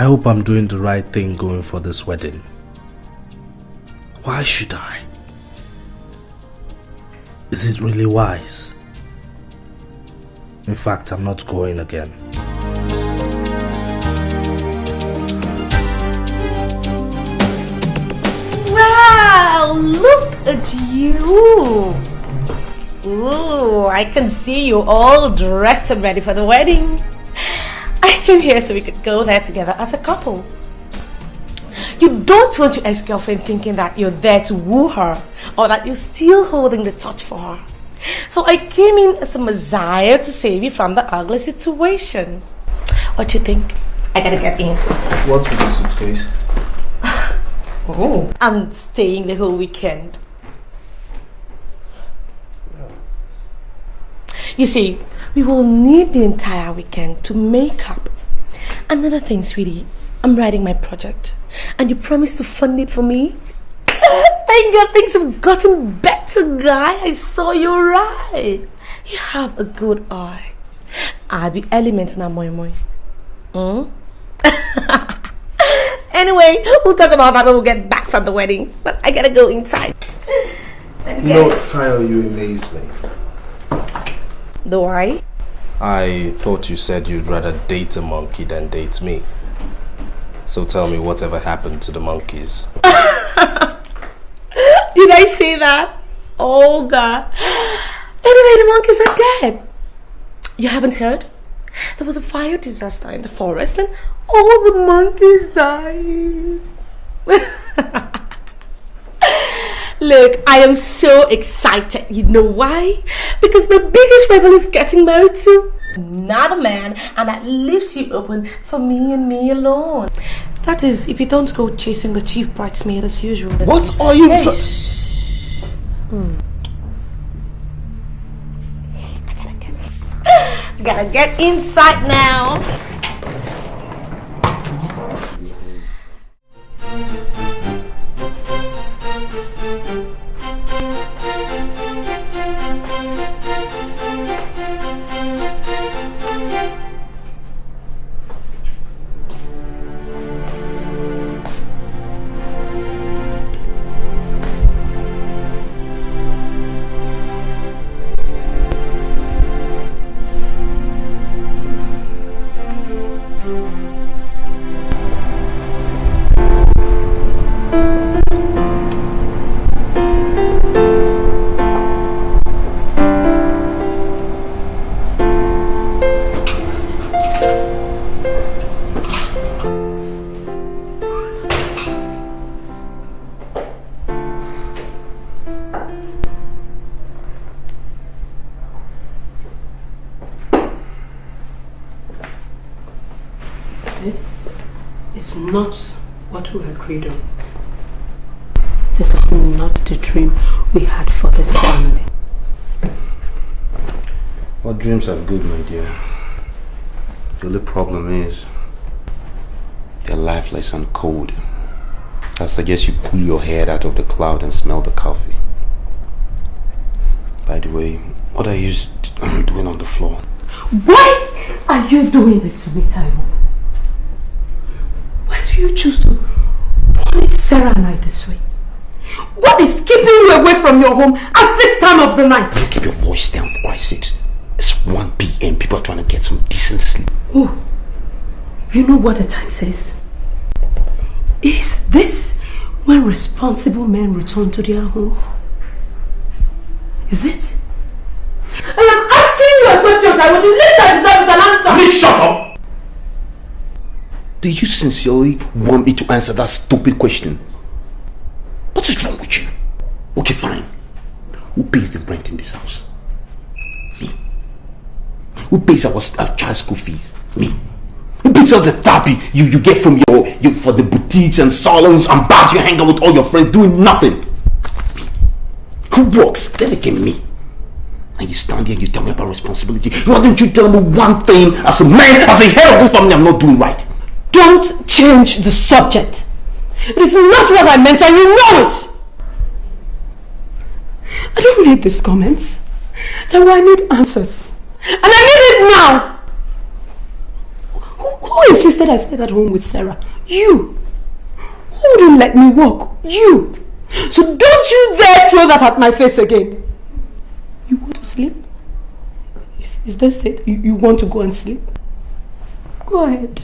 I hope I'm doing the right thing going for this wedding. Why should I? Is it really wise? In fact, I'm not going again. Wow, look at you. Ooh, I can see you all dressed and ready for the wedding. I came here so we could go there together as a couple. You don't want your ex-girlfriend thinking that you're there to woo her or that you're still holding the torch for her. So I came in as a messiah to save you from the ugly situation. What you think? I gotta get in. What's with the suitcase? Oh, I'm staying the whole weekend. You see, we will need the entire weekend to make up. Another thing, sweetie, I'm writing my project and you promised to fund it for me. Thank God things have gotten better, guy. I saw you right. You have a good eye. I'll be elements now, moi moi. Anyway, we'll talk about that when we get back from the wedding. But I gotta go inside. No, Tayo, you amaze me. Do I? I thought you said you'd rather date a monkey than date me. So tell me, whatever happened to the monkeys? Did I say that? Oh God. Anyway, the monkeys are dead. You haven't heard? There was a fire disaster in the forest and all the monkeys died. Look, I am so excited. You know why? Because my biggest rival is getting married to another man, and that leaves you open for me and me alone. That is, if you don't go chasing the chief bridesmaid as usual. What are you I gotta get inside now. This is not what we agreed on. This is not the dream we had for this family. All dreams are good, my dear. The only problem is they're lifeless and cold. I suggest you pull your head out of the cloud and smell the coffee. By the way, what are you doing on the floor? Why are you doing this to me, Taiwo? Why do you choose to punish Sarah and I this way? What is keeping you away from your home at this time of the night? Don't keep your voice down, for Christ's sake. It's 1 p.m. People are trying to get some decent sleep. Oh, you know what the time says? Is this when responsible men return to their homes? Is it? I am asking you a question, Taiwo. The least I deserve is an answer. Please shut up! Do you sincerely want me to answer that stupid question? What is wrong with you? Okay, fine. Who pays the rent in this house? Me. Who pays our child school fees? Me. Who picks up the tab you get from your for the boutiques and salons and bars you hang out with all your friends doing nothing? Me. Who works? Then again, me. And you stand here and you tell me about responsibility. Why don't you tell me one thing as a man, as a head of this family I'm not doing right? Don't change the subject. It is not what I meant and you know it. I don't need these comments. I need answers. And I need it now. Who Who insisted I stayed at home with Sarah? You. Who wouldn't let me walk? You. So don't you dare throw that at my face again. You want to sleep? Is this it? You want to go and sleep? Go ahead.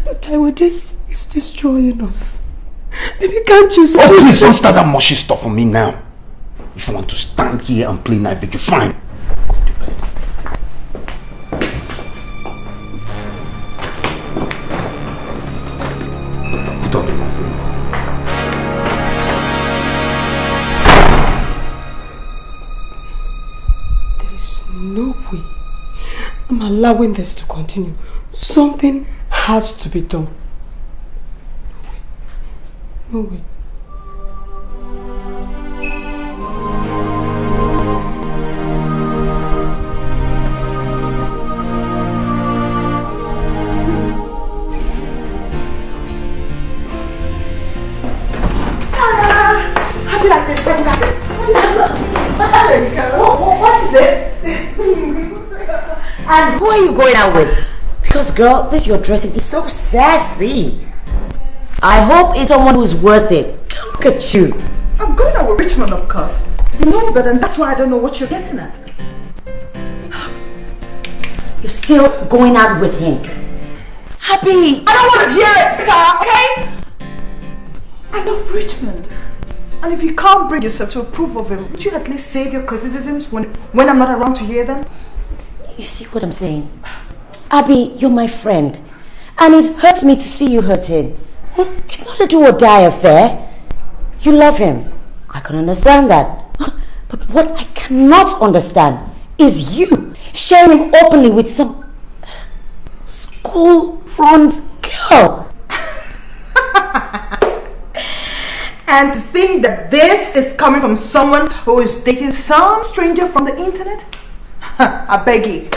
But Taiwo, this is destroying us. Baby, can't you see? Oh, please don't start that mushy stuff on me now. If you want to stand here and play knife with you, fine. Go to bed. Put on the mat. There is no way I'm allowing this to continue. Something has to be done. No way. How do you like this? How do you like this? There you go. What is this? And who are you going out with? Because girl, this your dressing is so sassy. I hope it's someone who's worth it. Look at you. I'm going out with Richmond, of course. You know that, and that's why I don't know what you're getting at. You're still going out with him. Happy. I don't want to hear it, sir, okay? I love Richmond. And if you can't bring yourself to approve of him, would you at least save your criticisms when I'm not around to hear them? You see what I'm saying? Abby, you're my friend. And it hurts me to see you hurting. It's not a do or die affair. You love him. I can understand that. But what I cannot understand is you sharing him openly with some school-runs girl. And to think that this is coming from someone who is dating some stranger from the internet? I beg you.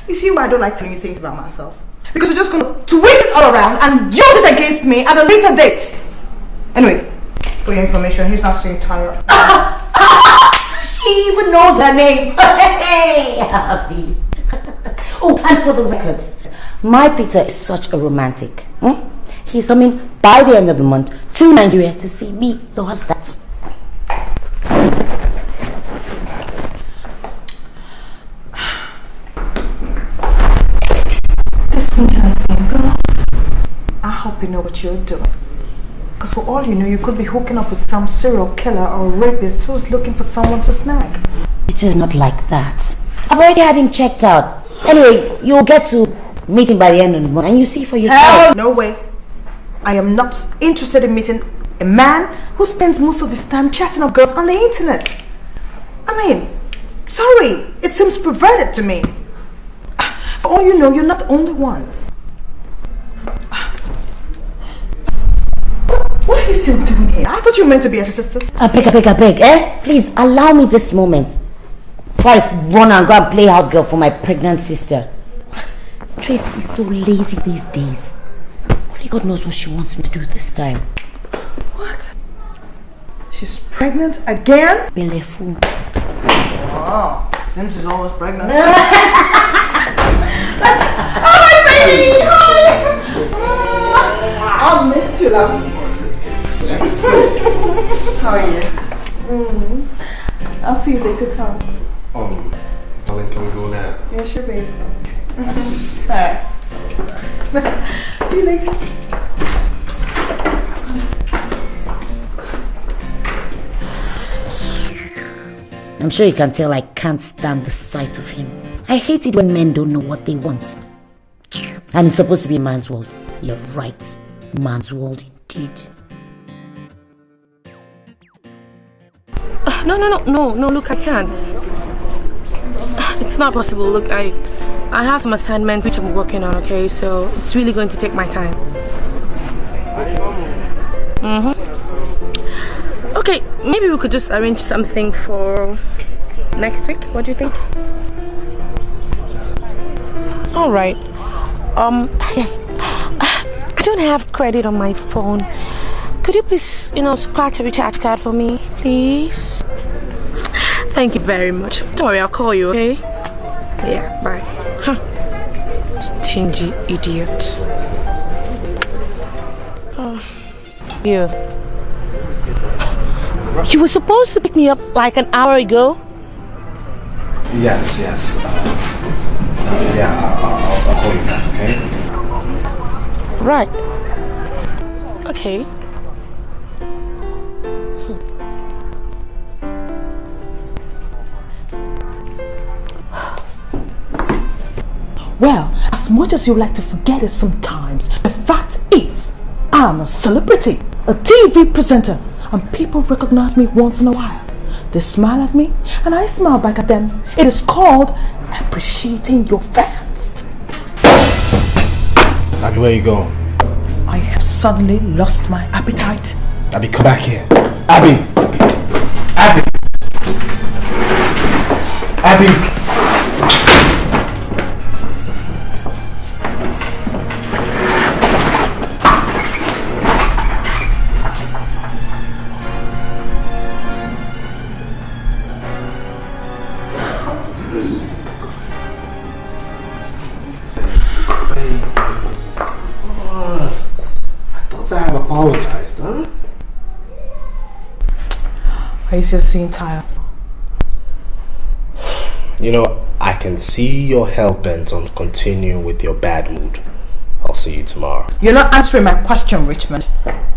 You see why I don't like telling you things about myself? Because you're just going to twist it all around and use it against me at a later date. Anyway, for your information, he's not seeing Tyra. She even knows her name. Hey, Abby. Oh, and for the records, my Peter is such a romantic. He's coming by the end of the month to Nigeria to see me. So how's that? This winter thing, girl, I hope you know what you're doing. Because for all you know, you could be hooking up with some serial killer or rapist who's looking for someone to snag. It is not like that. I've already had him checked out. Anyway, you'll get to meet him by the end of the month and you see for yourself. Hell, no way. I am not interested in meeting a man who spends most of his time chatting up girls on the internet. I mean, sorry, it seems perverted to me. For all you know, you're not the only one. What are you still doing here? I thought you were meant to be at your sister's. I beg, eh? Please, allow me this moment. Before I run and go and play house girl for my pregnant sister. Tracy is so lazy these days. Only God knows what she wants me to do this time. What? She's pregnant again? Belefu. Wow, it seems she's always pregnant. Oh my baby! I'll miss you, love. How are you? I'll see you later, Tom. Darling, can we go now? Yeah, sure, babe. Alright. See you later. I'm sure you can tell I can't stand the sight of him. I hate it when men don't know what they want. And it's supposed to be a man's world. You're right. Man's world indeed. No, look, I can't. It's not possible. Look, I have some assignments which I'm working on, okay? So it's really going to take my time. Okay, maybe we could just arrange something for next week. What do you think? All right. Yes. I don't have credit on my phone. Could you please, scratch a recharge card for me, please? Thank you very much. Don't worry, I'll call you, okay? Yeah, bye. Huh. Stingy idiot. You. You were supposed to pick me up like an hour ago. Yes. I'll call you back, okay? Right. Okay. Well, as much as you like to forget it sometimes, the fact is, I'm a celebrity, a TV presenter, and people recognize me once in a while. They smile at me, and I smile back at them. It is called appreciating your fans. Abby, where you going? I have suddenly lost my appetite. Abby, come back here. Abby! I have apologized, huh? Are you still seeing tired? You know, I can see you're hell-bent on continuing with your bad mood. I'll see you tomorrow. You're not answering my question, Richmond.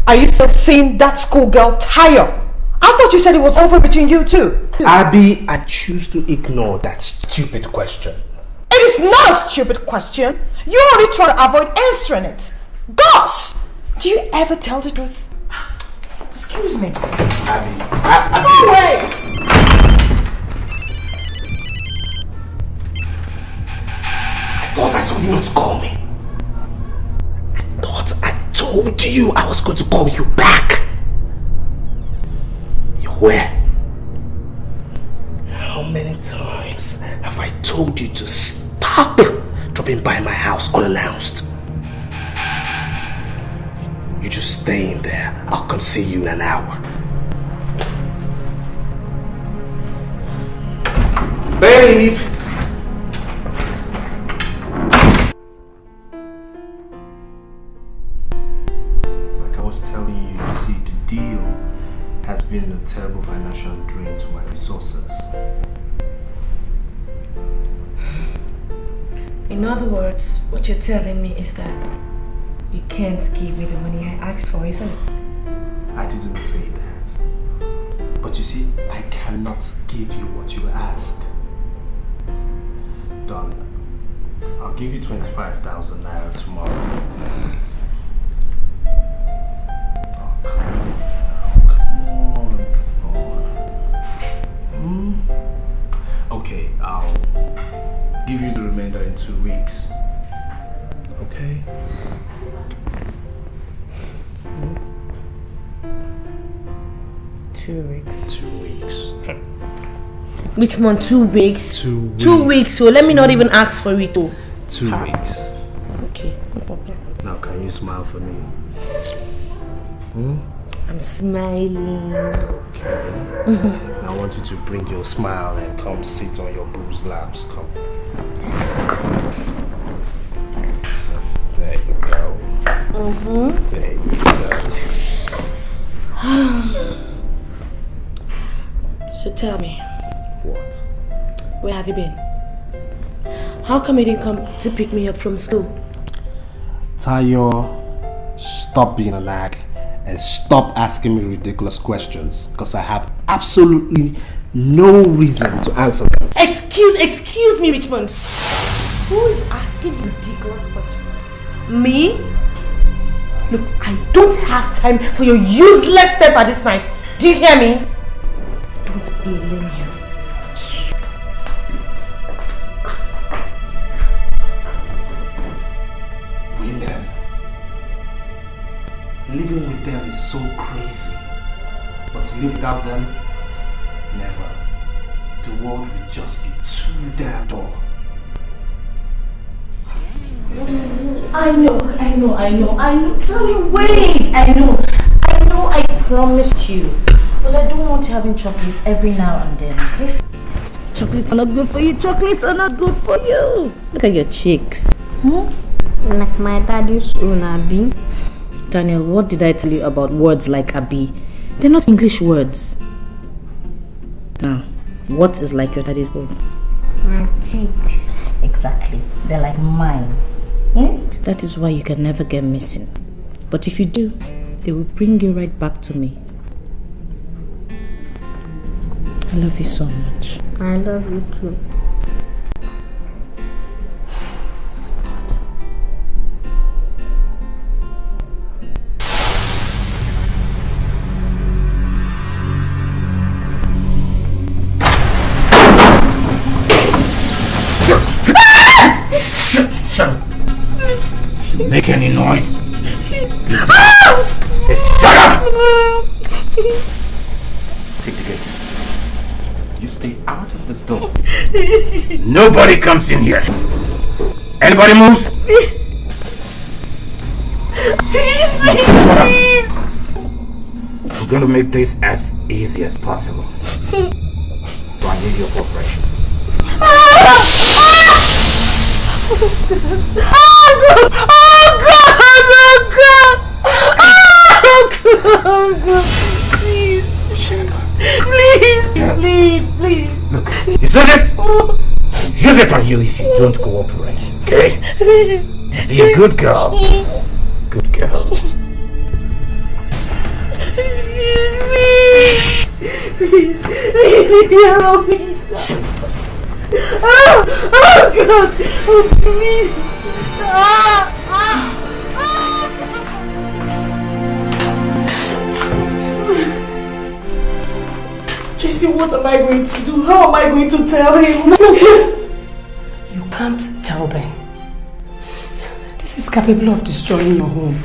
Are you still seeing that schoolgirl Tayo? I thought you said it was over between you two. Abby, I choose to ignore that stupid question. It is not a stupid question. You only try to avoid answering it. Gosh! Do you ever tell the truth? Excuse me. Abby. No way! I thought I told you not to call me. I thought I told you I was going to call you back. You're where? How many times have I told you to stop dropping by my house unannounced? You just stay in there. I'll come see you in an hour. Babe! Like I was telling you, see, the deal has been a terrible financial drain to my resources. In other words, what you're telling me is that you can't give me the money I asked for, isn't it? I didn't say that. But you see, I cannot give you what you ask. Darling, I'll give you 25,000 naira tomorrow. Oh, come on. Okay, I'll give you the remainder in 2 weeks. Okay? Two weeks. 2 weeks. Which month? 2 weeks? 2 weeks. 2 weeks, so let me not even ask for it too. 2 weeks. Okay, no problem. Now can you smile for me? I'm smiling. Okay. I want you to bring your smile and come sit on your bruised laps. Come. There you go. There you go. So tell me, What? where have you been? How come you didn't come to pick me up from school? Tayo, stop being a nag and stop asking me ridiculous questions because I have absolutely no reason to answer them. Excuse me, Richmond. Who is asking ridiculous questions? Me? Look, I don't have time for your useless step at this night. Do you hear me? Don't blame you. Women. Living with them is so crazy. But to live without them, never. The world will just be too damn dull. I know. Darling, wait. I know, I promised you. But I don't want you having chocolates every now and then, okay? Chocolates are not good for you. Chocolates are not good for you. Look at your cheeks. Like my daddy's own Abi. Daniel, what did I tell you about words like Abi? They're not English words. Now, what is like your daddy's own? My cheeks. Exactly. They're like mine. That is why you can never get missing. But if you do, they will bring you right back to me. I love you so much. I love you too. Shut up! If you make any noise, shut up! Take the gate. You stay out of this door. Nobody comes in here. Anybody moves? Shut up. I'm going to make this as easy as possible. So I need your cooperation. Please. Look, you see this? Use it on you if you don't cooperate, okay? Be a good girl. Good girl. Help me. Oh God! Oh please! Tracy, what am I going to do? How am I going to tell him? You can't tell Ben. This is capable of destroying your home.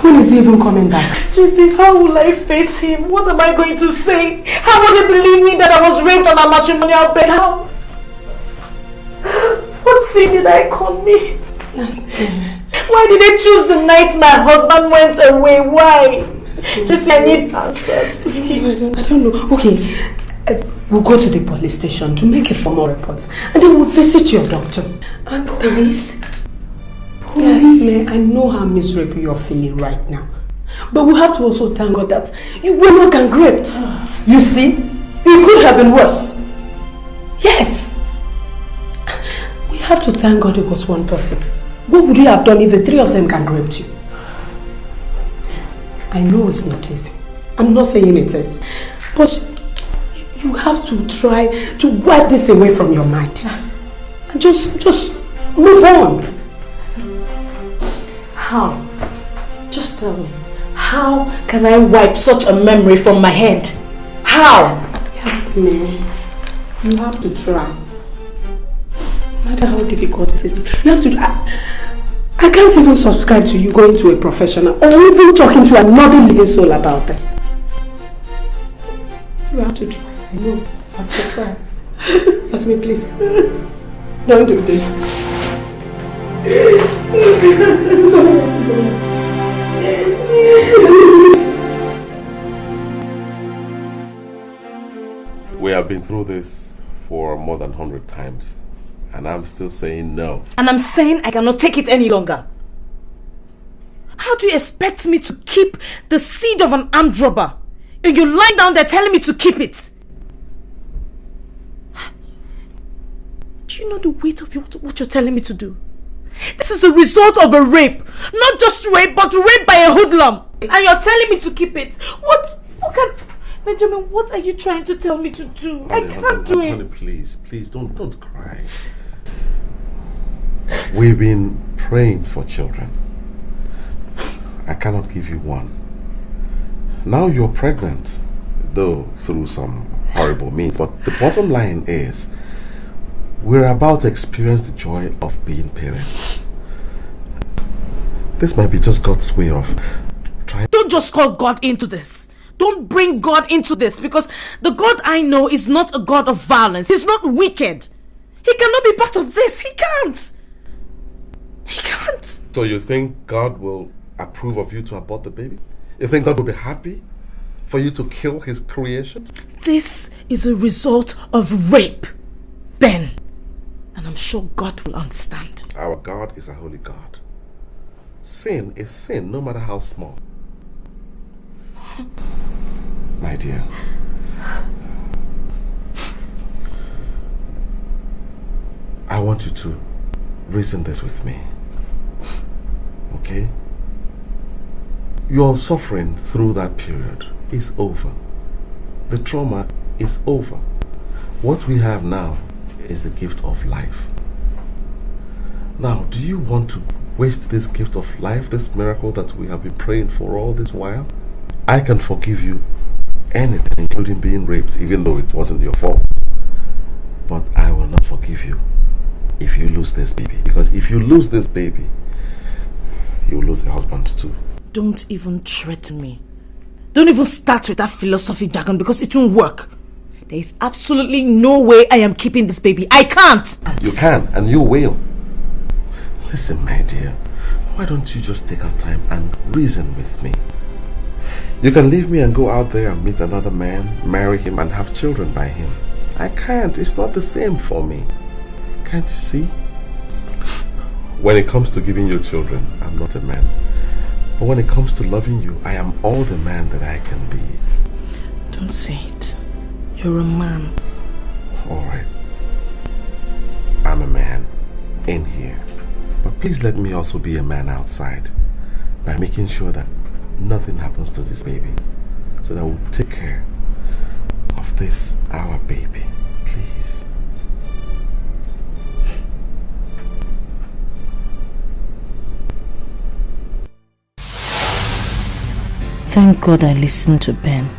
When is he even coming back? Tracy, how will I face him? What am I going to say? How will he believe me that I was raped on a matrimonial bed? How? What sin did I commit? Yes. Why did they choose the night my husband went away? Why? Tracy, I need answers, please. I don't know. Okay, we'll go to the police station to make a formal report. And then we'll visit your doctor. And police? Yes, May, I know how miserable you're feeling right now. But we have to also thank God that you were not gang raped. You see? It could have been worse. Yes. We have to thank God it was one person. What would you have done if the three of them gang raped you? I know it's not easy. I'm not saying it is. But you have to try to wipe this away from your mind. And just move on. How? Just tell me. How can I wipe such a memory from my head? How? Yes, May. You have to try. No matter how difficult it is, you have to. I can't even subscribe to you going to a professional or even talking to another living soul about this. You have to try. I know. You have to try. Yasmin, please. Don't do this. We have been through this for more than 100 times, and I'm still saying no. And I'm saying I cannot take it any longer. How do you expect me to keep the seed of an armed robber? And you lie down there telling me to keep it? Do you know the weight of what you're telling me to do? This is a result of a rape. Not just rape, but rape by a hoodlum. And you're telling me to keep it. What can... Benjamin, what are you trying to tell me to do? Honey, I can't do it. Honey, please, don't cry. We've been praying for children. I cannot give you one. Now you're pregnant, though through some horrible means. But the bottom line is, we're about to experience the joy of being parents. This might be just God's way of trying. Don't just call God into this. Don't bring God into this, because the God I know is not a God of violence. He's not wicked. He cannot be part of this. He can't. He can't. So you think God will approve of you to abort the baby? You think God will be happy for you to kill his creation? This is a result of rape, Ben. And I'm sure God will understand. Our God is a holy God. Sin is sin, no matter how small. My dear, I want you to reason this with me. Okay? Your suffering through that period is over. The trauma is over. What we have now is the gift of life. Now, do you want to waste this gift of life, this miracle that we have been praying for all this while? I can forgive you anything, including being raped, even though it wasn't your fault. But I will not forgive you if you lose this baby. Because if you lose this baby, you will lose a husband too. Don't even threaten me. Don't even start with that philosophy jargon, because it won't work. There is absolutely no way I am keeping this baby. I can't. You can, and you will. Listen, my dear, why don't you just take our time and reason with me? You can leave me and go out there and meet another man, marry him and have children by him. I can't. It's not the same for me. Can't you see? When it comes to giving you children, I'm not a man. But when it comes to loving you, I am all the man that I can be. Don't say it. You're a man. Alright. I'm a man in here. But please let me also be a man outside by making sure that nothing happens to this baby, so that we'll take care of this, our baby. Please. Thank God I listened to Ben.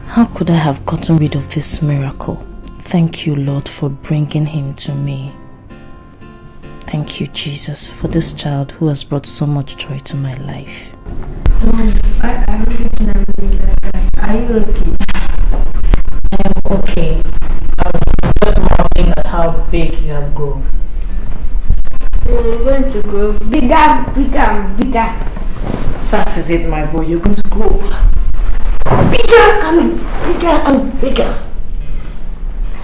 How could I have gotten rid of this miracle? Thank you, Lord, for bringing him to me. Thank you, Jesus, for this child who has brought so much joy to my life. I really can't be like that. Are you okay? I am okay. I'm just marveling at how big you have grown. We're going to grow bigger, bigger, bigger. That is it, my boy. You're going to grow bigger and bigger and bigger.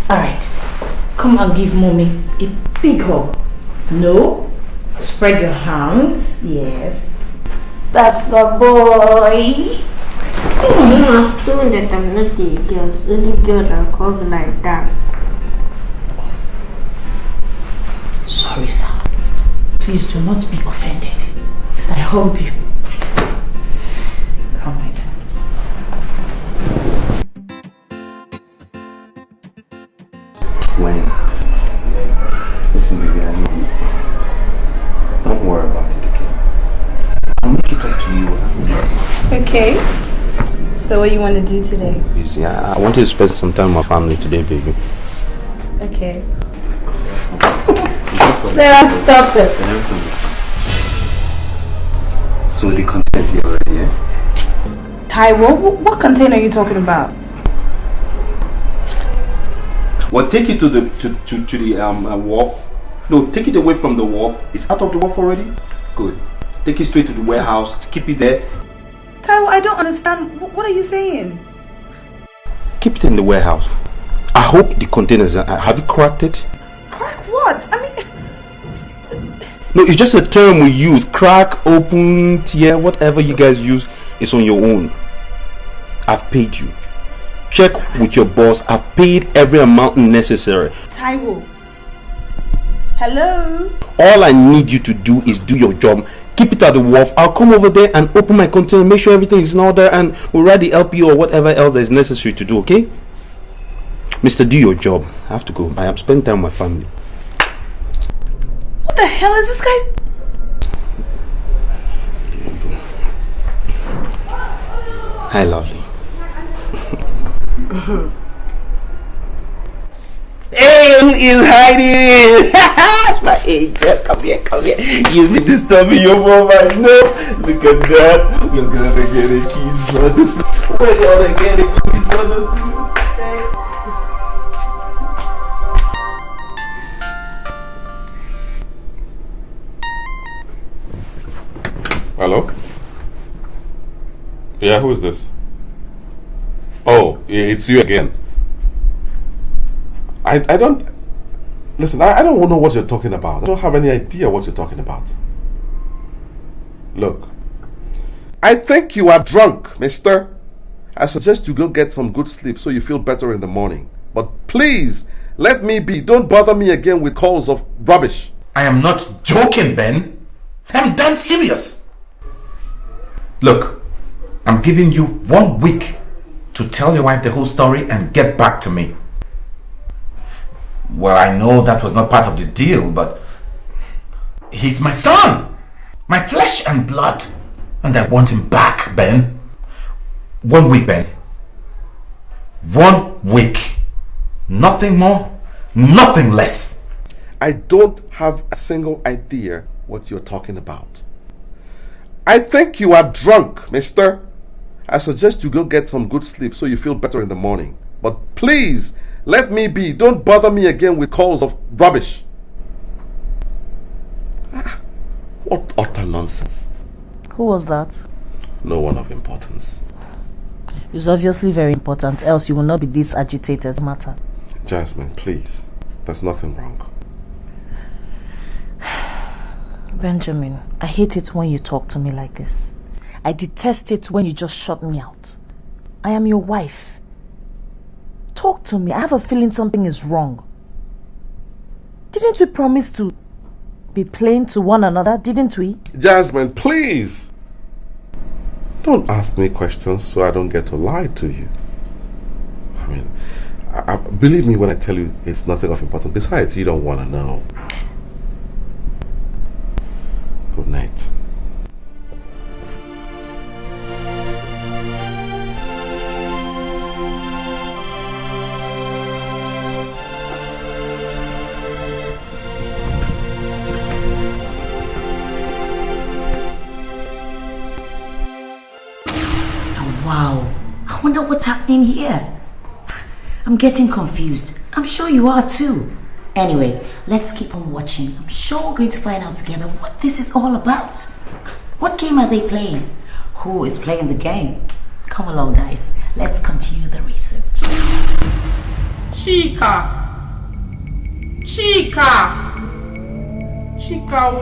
Alright, come and give mommy a big hug. No, spread your hands. Yes, that's my boy. I'm feeling that I'm not the girls. Any girl that calls like that. Sorry, sir. Please do not be offended that I hugged you. Come, my dear. When? Listen, baby, I love you. Don't worry about it, okay? I'll make it up to you. Okay. So what you want to do today? I want to spend some time with my family today, baby. Okay. Sarah, stop it. So the content's here already, eh? Taiwo, what container are you talking about? Well, take it to the wharf. No, take it away from the wharf. It's out of the wharf already? Good. Take it straight to the warehouse. Keep it there. Taiwo, I don't understand. What are you saying? Keep it in the warehouse. I hope the containers have you cracked it? Crack what? I mean... No, it's just a term we use. Crack, open, tear, whatever you guys use is on your own. I've paid you. Check with your boss. I've paid every amount necessary. Taiwo. Hello? All I need you to do is do your job. Keep it at the wharf. I'll come over there and open my container, make sure everything is in order, and we'll write the LP or whatever else that is necessary to do, okay? Mister, do your job. I have to go. I am spending time with my family. What the hell is this guy? Hi, lovely. Hey, who is hiding? That's my angel. Come here. You've been disturbing your mom, I know. Look at that. We're gonna get a kid, brothers. We're gonna get a kid, brothers. Hello? Yeah, who is this? Oh, it's you again. I don't... Listen, I don't know what you're talking about. I don't have any idea what you're talking about. Look, I think you are drunk, mister. I suggest you go get some good sleep so you feel better in the morning. But please, let me be. Don't bother me again with calls of rubbish. I am not joking, Ben. I'm damn serious. Look, I'm giving you 1 week to tell your wife the whole story and get back to me. Well, I know that was not part of the deal, but he's my son, my flesh and blood, and I want him back, Ben. 1 week, Ben. 1 week. Nothing more, nothing less. I don't have a single idea what you're talking about. I think you are drunk, mister. I suggest you go get some good sleep so you feel better in the morning. But please, let me be. Don't bother me again with calls of rubbish. What utter nonsense. Who was that? No one of importance. It's obviously very important, else you will not be this agitated matter. Jasmine, please. There's nothing wrong. Benjamin, I hate it when you talk to me like this. I detest it when you just shut me out. I am your wife. Talk to me. I have a feeling something is wrong. Didn't we promise to be plain to one another, didn't we? Jasmine, please! Don't ask me questions so I don't get to lie to you. I mean, believe me when I tell you it's nothing of importance. Besides, you don't want to know. Good night. Wow, I wonder what's happening here. I'm getting confused. I'm sure you are too. Anyway, let's keep on watching. I'm sure we're going to find out together what this is all about. What game are they playing? Who is playing the game? Come along, guys. Let's continue the research. Chika,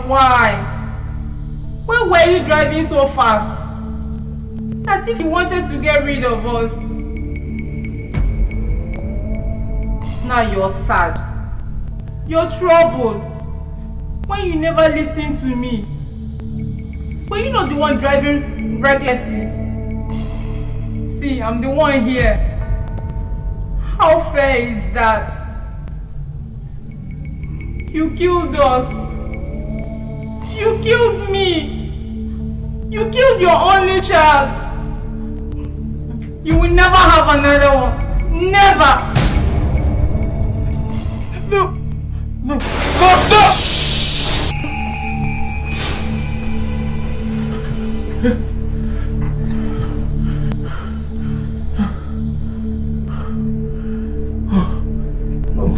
why? Why were you driving so fast? It's as if you wanted to get rid of us. Now you're sad. You're troubled. When you never listen to me. Were you not the one driving recklessly? See, I'm the one here. How fair is that? You killed us. You killed me. You killed your only child. You will never have another one. Never. No. No. No. No.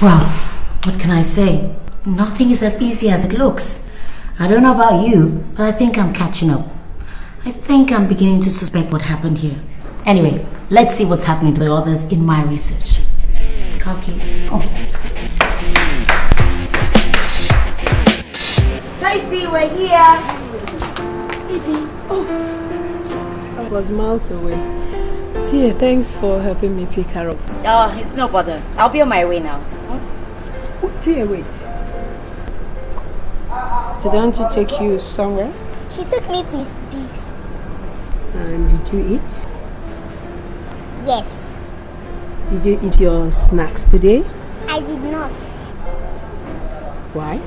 Well, what can I say? Nothing is as easy as it looks. I don't know about you, but I think I'm catching up. I think I'm beginning to suspect what happened here. Anyway, let's see what's happening to the others in my research. Car keys. Oh. Tracy, we're here. Titi. Oh. I was miles away. Tia, thanks for helping me pick her up. Oh, it's no bother. I'll be on my way now. Oh, Tia, wait. Did Auntie take you somewhere? She took me to Mr. Biggs. And did you eat? Yes. Did you eat your snacks today? I did not. Why?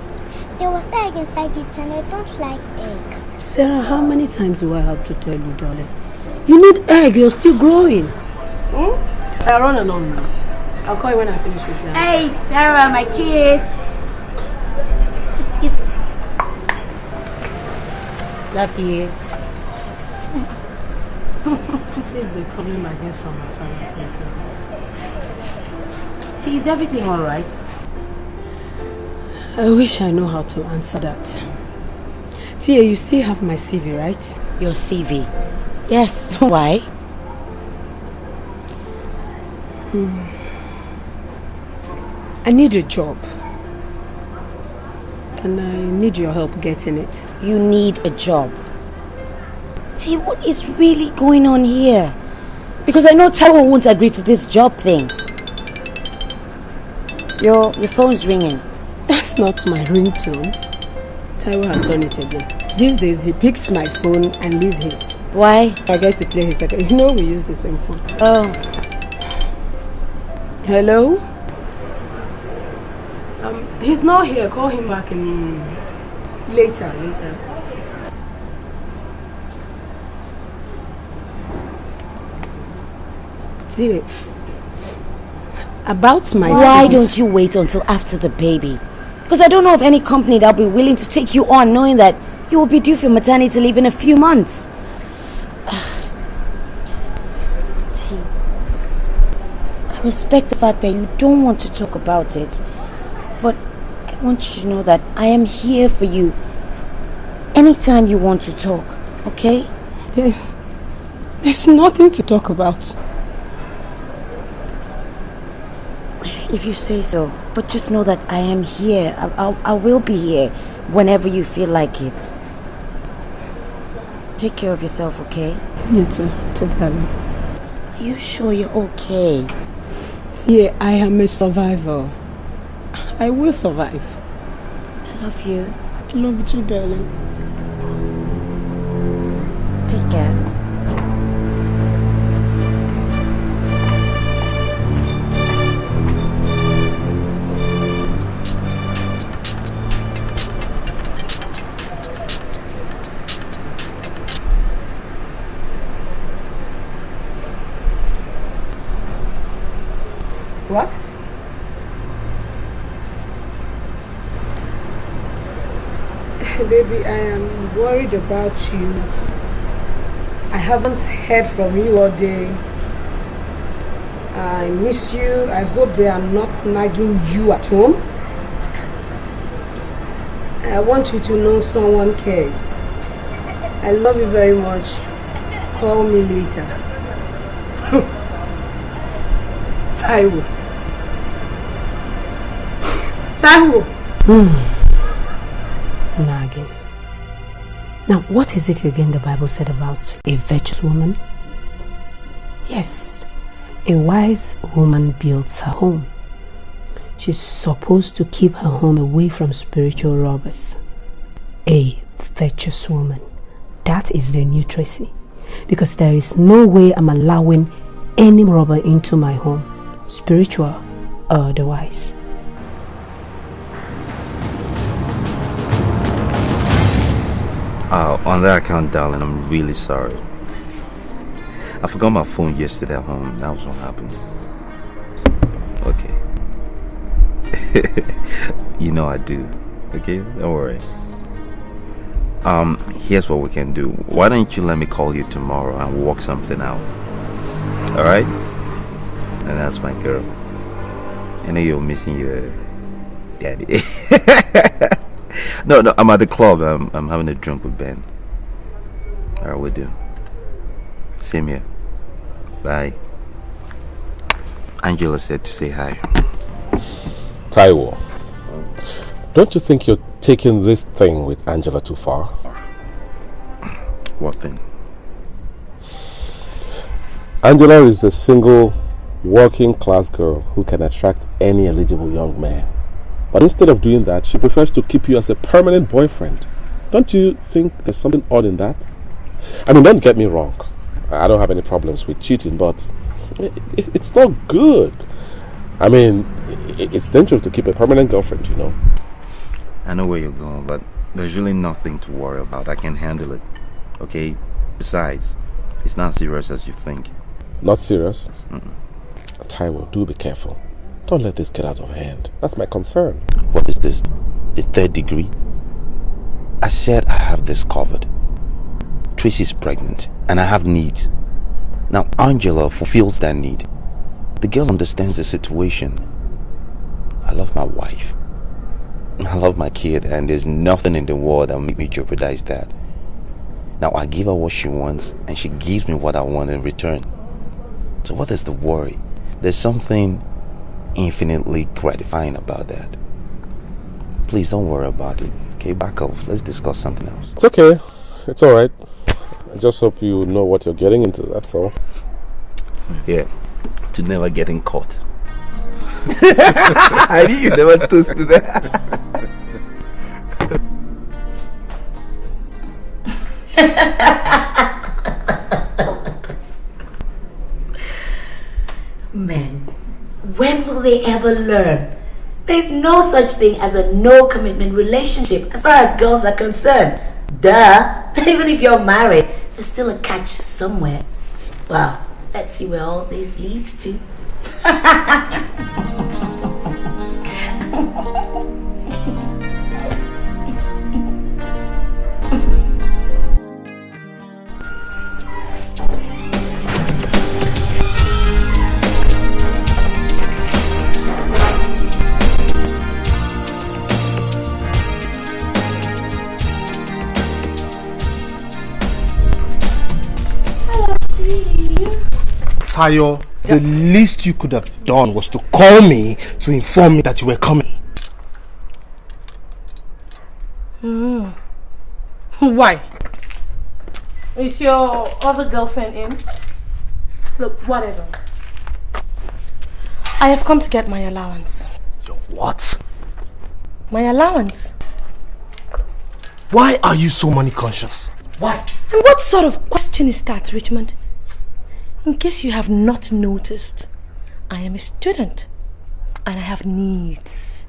There was egg inside it and I don't like egg. Sarah, how many times do I have to tell you, darling? You need egg, you're still growing. I run along now. I'll call you when I finish with you. Hey, Sarah, my kiss. Kiss. Love you. See if the problem I get from my father's letter. T, is everything alright? I wish I know how to answer that. Tia, you still have my CV, right? Your CV? Yes. Why? I need a job. And I need your help getting it. You need a job? T, what is really going on here? Because I know Taiwo won't agree to this job thing. Your phone's ringing. That's not my ringtone. Taiwo has done it again. These days he picks my phone and leaves his. Why? I get to play his second. You know we use the same phone. Oh. Hello? He's not here. Call him back in later. See, about my Why don't you wait until after the baby? Because I don't know of any company that'll be willing to take you on knowing that you will be due for maternity leave in a few months. T, I respect the fact that you don't want to talk about it, but I want you to know that I am here for you anytime you want to talk, okay? There's nothing to talk about. If you say so, but just know that I am here. I will be here whenever you feel like it. Take care of yourself, okay? You too, darling. Are you sure you're okay? Yeah, I am a survivor. I will survive. I love you. I love you too, darling. Take care. What? Baby, I am worried about you. I haven't heard from you all day. I miss you. I hope they are not nagging you at home. I want you to know someone cares. I love you very much. Call me later. Taiwo. Nagging. Now, what is it again the Bible said about a virtuous woman? Yes, a wise woman builds her home. She's supposed to keep her home away from spiritual robbers. A virtuous woman. That is the new Tracy. Because there is no way I'm allowing any robber into my home, spiritual or otherwise. On that account, darling, I'm really sorry. I forgot my phone yesterday at home. That was what happened. Okay. You know I do. Okay, don't worry. Here's what we can do. Why don't you let me call you tomorrow and work something out? Alright? And that's my girl. I know you're missing your daddy. No, I'm at the club. I'm having a drink with Ben. Alright, we'll do. Same here. Bye. Angela said to say hi. Taiwo, don't you think you're taking this thing with Angela too far? What thing? Angela is a single, working class girl who can attract any eligible young man. But instead of doing that, she prefers to keep you as a permanent boyfriend. Don't you think there's something odd in that? I mean, don't get me wrong. I don't have any problems with cheating, but it's not good. I mean, it's dangerous to keep a permanent girlfriend, you know. I know where you're going, but there's really nothing to worry about. I can handle it. Okay? Besides, it's not serious as you think. Not serious? Mm-mm. Taiwo, do be careful. Don't let this get out of hand. That's my concern. What is this? The 3rd degree? I said I have this covered. Tracy's pregnant and I have needs. Now Angela fulfills that need. The girl understands the situation. I love my wife. I love my kid, and there's nothing in the world that will make me jeopardize that. Now I give her what she wants and she gives me what I want in return. So what is the worry? There's something infinitely gratifying about that. Please don't worry about it. Okay, back off. Let's discuss something else. It's okay. It's alright. I just hope you know what you're getting into, that's all. Yeah, to never getting caught. I knew you never toasted that. Men, when will they ever learn? There's no such thing as a no-commitment relationship as far as girls are concerned. Duh! Even if you're married, there's still a catch somewhere. Well, let's see where all this leads to. Tayo, the least you could have done was to call me to inform me that you were coming. Why? Is your other girlfriend in? Look, whatever. I have come to get my allowance. Your what? My allowance. Why are you so money conscious? Why? And what sort of question is that, Richmond? In case you have not noticed, I am a student and I have needs.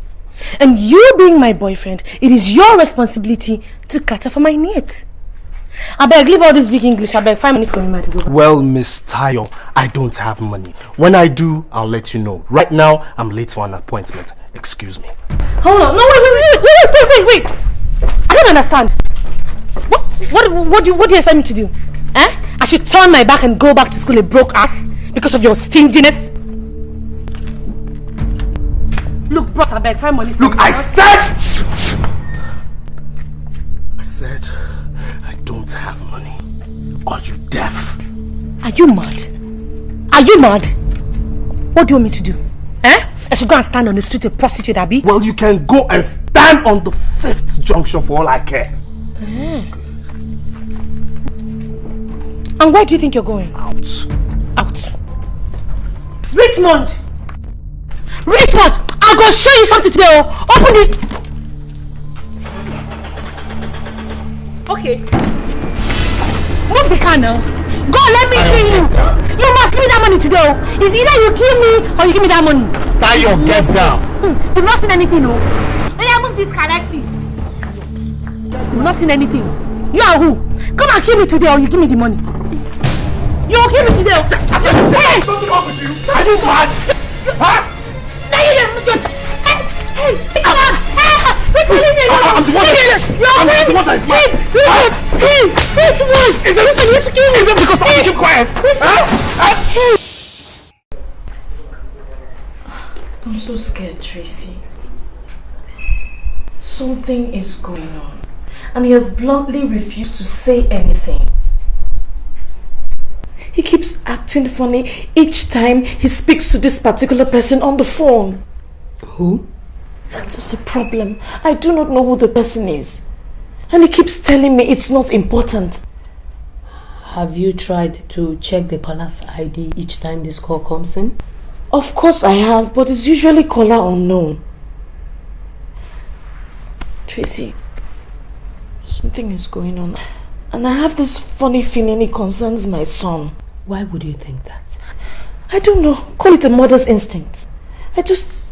And you being my boyfriend, it is your responsibility to cater for my needs. I beg, leave all this big English. I beg, find money for me, my dear. Well, Miss Tayo, I don't have money. When I do, I'll let you know. Right now, I'm late for an appointment. Excuse me. Hold on. No, wait. I don't understand. What do you expect me to do? Eh? I should turn my back and go back to school a broke ass because of your stinginess? Look, bros, I beg, find money for me. Look, I said I don't have money. Are you deaf? Are you mad? Are you mad? What do you want me to do? Eh? I should go and stand on the street a prostitute, Abby? Well, you can go and stand on the 5th junction for all I care. And where do you think you're going? Out. Richmond! I'm going to show you something today. Open it! Okay. Move the car now. Go, let me see you. You must give me that money today. It's either you kill me or you give me that money. Tayo, get down. You've not seen anything, no? When I move this car, let's see. You've not seen anything. You are who? Come and kill me today or you give me the money. You will kill me today. Hey! What's wrong with you? Are you mad? Huh? No, you don't. Hey! Come on! We're killing me. I'm the one that is mad. Hey! Which one? Is it you to kill me? Is it because I keep quiet? I'm so scared, Tracy. Something is going on, and he has bluntly refused to say anything. He keeps acting funny each time he speaks to this particular person on the phone. Who? That is the problem. I do not know who the person is. And he keeps telling me it's not important. Have you tried to check the caller's ID each time this call comes in? Of course I have, but it's usually caller unknown. Tracy, something is going on. And I have this funny feeling it concerns my son. Why would you think that? I don't know. Call it a mother's instinct. Tracy,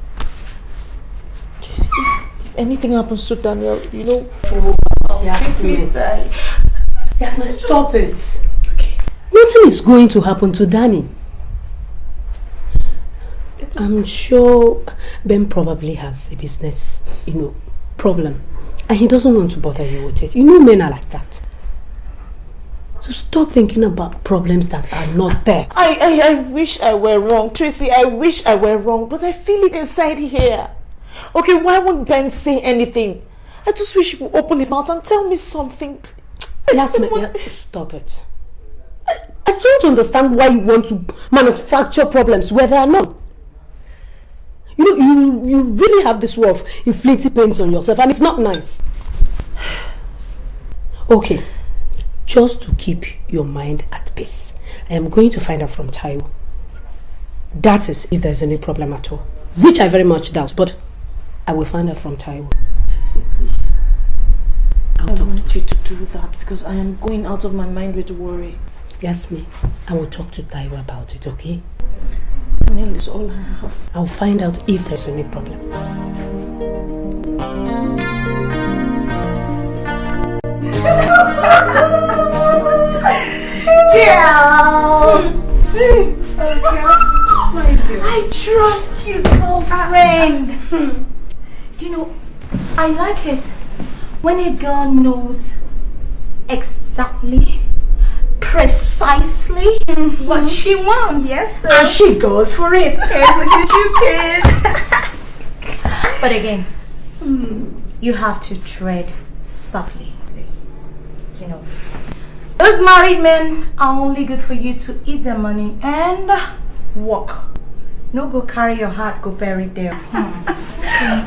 if anything happens to Daniel, you know, I'll simply die. Yasmin, stop it. Okay. Nothing is going to happen to Danny. I'm sure Ben probably has a business, problem. And he doesn't want to bother you with it. You know men are like that. So stop thinking about problems that are not there. I wish I were wrong, Tracy. I wish I were wrong, but I feel it inside here. Okay, why won't Ben say anything? I just wish he would open his mouth and tell me something. Yasmin, stop it. I don't understand why you want to manufacture problems where there are none. You really have this way of inflicting pains on yourself, and it's not nice. Okay, just to keep your mind at peace, I am going to find out from Taiwo. That is, if there's any problem at all, which I very much doubt, but I will find out from Taiwo. Please. I want you to do that because I am going out of my mind with worry. Yasmin, I will talk to Taiwo about it, okay? Daniel is all I have. I'll find out if there's any problem. I trust you, girlfriend. I like it when a girl knows exactly, precisely what she wants. Yes, sir. And she goes for it. Okay, look at you, kid. But again, you have to tread softly. Those married men are only good for you to eat their money and walk. No go carry your heart, go bury it there.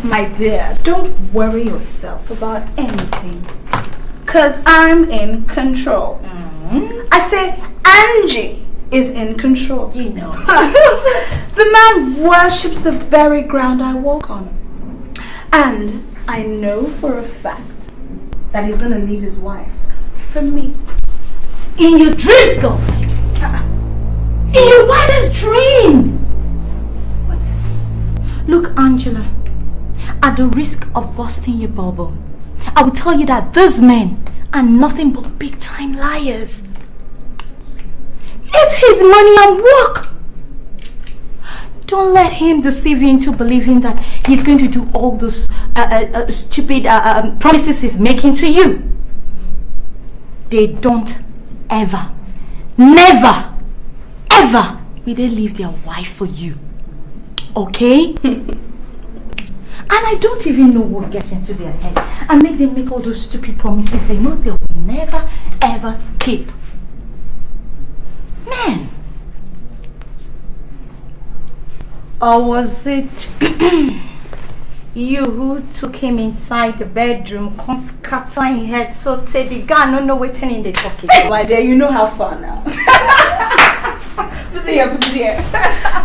My dear, don't worry yourself about anything. Cause I'm in control. I say Angie is in control. You know. The man worships the very ground I walk on. And I know for a fact that he's gonna leave his wife for me. In your dreams, girlfriend. In your wildest dream. What? Look, Angela, at the risk of busting your bubble, I will tell you that these men are nothing but big-time liars. Eat his money and work. Don't let him deceive you into believing that he's going to do all those stupid promises he's making to you. They don't ever, never, ever will they leave their wife for you. Okay? And I don't even know what gets into their head and make them make all those stupid promises they know they will never, ever keep. Man. Or was it you who took him inside the bedroom, scattering head so say the guy no waiting in the talking? My dear, you know how far now. Put it here.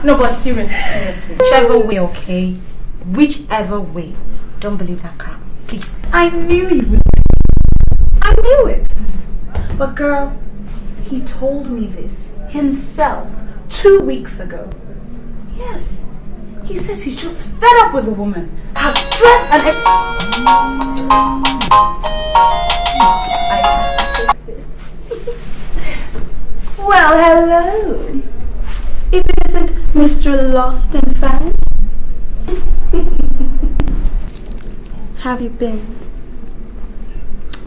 No, but seriously. Whichever way, okay? Whichever way. Don't believe that crap. Please. I knew you would. I knew it. But girl, he told me this himself 2 weeks ago. Yes. He says he's just fed up with the woman. Her stress and I can't take this. Well, hello. If it isn't Mr. Lost and Found. Have you been?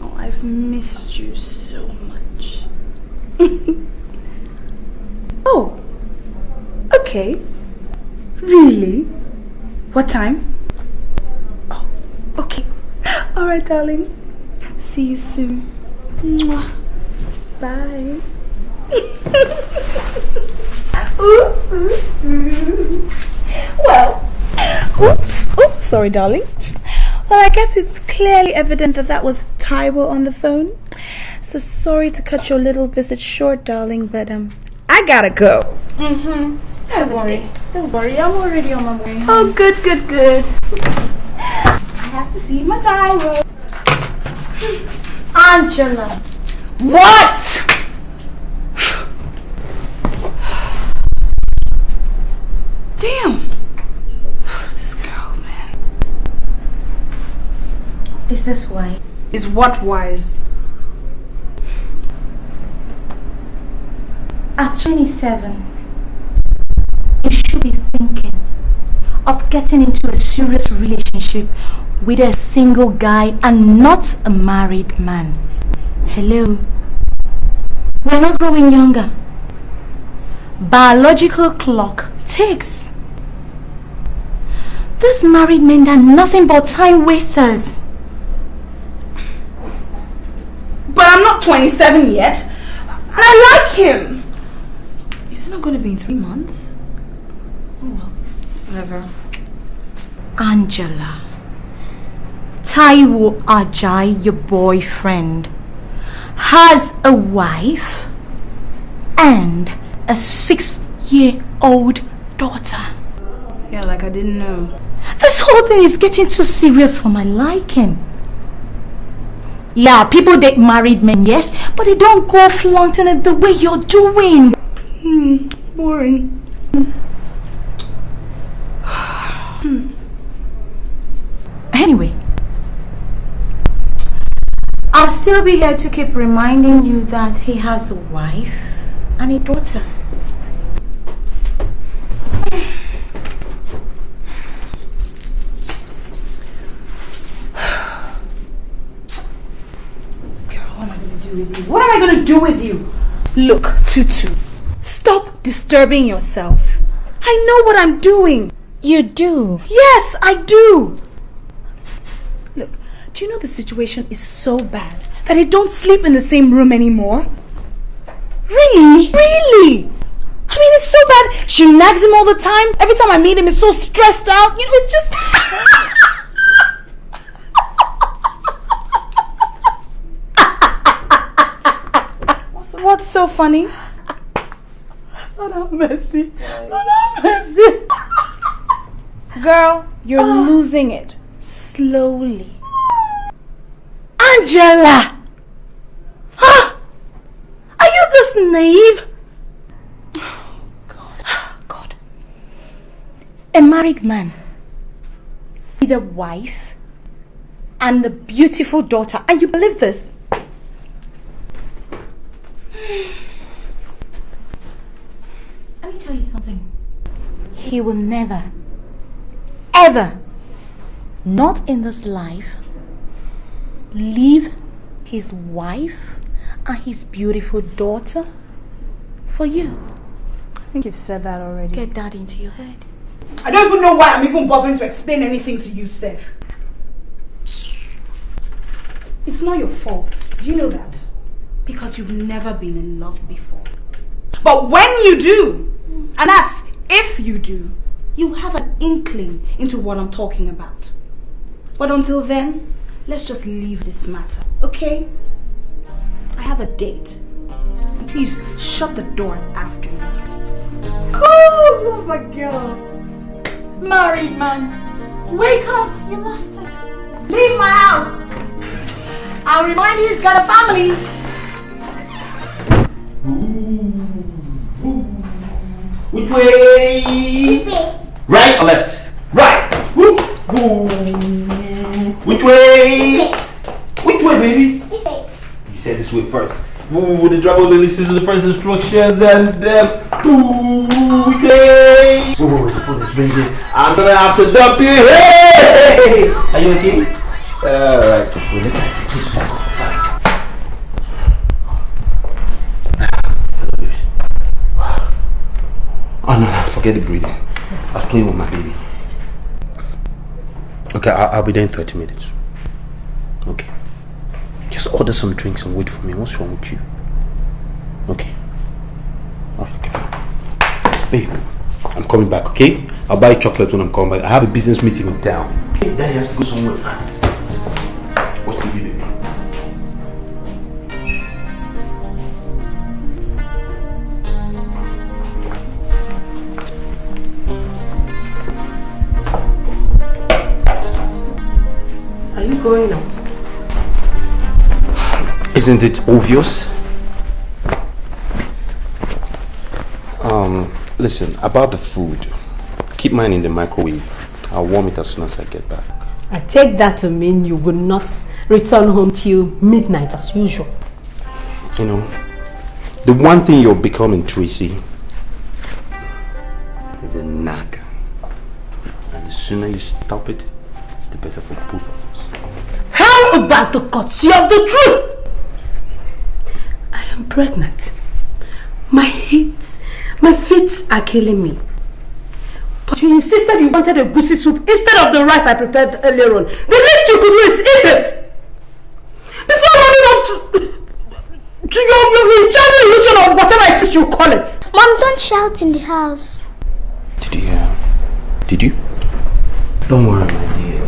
Oh, I've missed you so much. Oh, okay. Really? What time? Oh, okay. All right, darling. See you soon. Mwah. Bye. Well, oops. Oh, sorry, darling. Well, I guess it's clearly evident that was Taiwo on the phone. So sorry to cut your little visit short, darling, but I gotta go. Don't worry, I'm already on my way home. Oh, good. I have to see my Taiwo. Angela. What? Damn. This girl, man. this why? Is what wise? At 27, you should be thinking of getting into a serious relationship with a single guy and not a married man. Hello? We're not growing younger. Biological clock ticks. These married men are nothing but time wasters. But I'm not 27 yet. And I like him. Is it not going to be in 3 months? Oh well, whatever. Angela, Taiwo Ajay, your boyfriend, has a wife and a 6-year-old daughter. Yeah, like I didn't know. This whole thing is getting too serious for my liking. Yeah, people date married men, yes, but they don't go flaunting it the way you're doing. Boring. Anyway, I'll still be here to keep reminding you that he has a wife and a daughter. What am I going to do with you? Look, Tutu, stop disturbing yourself. I know what I'm doing. You do? Yes, I do. Look, do you know the situation is so bad that I don't sleep in the same room anymore? Really? Really? I mean, it's so bad. She nags him all the time. Every time I meet him, he's so stressed out. You know, it's just... What's so funny? Lord have mercy. Lord have mercy. Girl, you're losing it. Slowly. Angela! Huh? Are you this naive? God. A married man with a wife and a beautiful daughter, and you believe this? Let me tell you something. He will never, ever, not in this life, leave his wife and his beautiful daughter for you. I think you've said that already. Get that into your head. I don't even know why I'm even bothering to explain anything to you, Seth. It's not your fault. Do you know that? Because you've never been in love before. But when you do, and that's if you do, you'll have an inkling into what I'm talking about. But until then, let's just leave this matter, okay? I have a date. Please shut the door after me. Oh, love my girl. Married man. Wake up, you lost it. Leave my house. I'll remind you he's got a family. Which way? Right or left? Right. Which way? Which way, baby? You said this way first. The driver only listens to the first instructions and then which way? The phone is ringing. I'm gonna have to dump you. Hey! Are you okay? Alright. Oh no, forget the breathing. I was playing with my baby. Okay, I'll be there in 30 minutes. Okay. Just order some drinks and wait for me. What's wrong with you? Okay. Okay. Babe, I'm coming back, okay? I'll buy chocolate when I'm coming back. I have a business meeting in town. Daddy has to go somewhere fast. What's TV, baby? Are you going out? Isn't it obvious? Listen, about the food, keep mine in the microwave. I'll warm it as soon as I get back. I take that to mean you will not return home till midnight as usual. You know, the one thing you're becoming, Tracy, is a nag. And the sooner you stop it, the better for both of us. How about the courtesy of the truth? I am pregnant. My feet are killing me. But you insisted you wanted a goosey soup instead of the rice I prepared earlier on. The least you could do is eat it! Before running up to your charging illusion or whatever it is you call it. Mom, don't shout in the house. Did you? Don't worry, my dear.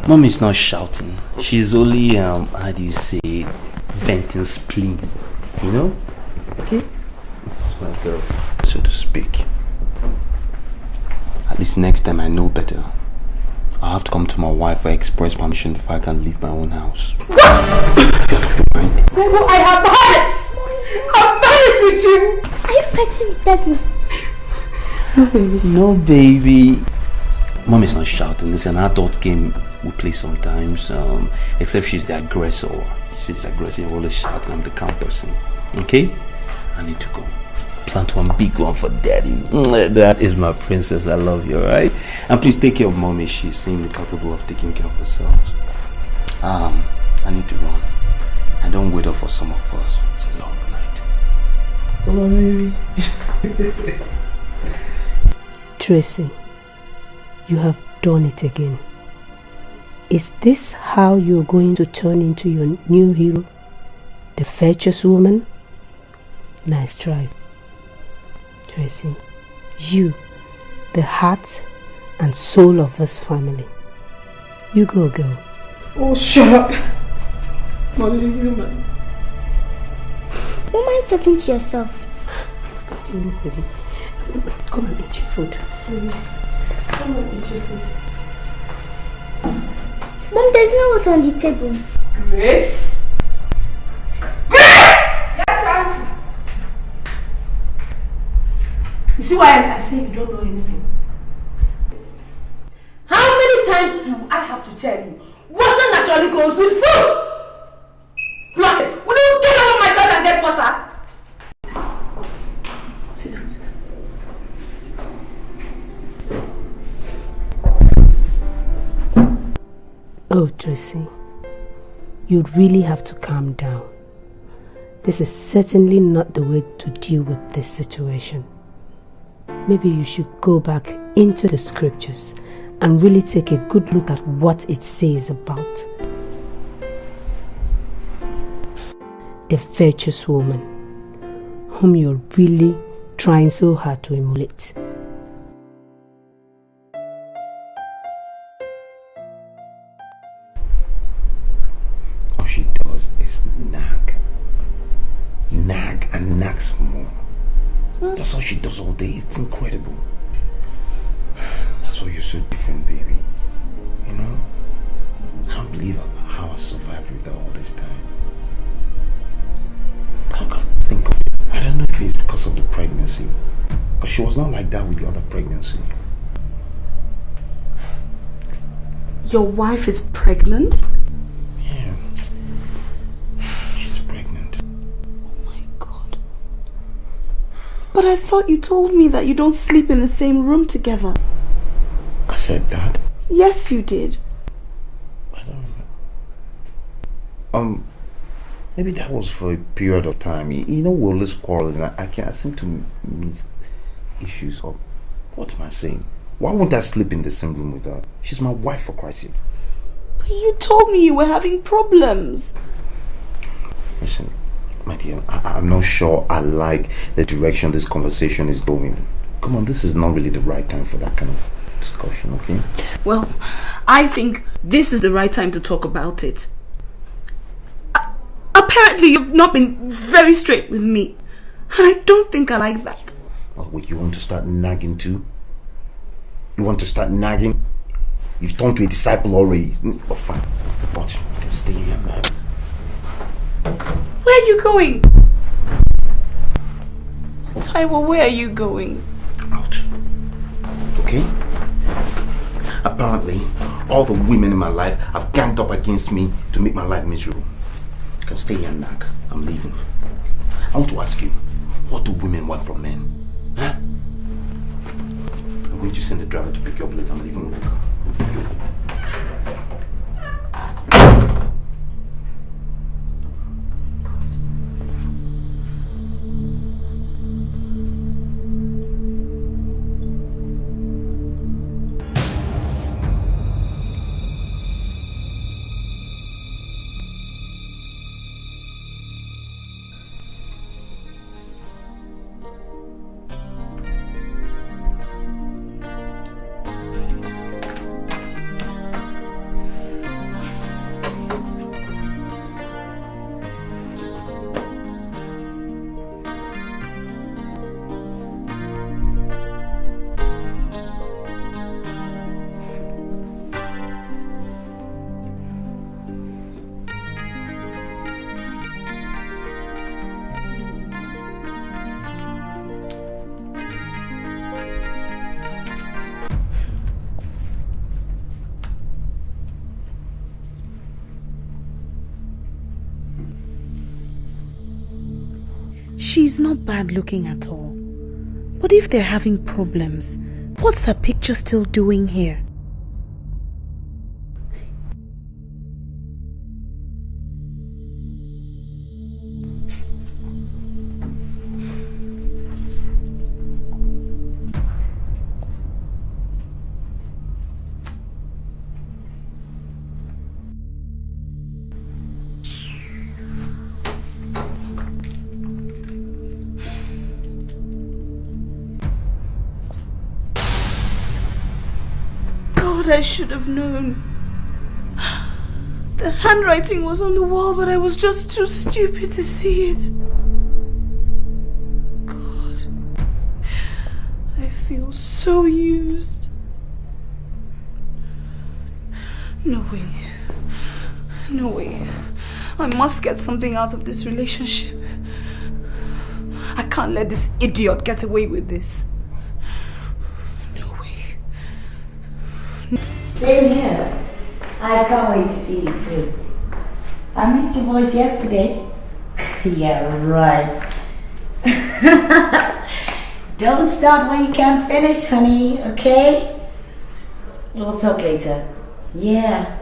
Mommy's not shouting. She's only, how do you say, venting spleen. You know? Okay? That's my girl, so to speak. At least next time I know better. I'll have to come to my wife for express permission before I can leave my own house. What? I have had it! I've had it with you! Are you fighting with Daddy? No, baby. No, baby. Mom is not shouting. It's an adult game we play sometimes. Except she's the aggressor. She's aggressive, always shouting. I'm the calm person. Okay? I need to go. Plant one big one for Daddy. That is my princess. I love you, alright? And please take care of Mommy. She seems capable of taking care of herself. I need to run. And don't wait up for some of us. It's a long night. Oh, baby. Tracy, you have done it again. Is this how you're going to turn into your new hero? The virtuous woman? Nice try. Tracy, you, the heart and soul of this family. You go, girl. Oh, shut up. Only human. Why are you talking to yourself? Come and eat your food. Come and eat your food. Mom, there's no water on the table. Grace? Yes, Auntie. You see why I say you don't know anything? How many times do I have to tell you? Water naturally goes with food! Block it! Will you get out of my side and get water? Sit down, sit down. Oh, Tracy, you really have to calm down. This is certainly not the way to deal with this situation. Maybe you should go back into the scriptures and really take a good look at what it says about the virtuous woman whom you're really trying so hard to emulate. All she does is nag. Nag and nag some more. That's all she does all day. It's incredible. That's why you're so different, baby. You know? I don't believe how I survived with her all this time. I can't think of it. I don't know if it's because of the pregnancy. Because she was not like that with the other pregnancy. Your wife is pregnant? Yeah. She's pregnant. But I thought you told me that you don't sleep in the same room together. I said that? Yes, you did. I don't remember. Maybe that was for a period of time. You know, we're always quarreling. I seem to miss issues up. What am I saying? Why won't I sleep in the same room with her? She's my wife, for Christ's sake. But you told me you were having problems. Listen, my dear, I'm not sure I like the direction this conversation is going. Come on, this is not really the right time for that kind of discussion, okay? Well, I think this is the right time to talk about it. Apparently, you've not been very straight with me. And I don't think I like that. Oh, wait, you want to start nagging too? You want to start nagging? You've turned to a disciple already. Oh, fine. But you can stay here, man. Where are you going? Taiwo, where are you going? Out. Okay? Apparently, all the women in my life have ganged up against me to make my life miserable. You can stay here and nag. I'm leaving. I want to ask you, what do women want from men? Huh? I'm going to send the driver to pick you up later. I'm leaving work. She's not bad looking at all. But if they're having problems, what's her picture still doing here? I should have known. The handwriting was on the wall, but I was just too stupid to see it. God, I feel so used. No way. No way. I must get something out of this relationship. I can't let this idiot get away with this. Same here. I can't wait to see you too. I missed your voice yesterday. Yeah, right. Don't start where you can't finish, honey, okay? We'll talk later. Yeah.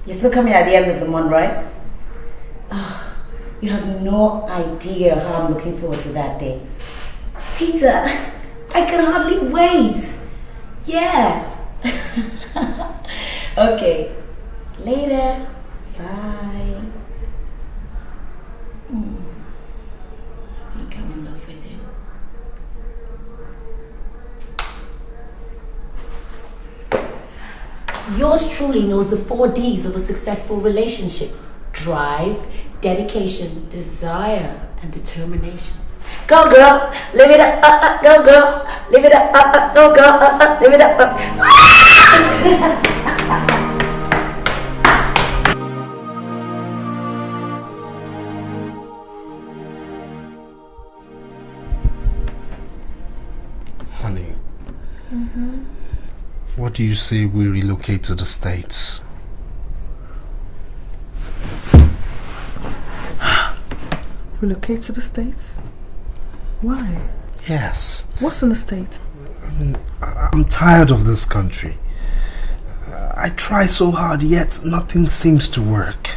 You're still coming at the end of the month, right? Oh, you have no idea how I'm looking forward to that day. Peter, I can hardly wait. Yeah. Okay, later. Bye. I think I'm in love with you. Yours truly knows the 4 Ds of a successful relationship: drive, dedication, desire, and determination. Go girl, live it up, go girl, live it up, go girl, live it up. Honey, what do you say we relocate to the States? Relocate to the States? Why? Yes. What's in the States? I mean, I'm tired of this country. I try so hard, yet nothing seems to work.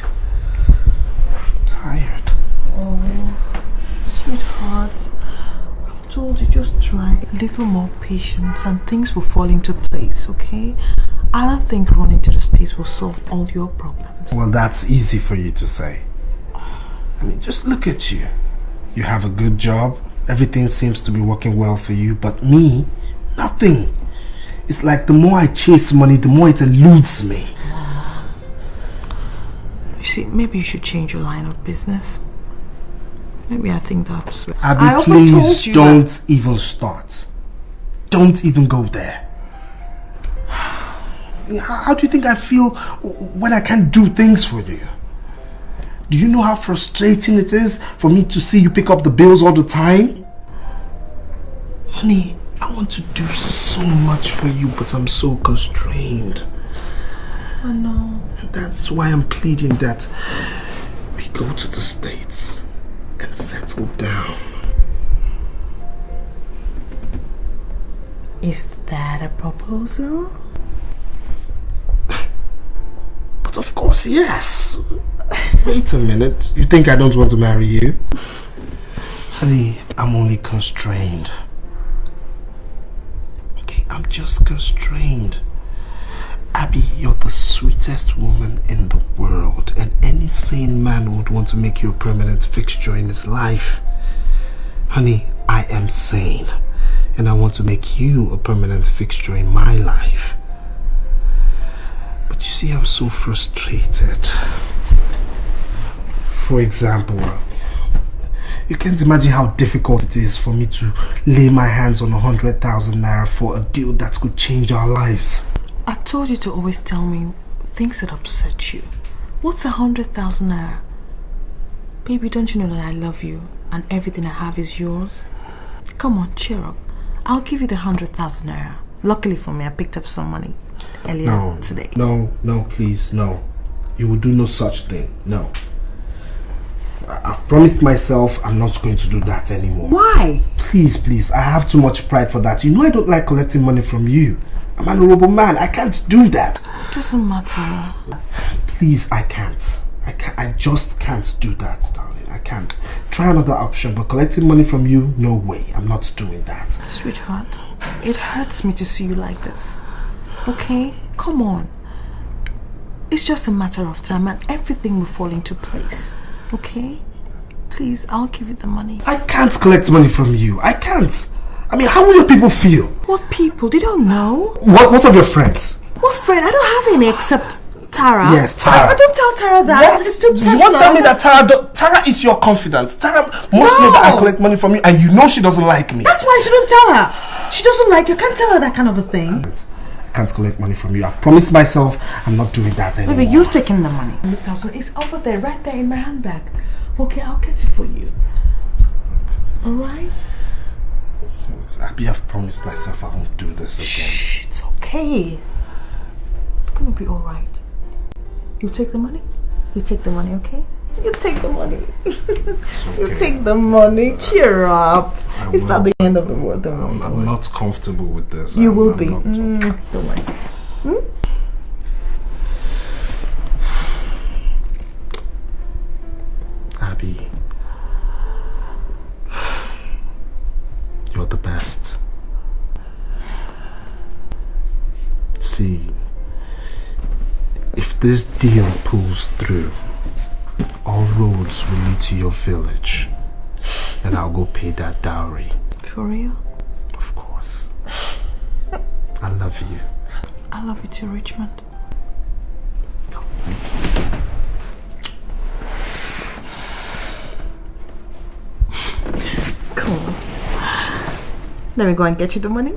I'm tired. Oh, sweetheart. I've told you, just try a little more patience and things will fall into place, okay? I don't think running to the States will solve all your problems. Well, that's easy for you to say. I mean, just look at you. You have a good job. Everything seems to be working well for you, but me, nothing. It's like the more I chase money, the more it eludes me. You see, maybe you should change your line of business. Maybe I think that's... Abby, please don't even start. Don't even go there. How do you think I feel when I can't do things for you? Do you know how frustrating it is for me to see you pick up the bills all the time? Honey, I want to do so much for you, but I'm so constrained. I know. And that's why I'm pleading that we go to the States and settle down. Is that a proposal? But of course, yes. Wait a minute. You think I don't want to marry you? Honey, I'm only constrained. Okay, I'm just constrained. Abby, you're the sweetest woman in the world, and any sane man would want to make you a permanent fixture in his life. Honey, I am sane, and I want to make you a permanent fixture in my life. But you see, I'm so frustrated. For example, you can't imagine how difficult it is for me to lay my hands on 100,000 naira for a deal that could change our lives. I told you to always tell me things that upset you. What's 100,000 naira? Baby, don't you know that I love you and everything I have is yours? Come on, cheer up. I'll give you the 100,000 naira. Luckily for me, I picked up some money earlier today. No, please, no. You will do no such thing. No. I've promised myself I'm not going to do that anymore. Why? Please, I have too much pride for that. You know I don't like collecting money from you. I'm an honorable man. I can't do that. It doesn't matter. Please, I can't. I just can't do that, darling. I can't. Try another option, but collecting money from you, no way. I'm not doing that. Sweetheart, it hurts me to see you like this. Okay? Come on. It's just a matter of time and everything will fall into place. Okay? Please, I'll give you the money. I can't collect money from you. I can't. I mean, how will your people feel? What people? They don't know. What of your friends? What friend? I don't have any except Tara. Yes, Tara. I don't tell Tara that. What? It's too personal. You won't tell me that Tara is your confidant. Tara must know that I collect money from you, and you know she doesn't like me. That's why I shouldn't tell her. She doesn't like you. I can't tell her that kind of a thing. I can't collect money from you. I promised myself I'm not doing that anymore. Baby, you've taken the money. 100,000. It's over there, right there in my handbag. Okay, I'll get it for you. Alright? Abby, I've promised myself I won't do this again. Shh, it's okay. It's gonna be alright. You take the money? You take the money, okay? You take the money. You take the money. Cheer up. It's not the end of the world. Don't worry. I'm not comfortable with this. You will be. Don't worry. Abby, you're the best. See, if this deal pulls through, all roads will lead to your village, and I'll go pay that dowry. For real? Of course. I love you. I love you too, Richmond. Cool. Let me go and get you the money.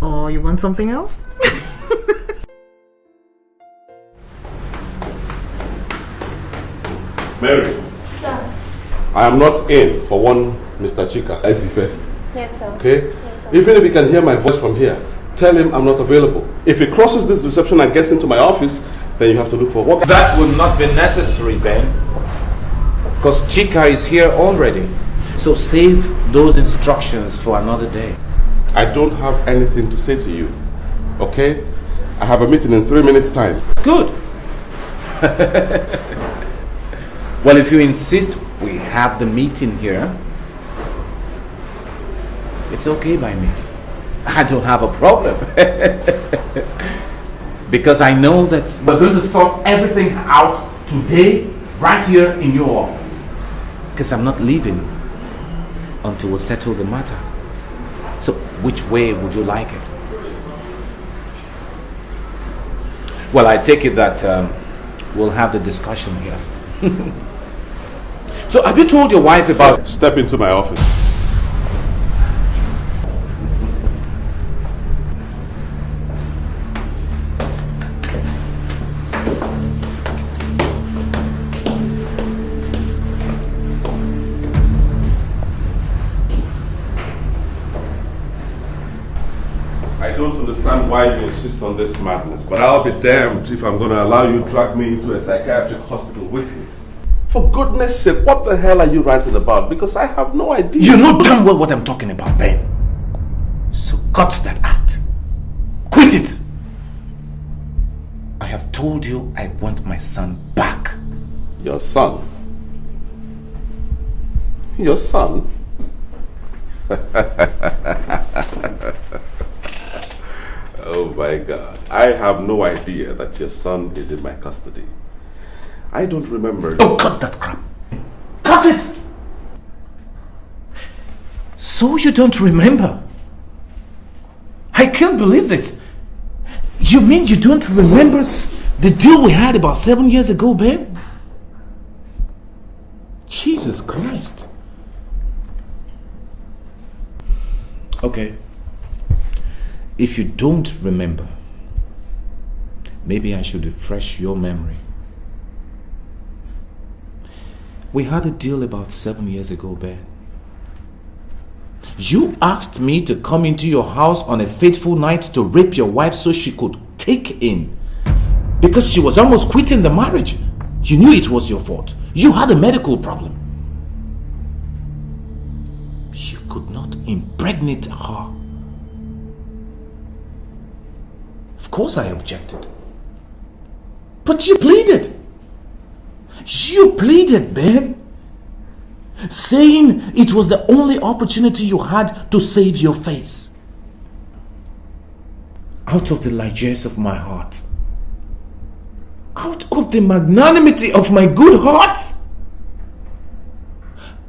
Or you want something else? Mary. Sir. I am not in for one Mr. Chika. Ezife. Yes, sir. Okay? Yes, sir. Even if he can hear my voice from here, tell him I'm not available. If he crosses this reception and gets into my office, then you have to look for work. That will not be necessary, Ben. Because Chika is here already. So save those instructions for another day. I don't have anything to say to you. Okay? I have a meeting in 3 minutes' time. Good. Well, if you insist we have the meeting here, it's okay by me. I don't have a problem. Because I know that we're going to sort everything out today, right here in your office. Because I'm not leaving until we settle the matter. So, which way would you like it? Well, I take it that we'll have the discussion here. So, have you told your wife about... Step into my office. I don't understand why you insist on this madness, but I'll be damned if I'm going to allow you to drag me into a psychiatric hospital with you. For goodness sake, what the hell are you ranting about? Because I have no idea. You know damn well what I'm talking about, Ben. So cut that act. Quit it. I have told you I want my son back. Your son? Your son? Oh my God. I have no idea that your son is in my custody. I don't remember. Oh, cut that crap. Cut it! So you don't remember? I can't believe this. You mean you don't remember the deal we had about 7 years ago, Ben? Jesus Christ. Okay. If you don't remember, maybe I should refresh your memory. We had a deal about 7 years ago, Ben. You asked me to come into your house on a fateful night to rape your wife so she could take in. Because she was almost quitting the marriage. You knew it was your fault. You had a medical problem. You could not impregnate her. Of course I objected. But you pleaded. You pleaded, Ben. Saying it was the only opportunity you had to save your face. Out of the largesse of my heart. Out of the magnanimity of my good heart.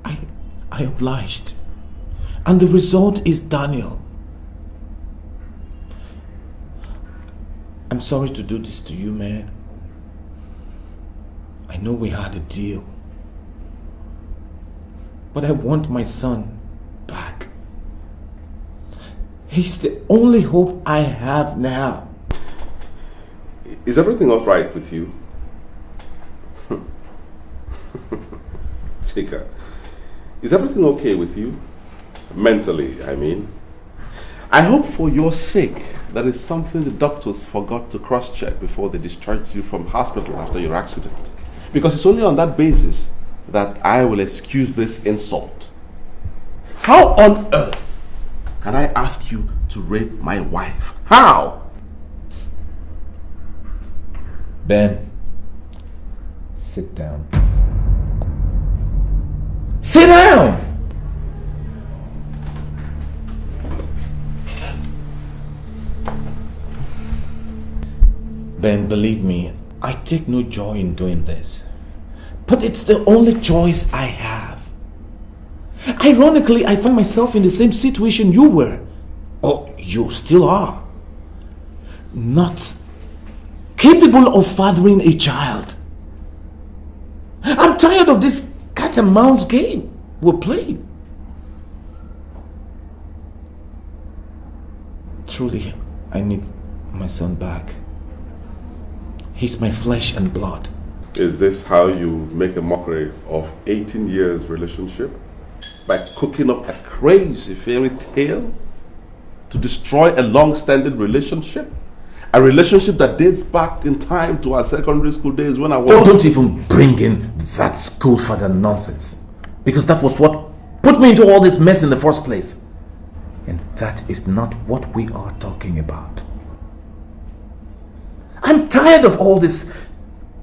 I obliged. And the result is Daniel. I'm sorry to do this to you, man. I know we had a deal. But I want my son back. He's the only hope I have now. Is everything all right with you? Chika, is everything okay with you? Mentally, I mean. I hope for your sake that is something the doctors forgot to cross-check before they discharged you from hospital after your accident. Because it's only on that basis that I will excuse this insult. How on earth can I ask you to rape my wife? How? Ben, sit down. Sit down! Ben, believe me, I take no joy in doing this. But it's the only choice I have. Ironically, I find myself in the same situation you were. Or you still are. Not capable of fathering a child. I'm tired of this cat and mouse game we're playing. Truly, I need my son back. He's my flesh and blood. Is this how you make a mockery of 18 years relationship? By cooking up a crazy fairy tale to destroy a long-standing relationship? A relationship that dates back in time to our secondary school days when I was... Oh, don't even bring in that school father nonsense. Because that was what put me into all this mess in the first place. And that is not what we are talking about. I'm tired of all this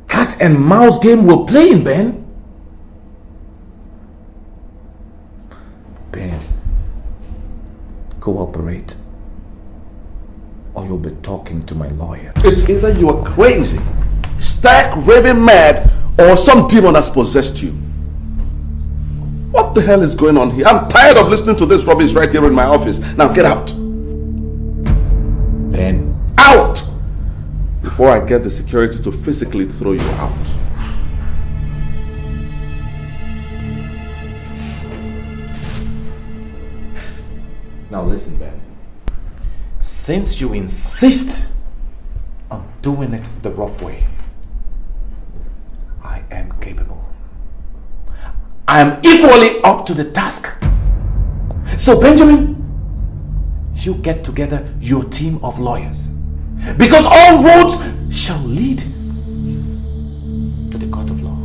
cat and mouse game we're playing, Ben. Ben, cooperate, or you'll be talking to my lawyer. It's either you are crazy, stark raving mad, or some demon has possessed you. What the hell is going on here? I'm tired of listening to this rubbish right here in my office. Now get out. Ben. Out! Before I get the security to physically throw you out. Now listen, Ben. Since you insist on doing it the rough way, I am capable. I am equally up to the task. So Benjamin, you get together your team of lawyers. Because all roads shall lead to the court of law.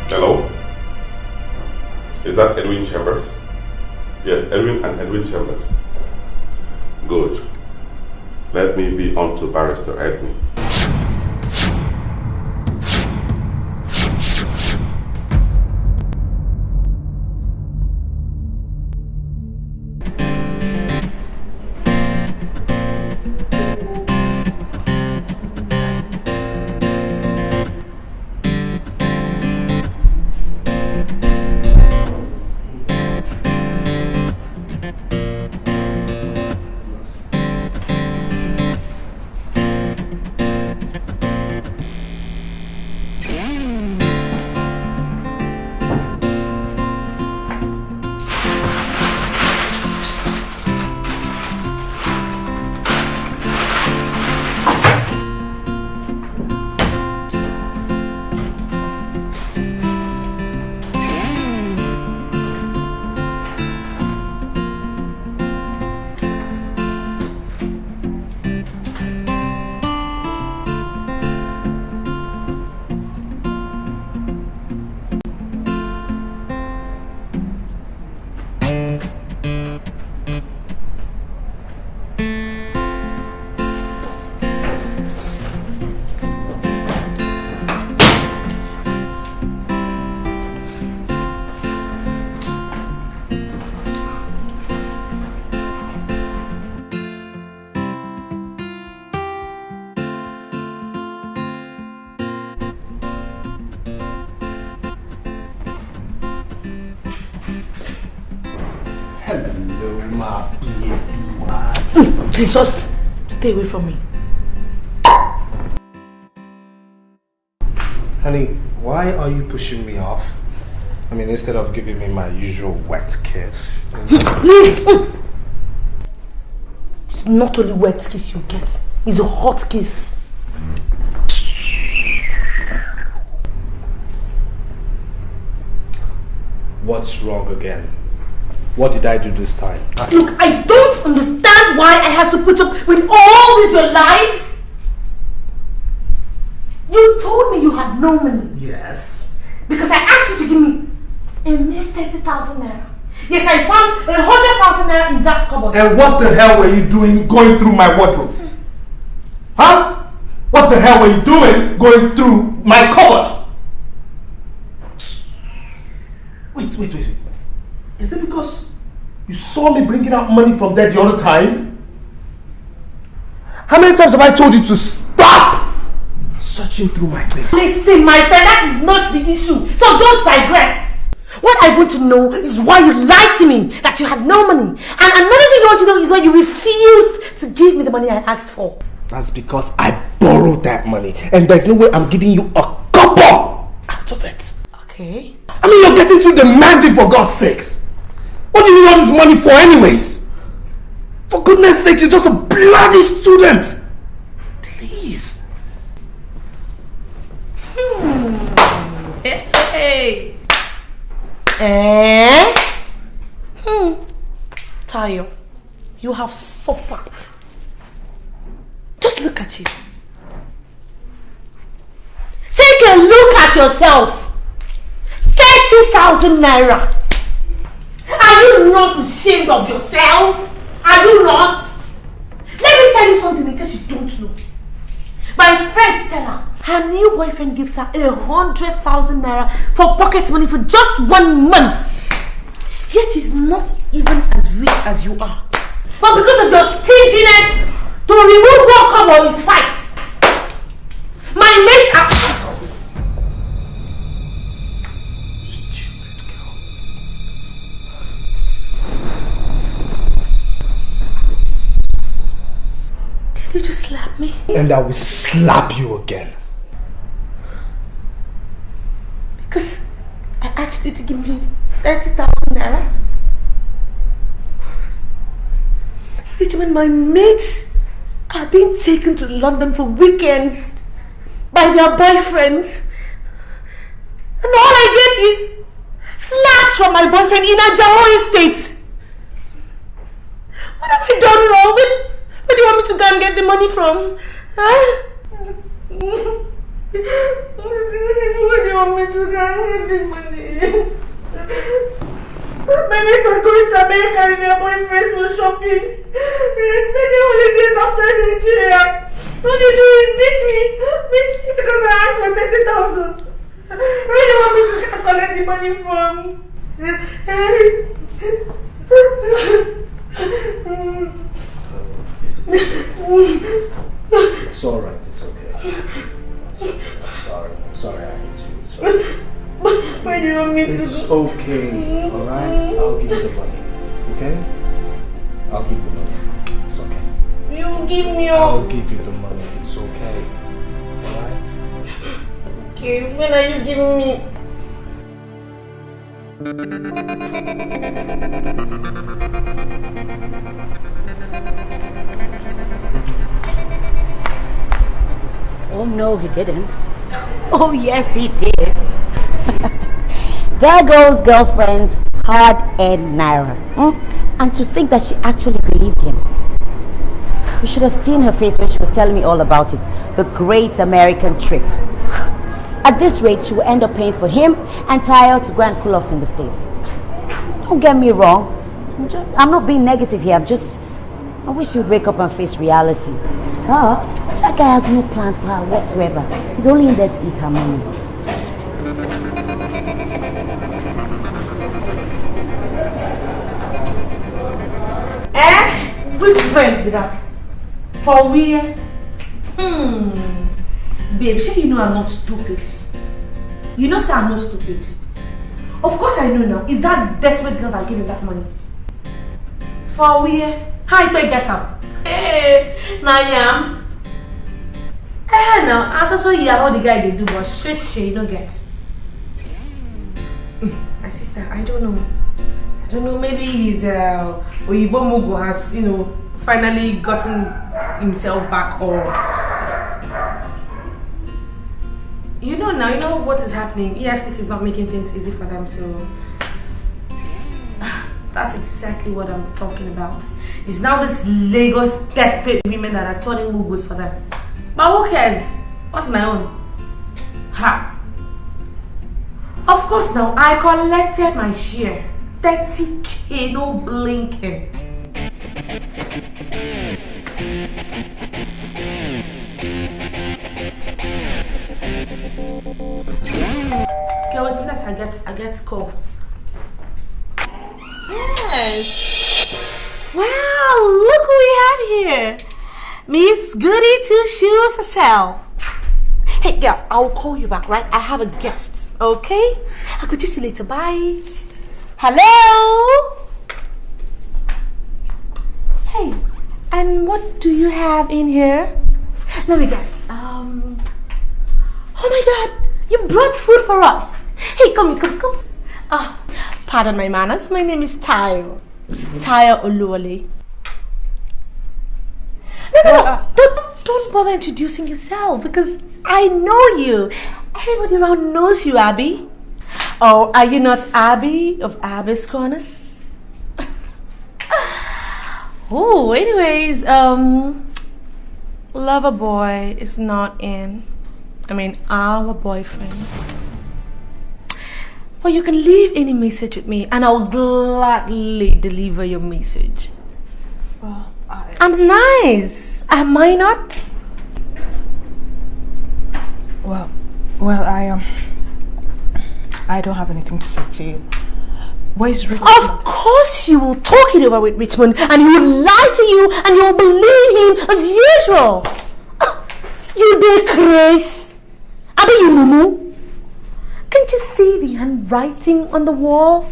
Hello? Is that Edwin Chambers? Yes, Edwin and Edwin Chambers. Good. Let me be on to Barrister Edwin. Hello, my baby. Please just stay away from me. Honey, why are you pushing me off? I mean, instead of giving me my usual wet kiss. Please! It's not only wet kiss you get, it's a hot kiss. What's wrong again? What did I do this time? Look, I don't understand why I have to put up with all these your lies. You told me you had no money. Yes. Because I asked you to give me a mere 30,000 naira. Yet I found 100,000 naira in that cupboard. And what the hell were you doing going through my wardrobe? Huh? What the hell were you doing going through my cupboard? Wait. Is it because you saw me bringing out money from there the other time? How many times have I told you to stop searching through my things? Listen, my friend, that is not the issue. So don't digress. What I want to know is why you lied to me that you had no money. And another thing I want to know is why you refused to give me the money I asked for. That's because I borrowed that money. And there's no way I'm giving you a copper out of it. Okay. I mean, you're getting too demanding, for God's sakes. What do you need all this money for anyways? For goodness sake, you're just a bloody student. Please. Hey. Tayo, you have suffered. Just look at you. Take a look at yourself. 30,000 naira. Are you not ashamed of yourself? Are you not? Let me tell you something in case you don't know. My friend Stella, her new boyfriend gives her 100,000 naira for pocket money for just 1 month. Yet he's not even as rich as you are. But because of your stinginess, to remove one cover is fight. My mates are... slap me? And I will slap you again. Because I asked you to give me 30,000 naira. Richmond, my mates are being taken to London for weekends by their boyfriends. And all I get is slaps from my boyfriend in a Jaho estate. What have I done wrong? Where do you want me to go and get the money from? Huh? Where do you want me to go and get the money? My mates are going to America with their boyfriends for shopping. We are spending holidays outside Nigeria. All they do is beat me because I asked for 30,000. Where do you want me to collect the money from? It's alright, it's okay. I'm sorry I hit you. It's okay. Where do you want me to It's okay, alright? I'll give you the money, okay? I'll give you the money. It's okay. You give me all. I'll give you the money. It's okay. Alright? Okay, when are you giving me? Oh no, he didn't. Oh yes, he did. There goes girlfriend's hard-earned naira. And to think that she actually believed him. You should have seen her face when she was telling me all about it. The great American trip. At this rate, she will end up paying for him and Tayo to go and cool off in the States. Don't get me wrong. I'm not being negative here. I wish you'd wake up and face reality. That guy has no plans for her whatsoever. He's only in there to eat her money. Which friend with that? For where? Babe, sure you know I'm not stupid. You know, sir, I'm not stupid. Of course I know now. Is that desperate girl that gave me that money? For where? How do I get her? Hey, now I am. Hey, now, I also hear how the guy they do, but shit, you don't get. My sister, I don't know. Maybe his Oyibo Mugo has, finally gotten himself back, or now you know what is happening. EFCC is not making things easy for them, so that's exactly what I'm talking about. It's now this Lagos desperate women that are turning Mugos for them. But who cares? What's my own? Ha! Of course now, I collected my share. 30K, no blinking. Okay, wait till I get call. Yes. Wow, look who we have here. Miss Goody Two Shoes herself. Hey girl, I'll call you back, right? I have a guest, okay? I'll go see you later, bye. Hello? Hey, and what do you have in here? Let me guess. Oh my god, you brought food for us. Hey, come. Pardon my manners. My name is Tayo Oluwale. No, don't bother introducing yourself because I know you. Everybody around knows you, Abby. Oh, are you not Abby of Abby's Corners? Oh, anyways, lover boy is not in. Our boyfriend. Well, you can leave any message with me and I'll gladly deliver your message. Well, I'm nice. Am I not? Well, I don't have anything to say to you. Where's Richmond? Of course you will talk it over with Richmond and he will lie to you and you will believe him as usual. You did, Chris. Abi, you mumu. Can't you see the handwriting on the wall?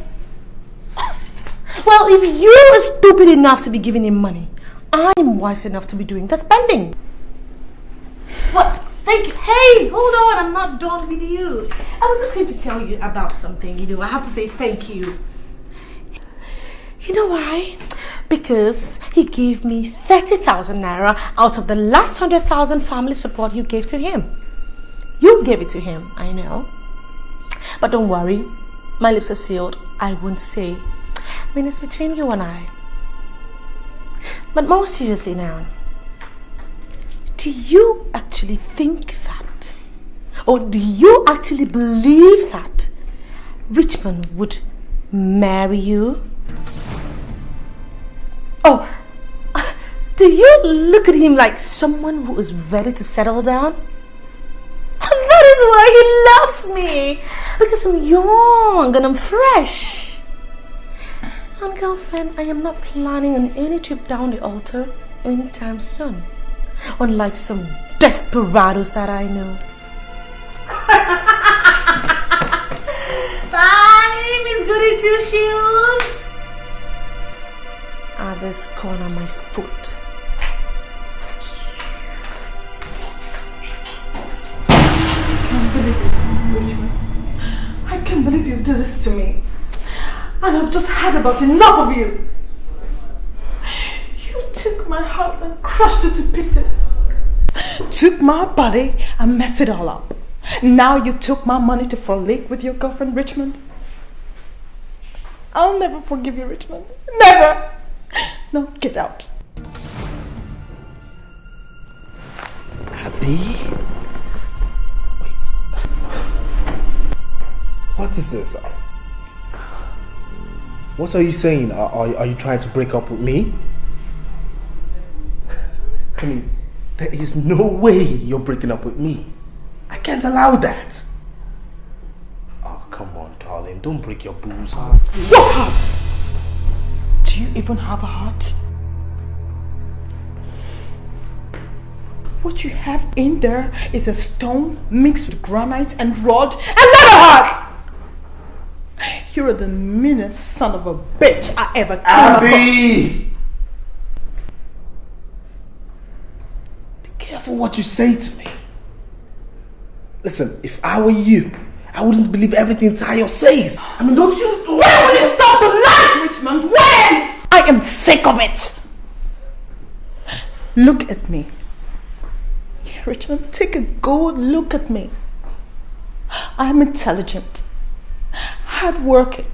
Well, if you are stupid enough to be giving him money, I'm wise enough to be doing the spending. What? Thank you. Hey, hold on. I'm not done with you. I was just going to tell you about something. I have to say thank you. You know why? Because he gave me 30,000 naira out of the last 100,000 family support you gave to him. You gave it to him, I know. But don't worry. My lips are sealed. I won't say. I mean, it's between you and I. But more seriously now, do you actually think that, or do you actually believe that Richmond would marry you? Oh, do you look at him like someone who is ready to settle down? That is why he loves me, because I'm young and I'm fresh. And girlfriend, I am not planning on any trip down the altar anytime soon. Unlike some desperados that I know. Bye, Miss Goody Two Shoes. This corner of my foot. I can't believe you did this to me. And I've just had about enough of you. You took my heart and crushed it to pieces. Took my body and messed it all up. Now you took my money to frolic with your girlfriend Richmond. I'll never forgive you, Richmond. Never! No, get out. Abby? Wait. What is this? What are you saying? Are you trying to break up with me? I mean, there is no way you're breaking up with me. I can't allow that. Oh, come on, darling. Don't break your boo's heart. What heart? Do you even have a heart? What you have in there is a stone mixed with granite and rock and not a heart! You're the meanest son of a bitch I ever came across. Be careful what you say to me. Listen, if I were you, I wouldn't believe everything Tayo says. I mean, don't you... When will you stop the lies, Richmond? When? I am sick of it. Look at me. Yeah, Richmond, take a good look at me. I'm intelligent, hardworking,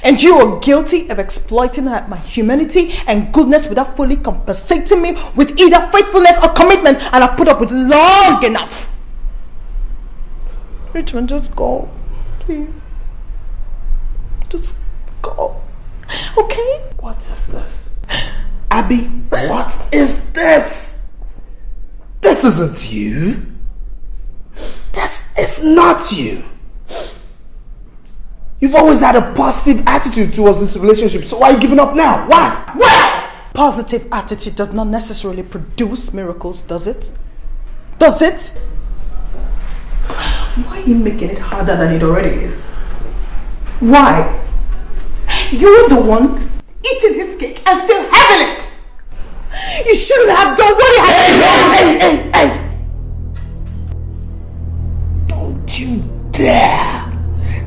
and you are guilty of exploiting my humanity and goodness without fully compensating me with either faithfulness or commitment, and I've put up with long enough. Richmond, just go, please. Just go, okay? What is this? Abby, what is this? This isn't you. This is not you. You've always had a positive attitude towards this relationship, so why are you giving up now? Why? Well, positive attitude does not necessarily produce miracles, does it? Does it? Why are you making it harder than it already is? Why? You're the one eating his cake and still having it! You shouldn't have done what he had. Hey! Don't you dare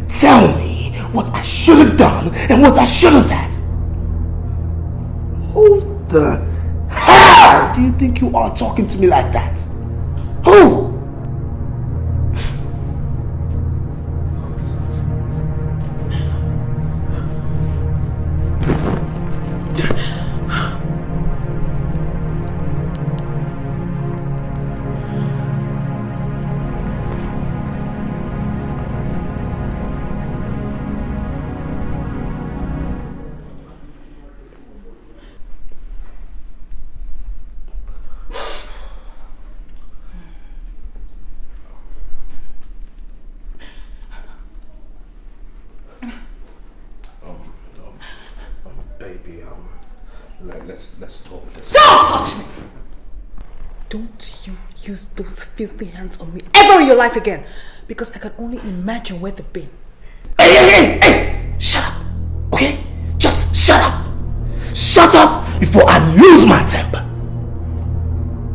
tell me what I should have done and what I shouldn't have. Who the hell do you think you are talking to me like that? Who? Nonsense. Baby, let's talk. Don't touch me! Don't you use those filthy hands on me ever in your life again, because I can only imagine where they've been. Hey! Shut up, okay? Just shut up! Shut up before I lose my temper!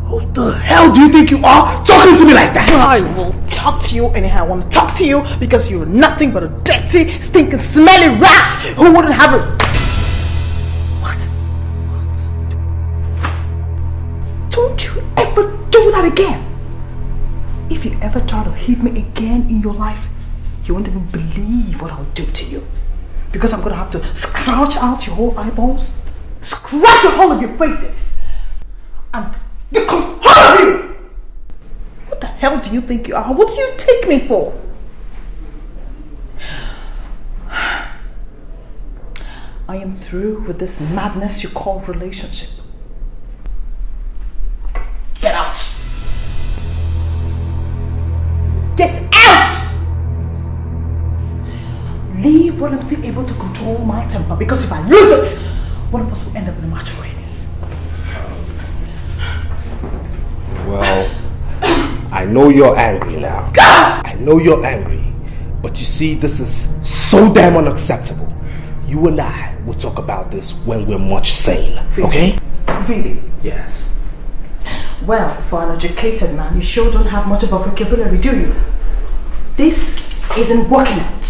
Who the hell hell do you think you are talking to me like that? I will talk to you anyhow I want to talk to you because you're nothing but a dirty, stinking, smelly rat who wouldn't have a... What? Don't you ever do that again. If you ever try to hit me again in your life, you won't even believe what I'll do to you. Because I'm going to have to scratch out your whole eyeballs, scratch the whole of your faces, and the whole of you! What the hell do you think you are? What do you take me for? I am through with this madness you call relationship. Get out! Get out! Leave when I'm still able to control my temper, because if I lose it, one of us will end up in a match already. Well, I know you're angry now. I know you're angry. But you see, this is so damn unacceptable. You and I will talk about this when we're much sane, okay? Really? Yes. Well, for an educated man, you sure don't have much of a vocabulary, do you? This isn't working out.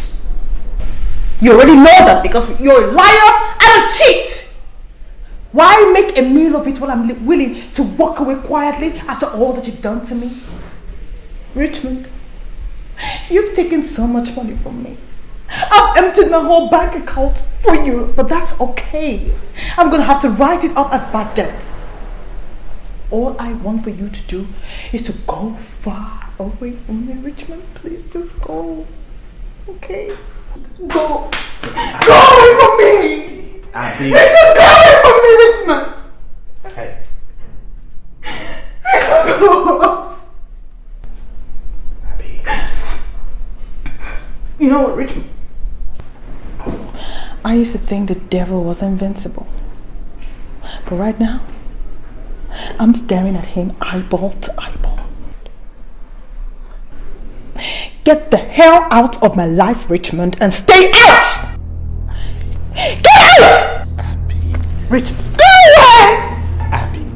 You already know that because you're a liar and a cheat. Why make a meal of it when I'm willing to walk away quietly after all that you've done to me? Richmond, you've taken so much money from me. I've emptied my whole bank account for you, but that's okay. I'm going to have to write it off as bad debt. All I want for you to do is to go far away from me, Richmond. Please just go. Okay? Go. Go away from me! Richmond, go away from me, Richmond! Hey. Richmond, go! Abby. You know what, Richmond? I used to think the devil was invincible. But right now, I'm staring at him eyeball to eyeball. Get the hell out of my life, Richmond, and stay out! Get out! Abby. Richmond, go away!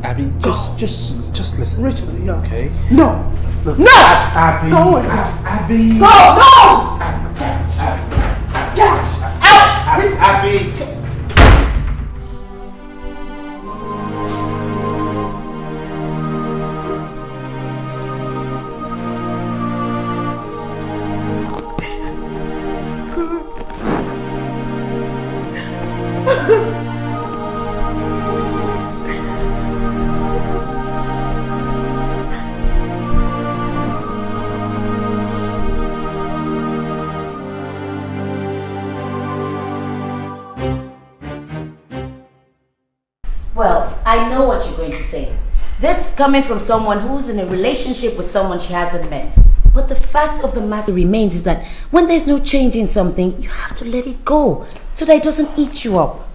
Abby, just listen. Richmond, no. Okay? No! Look, No! Abby. Go away. Abby. Go! No! Get out! Out! Abby. Well, I know what you're going to say. This is coming from someone who's in a relationship with someone she hasn't met. But the fact of the matter remains is that when there's no change in something, you have to let it go so that it doesn't eat you up.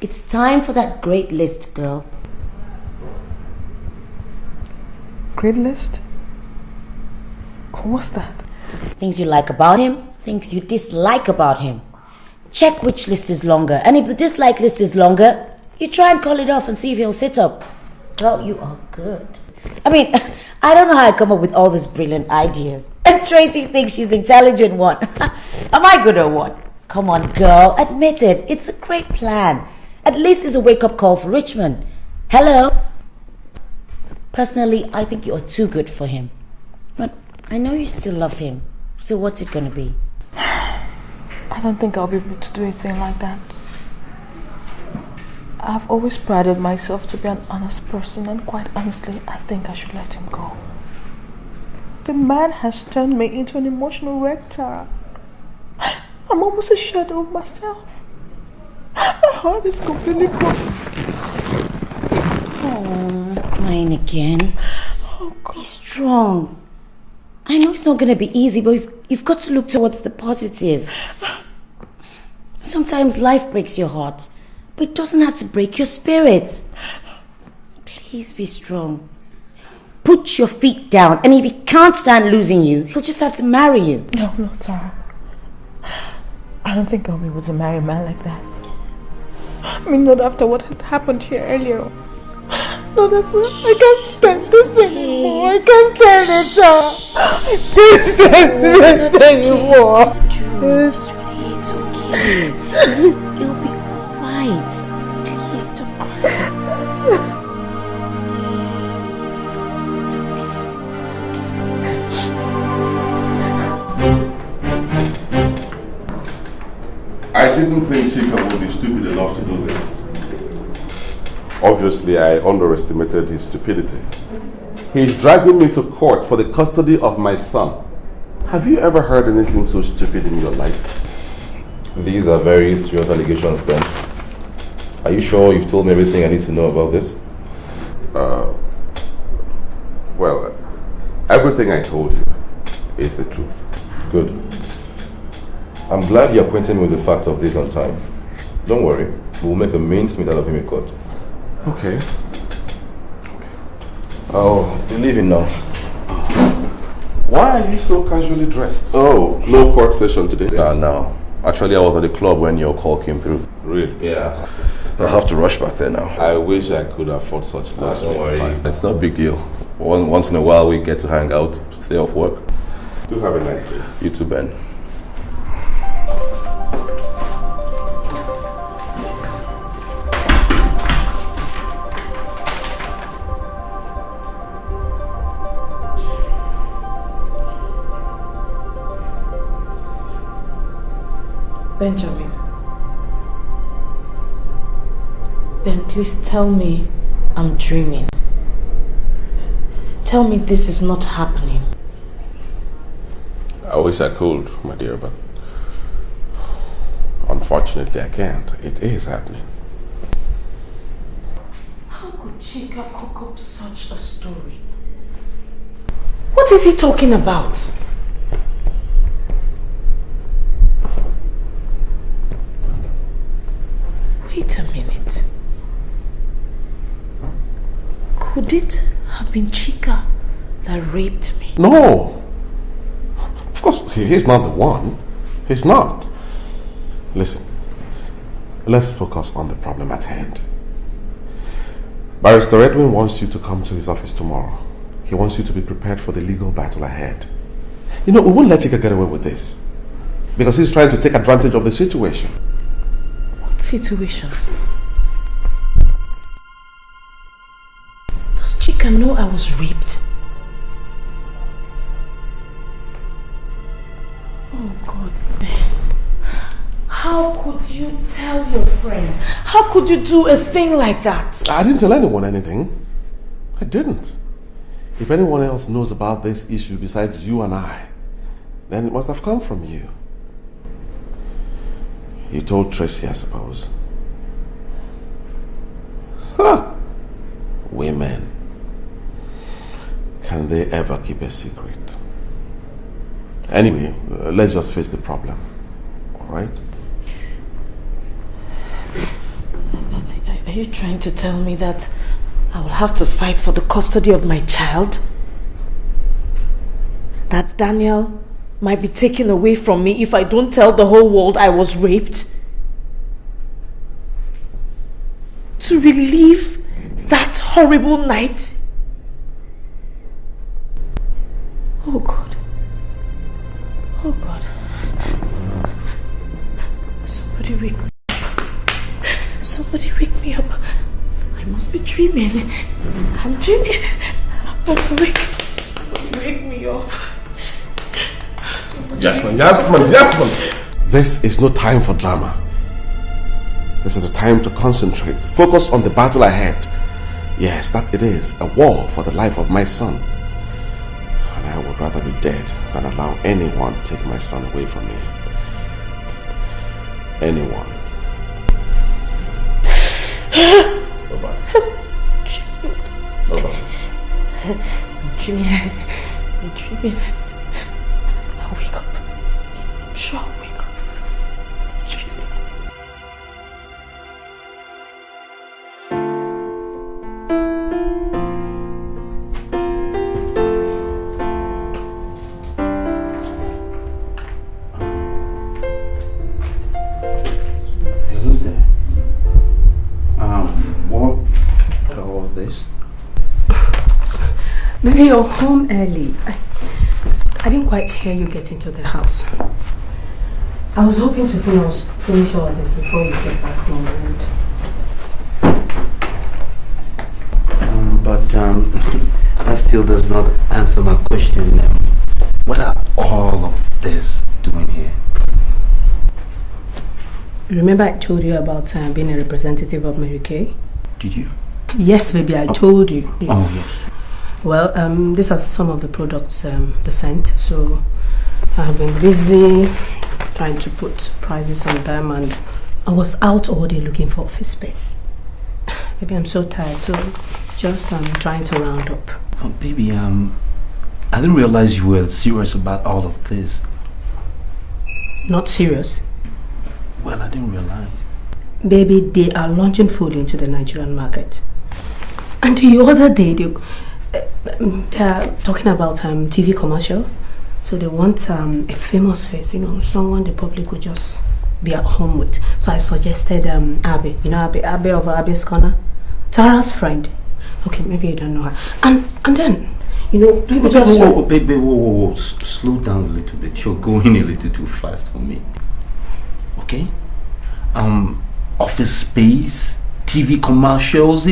It's time for that great list, girl. Great list? What's that? Things you like about him, things you dislike about him. Check which list is longer, and if the dislike list is longer, you try and call it off and see if he'll sit up. Well, you are good. I mean, I don't know how I come up with all these brilliant ideas. And Tracy thinks she's the intelligent one. Am I good or what? Come on, girl, admit it. It's a great plan. At least it's a wake-up call for Richmond. Hello? Personally, I think you're too good for him. But I know you still love him. So what's it gonna be? I don't think I'll be able to do anything like that. I've always prided myself to be an honest person, and quite honestly, I think I should let him go. The man has turned me into an emotional wreck, Tara. I'm almost a shadow of myself. My heart is completely broken. Oh, crying again. Be strong. I know it's not going to be easy, but you've got to look towards the positive. Sometimes life breaks your heart, but it doesn't have to break your spirit. Please be strong. Put your feet down, and if he can't stand losing you, he'll just have to marry you. No, Tara. I don't think I'll be able to marry a man like that. I mean, not after what had happened here earlier. I can't stand this anymore. I can't stand it, I can't stand this anymore. Sweetie, it's okay. It'll be alright. Please don't cry. It's okay. It's okay. I didn't think Chika would be stupid enough to do this. Obviously, I underestimated his stupidity. He's dragging me to court for the custody of my son. Have you ever heard anything so stupid in your life? These are very serious allegations, Ben. Are you sure you've told me everything I need to know about this? Well, everything I told you is the truth. Good. I'm glad you're acquainting me with the facts of this on time. Don't worry, we'll make a mincemeat out of him in court. Okay. I'll be leaving now. Why are you so casually dressed? Oh, no court session today? No. Actually, I was at the club when your call came through. Really? Yeah. I'll have to rush back there now. I wish I could afford such luxury of time. It's not a big deal. Once in a while, we get to hang out, stay off work. Do have a nice day. You too, Ben. Benjamin. Ben, please tell me I'm dreaming. Tell me this is not happening. I wish I could, my dear, but unfortunately I can't. It is happening. How could Chika cook up such a story? What is he talking about? Wait a minute. Could it have been Chika that raped me? No! Of course, he's not the one. He's not. Listen, let's focus on the problem at hand. Barrister Edwin wants you to come to his office tomorrow. He wants you to be prepared for the legal battle ahead. You know, we won't let Chika get away with this, because he's trying to take advantage of the situation. What situation? Does Chika know I was raped? Oh God, Ben. How could you tell your friends? How could you do a thing like that? I didn't tell anyone anything. I didn't. If anyone else knows about this issue besides you and I, then it must have come from you. You told Tracy, I suppose. Huh. Women. Can they ever keep a secret? Anyway, let's just face the problem. All right? Are you trying to tell me that I will have to fight for the custody of my child? That Daniel might be taken away from me if I don't tell the whole world I was raped? To relive that horrible night? Oh God. Oh God. Somebody wake me up. Somebody wake me up. I must be dreaming. I'm dreaming. I'm not awake. Somebody wake me up. Yasmin, Yasmin, Yasmin! This is no time for drama. This is a time to concentrate. Focus on the battle ahead. Yes, that it is. A war for the life of my son. And I would rather be dead than allow anyone to take my son away from me. Anyone. Bye-bye. Bye-bye. I'm dreaming. I'm dreaming. I'll wake up. I'm sure I'll wake up. I'm dreaming. What all of this? Maybe you're home early. I didn't quite hear you get into the house. I was hoping to finish all this before you get back home. But that still does not answer my question. What are all of this doing here? Remember I told you about being a representative of Marryy? Did you? Yes, baby, I told you. Oh, yes. Well, these are some of the products they sent. So I've been busy trying to put prices on them, and I was out all day looking for office space. Maybe I'm so tired, so just trying to round up. Oh, baby, I didn't realize you were serious about all of this. Not serious? Well, I didn't realize. Baby, they are launching food into the Nigerian market. And the other day, they are talking about TV commercial. So they want a famous face, someone the public would just be at home with. So I suggested Abby, Abby of Abby's Corner, Tara's friend. Okay, maybe you don't know her. And then, people just... Whoa, slow down a little bit. You're going a little too fast for me. Okay? Office space, TV commercials,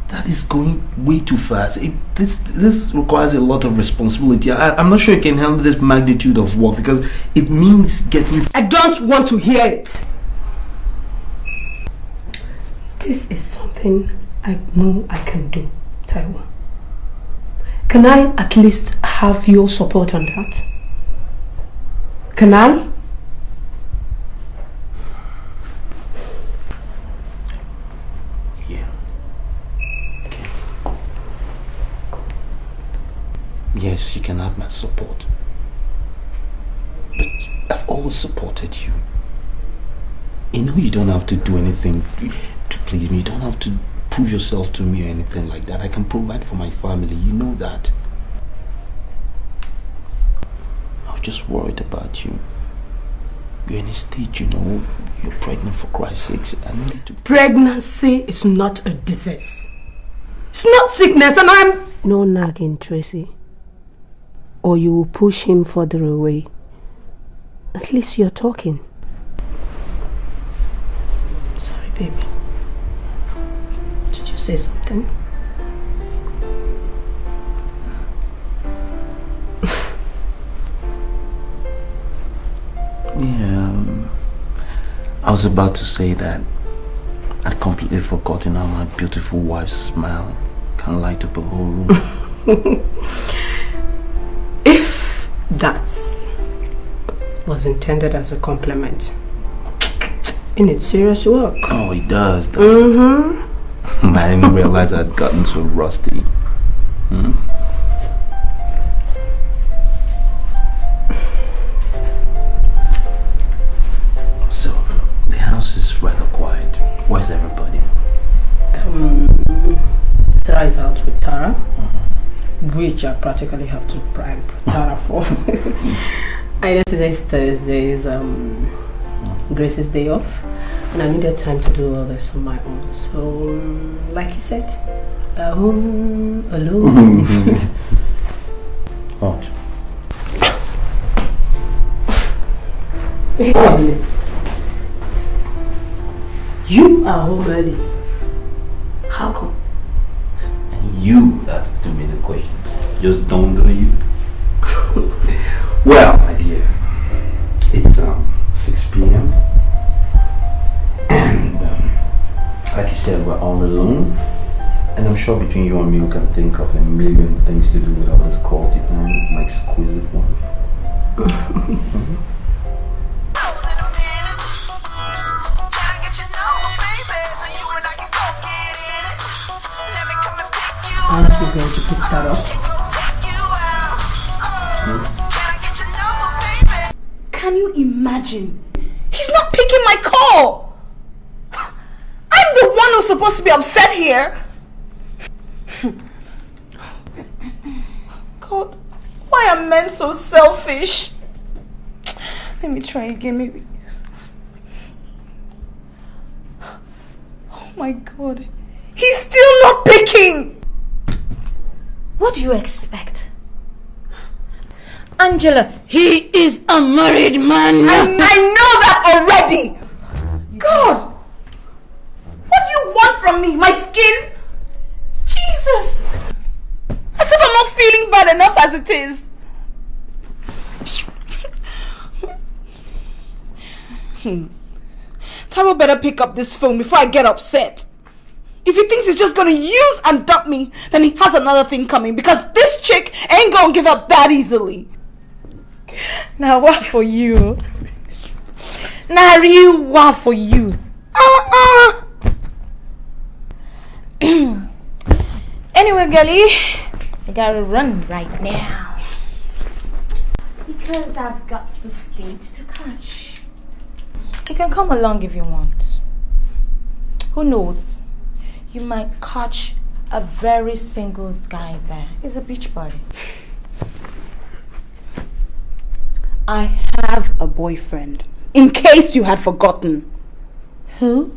that is going way too fast. This requires a lot of responsibility. I'm not sure you can handle this magnitude of work because it means getting... I don't want to hear it. This is something I know I can do, Taiwo. Can I at least have your support on that? Can I? Yes, you can have my support. But I've always supported you. You don't have to do anything to please me. You don't have to prove yourself to me or anything like that. I can provide for my family. You know that. I was just worried about you. You're in a state, you're pregnant for Christ's sake. I need to... Pregnancy is not a disease. It's not sickness, and I'm... No nagging, Tracy. Or you will push him further away. At least you're talking. Sorry, baby. Did you say something? Yeah, I was about to say that I'd completely forgotten how my beautiful wife's smile can light up a whole room. If that was intended as a compliment, it needs serious work. Oh, it does. Mm-hmm. I didn't realize I'd gotten so rusty. So, the house is rather quiet. Where's everybody? Sarah is out with Tara. Which I practically have to bribe Tara for. I know today's Thursday is Grace's day off, and I needed time to do all this on my own. So, like you said, home alone. What? You are home early. How come? You asked to me the question. Just dawned on you. Well, my dear, it's 6 p.m. And like you said, we're all alone. And I'm sure between you and me, we can think of a million things to do without this quality time, my exquisite one. Aren't you going to pick that up? Can you imagine? He's not picking my call! I'm the one who's supposed to be upset here! God, why are men so selfish? Let me try again, maybe. Oh my God, he's still not picking! What do you expect? Angela, he is a married man. I know that already. God, what do you want from me? My skin? Jesus! As if I'm not feeling bad enough as it is. Taro better pick up this phone before I get upset. If he thinks he's just gonna use and dump me, then he has another thing coming, because this chick ain't gonna give up that easily. Now what for you? Marryy, what for you? Anyway, girlie, I gotta run right now. Because I've got the date to catch. You can come along if you want. Who knows? You might catch a very single guy there. It's a beach party. I have a boyfriend, in case you had forgotten. Who?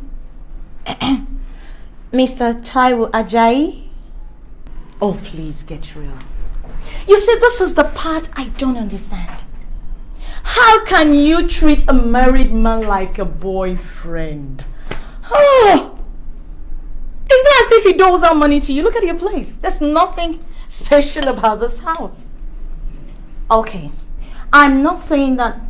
Mr. Taiwo Ajayi? Oh, please get real. You see, this is the part I don't understand. How can you treat a married man like a boyfriend? Oh! It's not as if he doles out money to you. Look at your place. There's nothing special about this house. Okay, I'm not saying that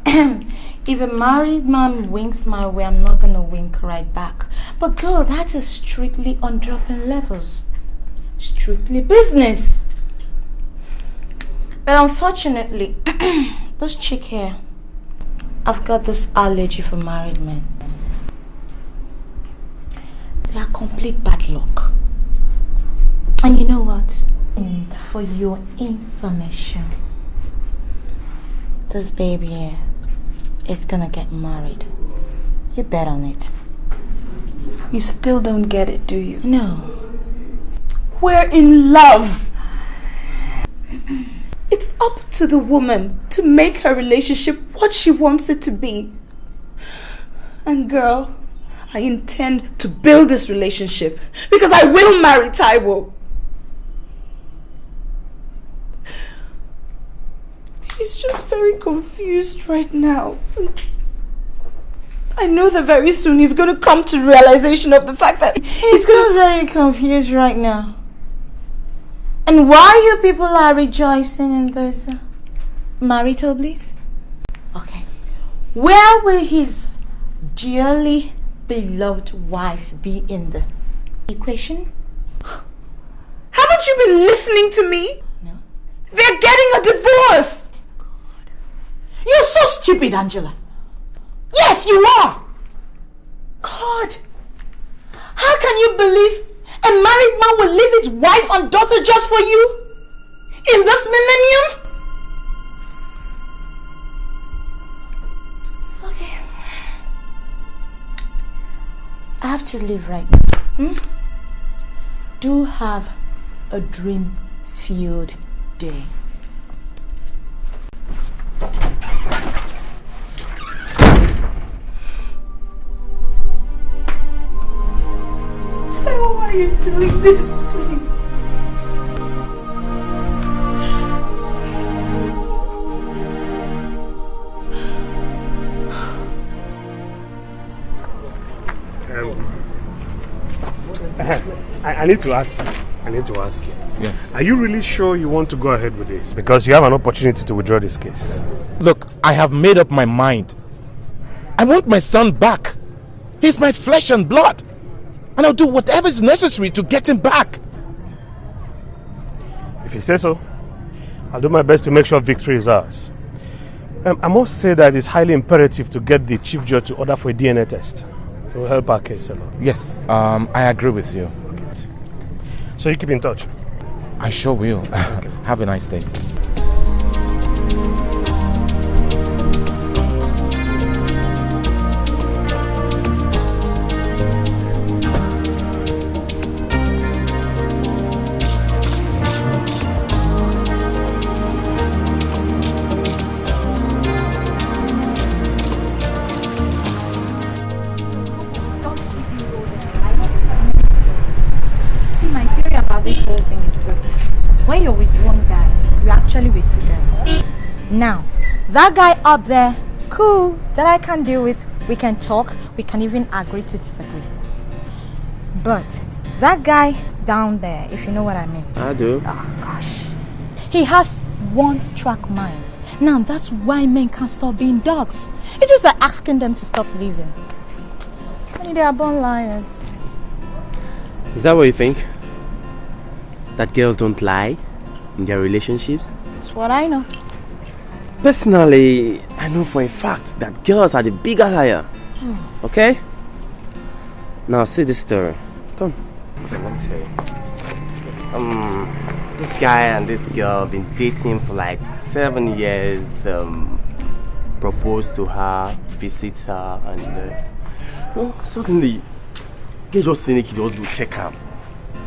if a married man winks my way, I'm not going to wink right back. But girl, that is strictly on dropping levels. Strictly business. But unfortunately, this chick here, I've got this allergy for married men. They are complete bad luck. And you know what? And for your information, this baby here is gonna get married. You bet on it. You still don't get it, do you? No. We're in love. It's up to the woman to make her relationship what she wants it to be. And girl, I intend to build this relationship because I will marry Taiwo. He's just very confused right now. I know that very soon he's going to come to realization of the fact that he's very confused right now. And while you people are rejoicing in those marital bliss, okay, where will his dearly beloved wife be in the equation? Haven't you been listening to me? No. They're getting a divorce. You're so stupid, Angela. Yes, you are. God, how can you believe a married man will leave his wife and daughter just for you? In this millennium? Okay. I have to leave right now. Do have a dream-filled day. Why are you doing this to me? I need to ask you. Yes. Are you really sure you want to go ahead with this? Because you have an opportunity to withdraw this case. Look, I have made up my mind. I want my son back. He's my flesh and blood. And I'll do whatever is necessary to get him back. If you say so, I'll do my best to make sure victory is ours. I must say that it's highly imperative to get the chief judge to order for a DNA test. It will help our case a lot. Yes, I agree with you. Okay. So you keep in touch? I sure will. Okay. Have a nice day. See, my theory about this whole thing is this. when you're with one guy, you're actually with two guys. Now, that guy up there, cool, that I can deal with. We can talk, we can even agree to disagree. But that guy down there, if you know what I mean. I do. Oh gosh. He has one-track mind. Now that's why men can't stop being dogs. It's just like asking them to stop living. I mean, they are born liars. Is that what you think? That girls don't lie in their relationships? That's what I know. Personally, I know for a fact that girls are the bigger liar. Okay? Now see this story. Come. Let me tell you. This guy and this girl have been dating for like 7 years. Proposed to her, visits her, and suddenly, they just think he just go check her,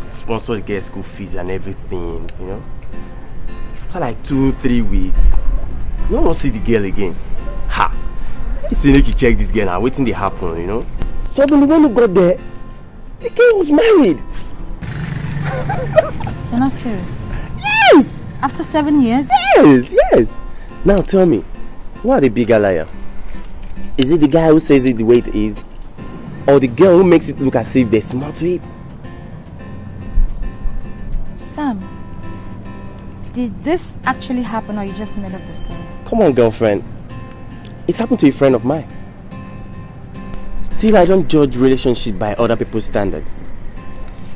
sponsor the girl's school fees and everything, you know. After like 2-3 weeks, you don't see the girl again. Ha! It's like he check this girl and waiting to happen, you know. Suddenly when he got there, the girl was married. You're not serious? Yes! After 7 years? Yes! Now tell me, who are the bigger liar? Is it the guy who says it the way it is? Or the girl who makes it look as if there's more to it? Sam, did this actually happen or you just made up the story? Come on, girlfriend. It happened to a friend of mine. Still, I don't judge relationship by other people's standard.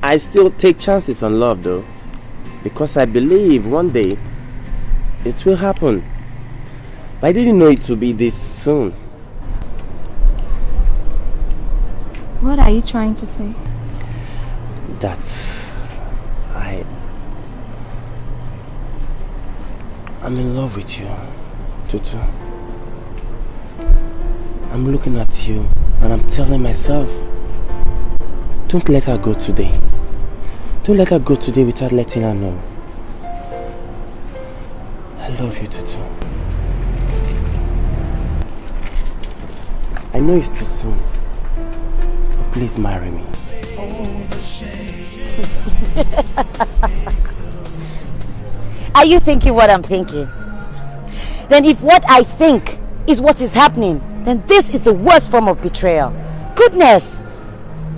I still take chances on love though, because I believe one day it will happen. But I didn't know it would be this soon. What are you trying to say? That I'm in love with you, Tutu. I'm looking at you and I'm telling myself, don't let her go today. Don't let her go today without letting her know. I love you, Tutu. I know it's too soon, but please marry me. Are you thinking what I'm thinking? Then if what I think is what is happening, then this is the worst form of betrayal. Goodness!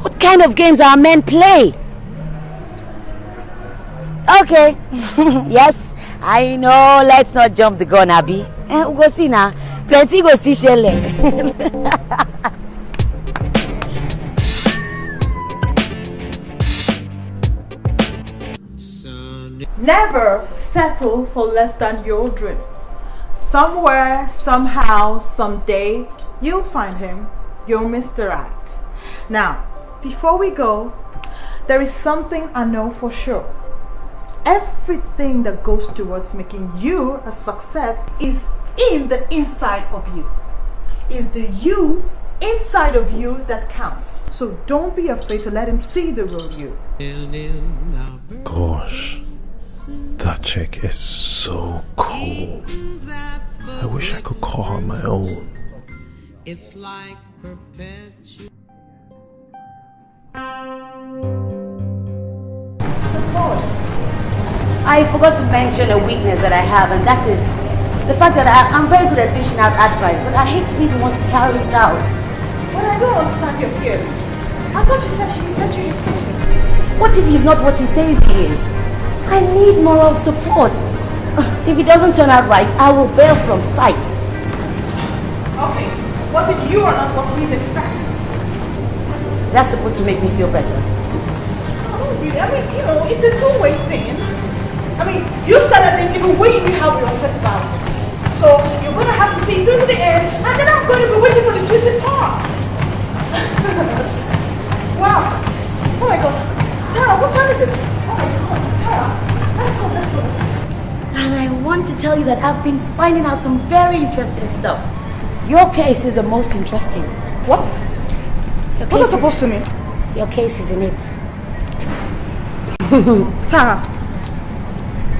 What kind of games are men play? Okay. Yes, I know. Let's not jump the gun, Abby. We'll go see now. Plenty go see Shelley. Never settle for less than your dream. Somewhere, somehow, someday, you'll find him. You'll Mr. Right. Now, before we go, there is something I know for sure. Everything that goes towards making you a success is in the inside of you. It's the you inside of you that counts. So don't be afraid to let him see the real you. Gosh, that chick is so cool. I wish I could call her my own. It's like perpetual. Support. I forgot to mention a weakness that I have, and that is the fact that I'm very good at dishing out advice, but I hate to be the one to carry it out. But I don't understand your fears. I thought you said he sent you his pictures. What if he's not what he says he is? I need moral support. If it doesn't turn out right, I will bail from sight. Okay, what if you are not what he's expecting? That's supposed to make me feel better. Oh, really? I mean, you know, it's a two-way thing. I mean, you started this even when you knew how we were upset about it. So you're going to have to see through to the end, and then I'm going to be waiting for the juicy parts. Wow. Oh my God. Tara, what time is it? Oh my God, Tara. Let's go. And I want to tell you that I've been finding out some very interesting stuff. Your case is the most interesting. What? What's that supposed to mean? Your case is in it. Tara,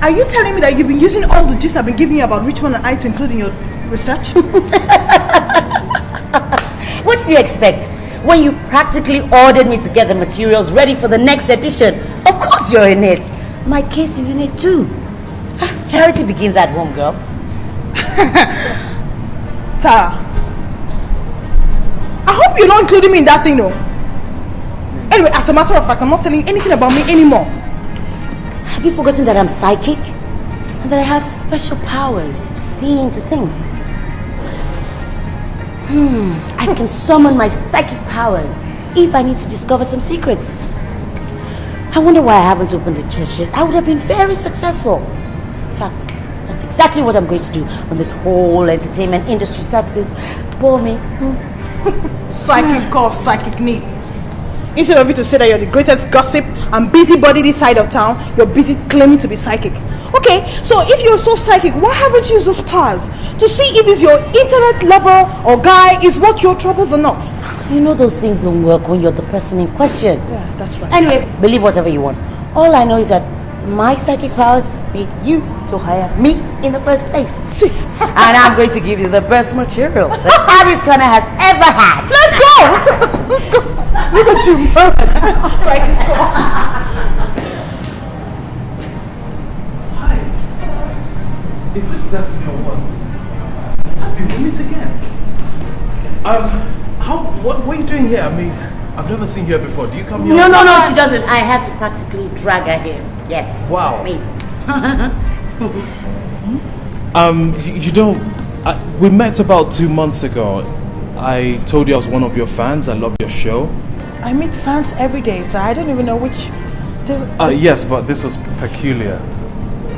are you telling me that you've been using all the gist I've been giving you about Richmond and I to include in your research? What did you expect? When you practically ordered me to get the materials ready for the next edition, of course you're in it. My case is in it too. Charity begins at home, girl. Tara, I hope you're not including me in that thing, though. Anyway, as a matter of fact, I'm not telling you anything about me anymore. Have you forgotten that I'm psychic? And that I have special powers to see into things? I can summon my psychic powers if I need to discover some secrets. I wonder why I haven't opened the church yet. I would have been very successful. In fact, that's exactly what I'm going to do when this whole entertainment industry starts to bore me. Psychic cause psychic need. Instead of you to say that you're the greatest gossip and busybody this side of town, you're busy claiming to be psychic. Okay, so if you're so psychic, why haven't you used those powers to see if this your internet lover or guy is worth your troubles or not? You know those things don't work when you're the person in question. Yeah, that's right. Anyway, believe whatever you want. All I know is that my psychic powers made you to hire me in the first place. And I'm going to give you the best material that Paris Corner has ever had. Let's go! Let's go! Look at you, psychic Hi. Is this destiny or what? Happy we meet again. What are you doing here? I mean, I've never seen you here before. Do you come here? No, she doesn't. I had to practically drag her here. Yes. Wow. Me. You don't. We met about 2 months ago. I told you I was one of your fans. I love your show. I meet fans every day, so I don't even know which. Yes, but this was peculiar.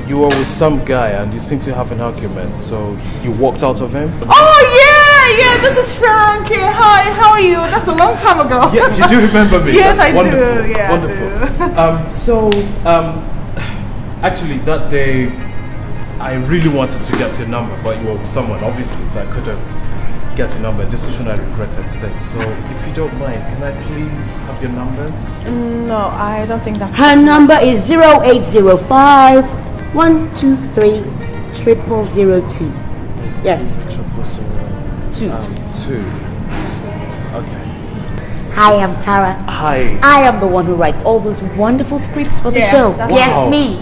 You were with some guy and you seemed to have an argument, so you walked out of him? Oh, yeah, this is Frank. Hi, how are you? That's a long time ago. Yeah, you do remember me? Yes, That's I wonderful. do. Yeah, Wonderful. Actually, that day, I really wanted to get your number, but you were with someone, obviously, so I couldn't get your number. A decision I regretted saying. So, if you don't mind, can I please have your number? No, I don't think that's... Her number is 0805 123 0002. Yes. 2. Okay. Hi, I'm Tara. Hi. I am the one who writes all those wonderful scripts for the show. Wow. Yes, me.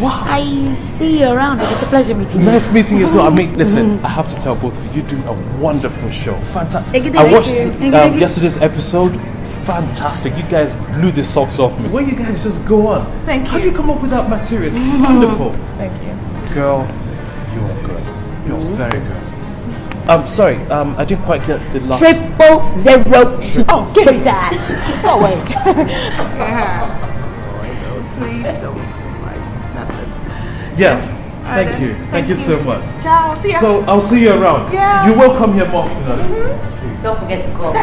Wow. I see you around. It's a pleasure meeting you. Nice meeting you as well. I mean, listen, I have to tell both of you, you do a wonderful show. Fantastic. I watched yesterday's episode. Fantastic. You guys blew the socks off me. Where you guys just go on? Thank you. How do you come up with that material? It's wonderful. Thank you. Girl, you are good. You're very good. Sorry, I didn't quite get the last... 0002. Oh, give me that. Oh, wait. Yeah. 355. That's it. Yeah. Thank you. Thank you so much. Ciao. See ya. So, I'll see you around. Yeah. You will come here more often. Don't forget to call. I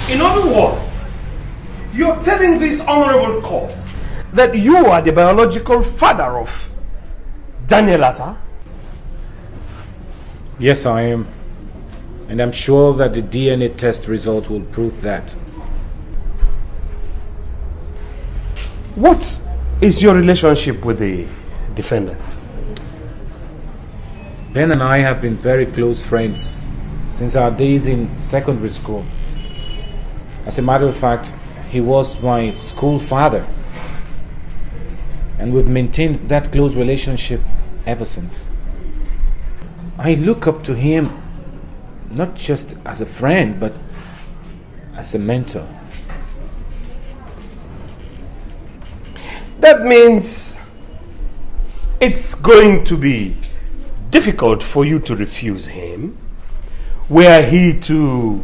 will. In other words, you're telling this honorable court that you are the biological father of Daniel Atta? Yes, I am. And I'm sure that the DNA test result will prove that. What is your relationship with the defendant? Ben and I have been very close friends since our days in secondary school. As a matter of fact, he was my school father. And we've maintained that close relationship ever since. I look up to him not just as a friend, but as a mentor. That means it's going to be difficult for you to refuse him, were he to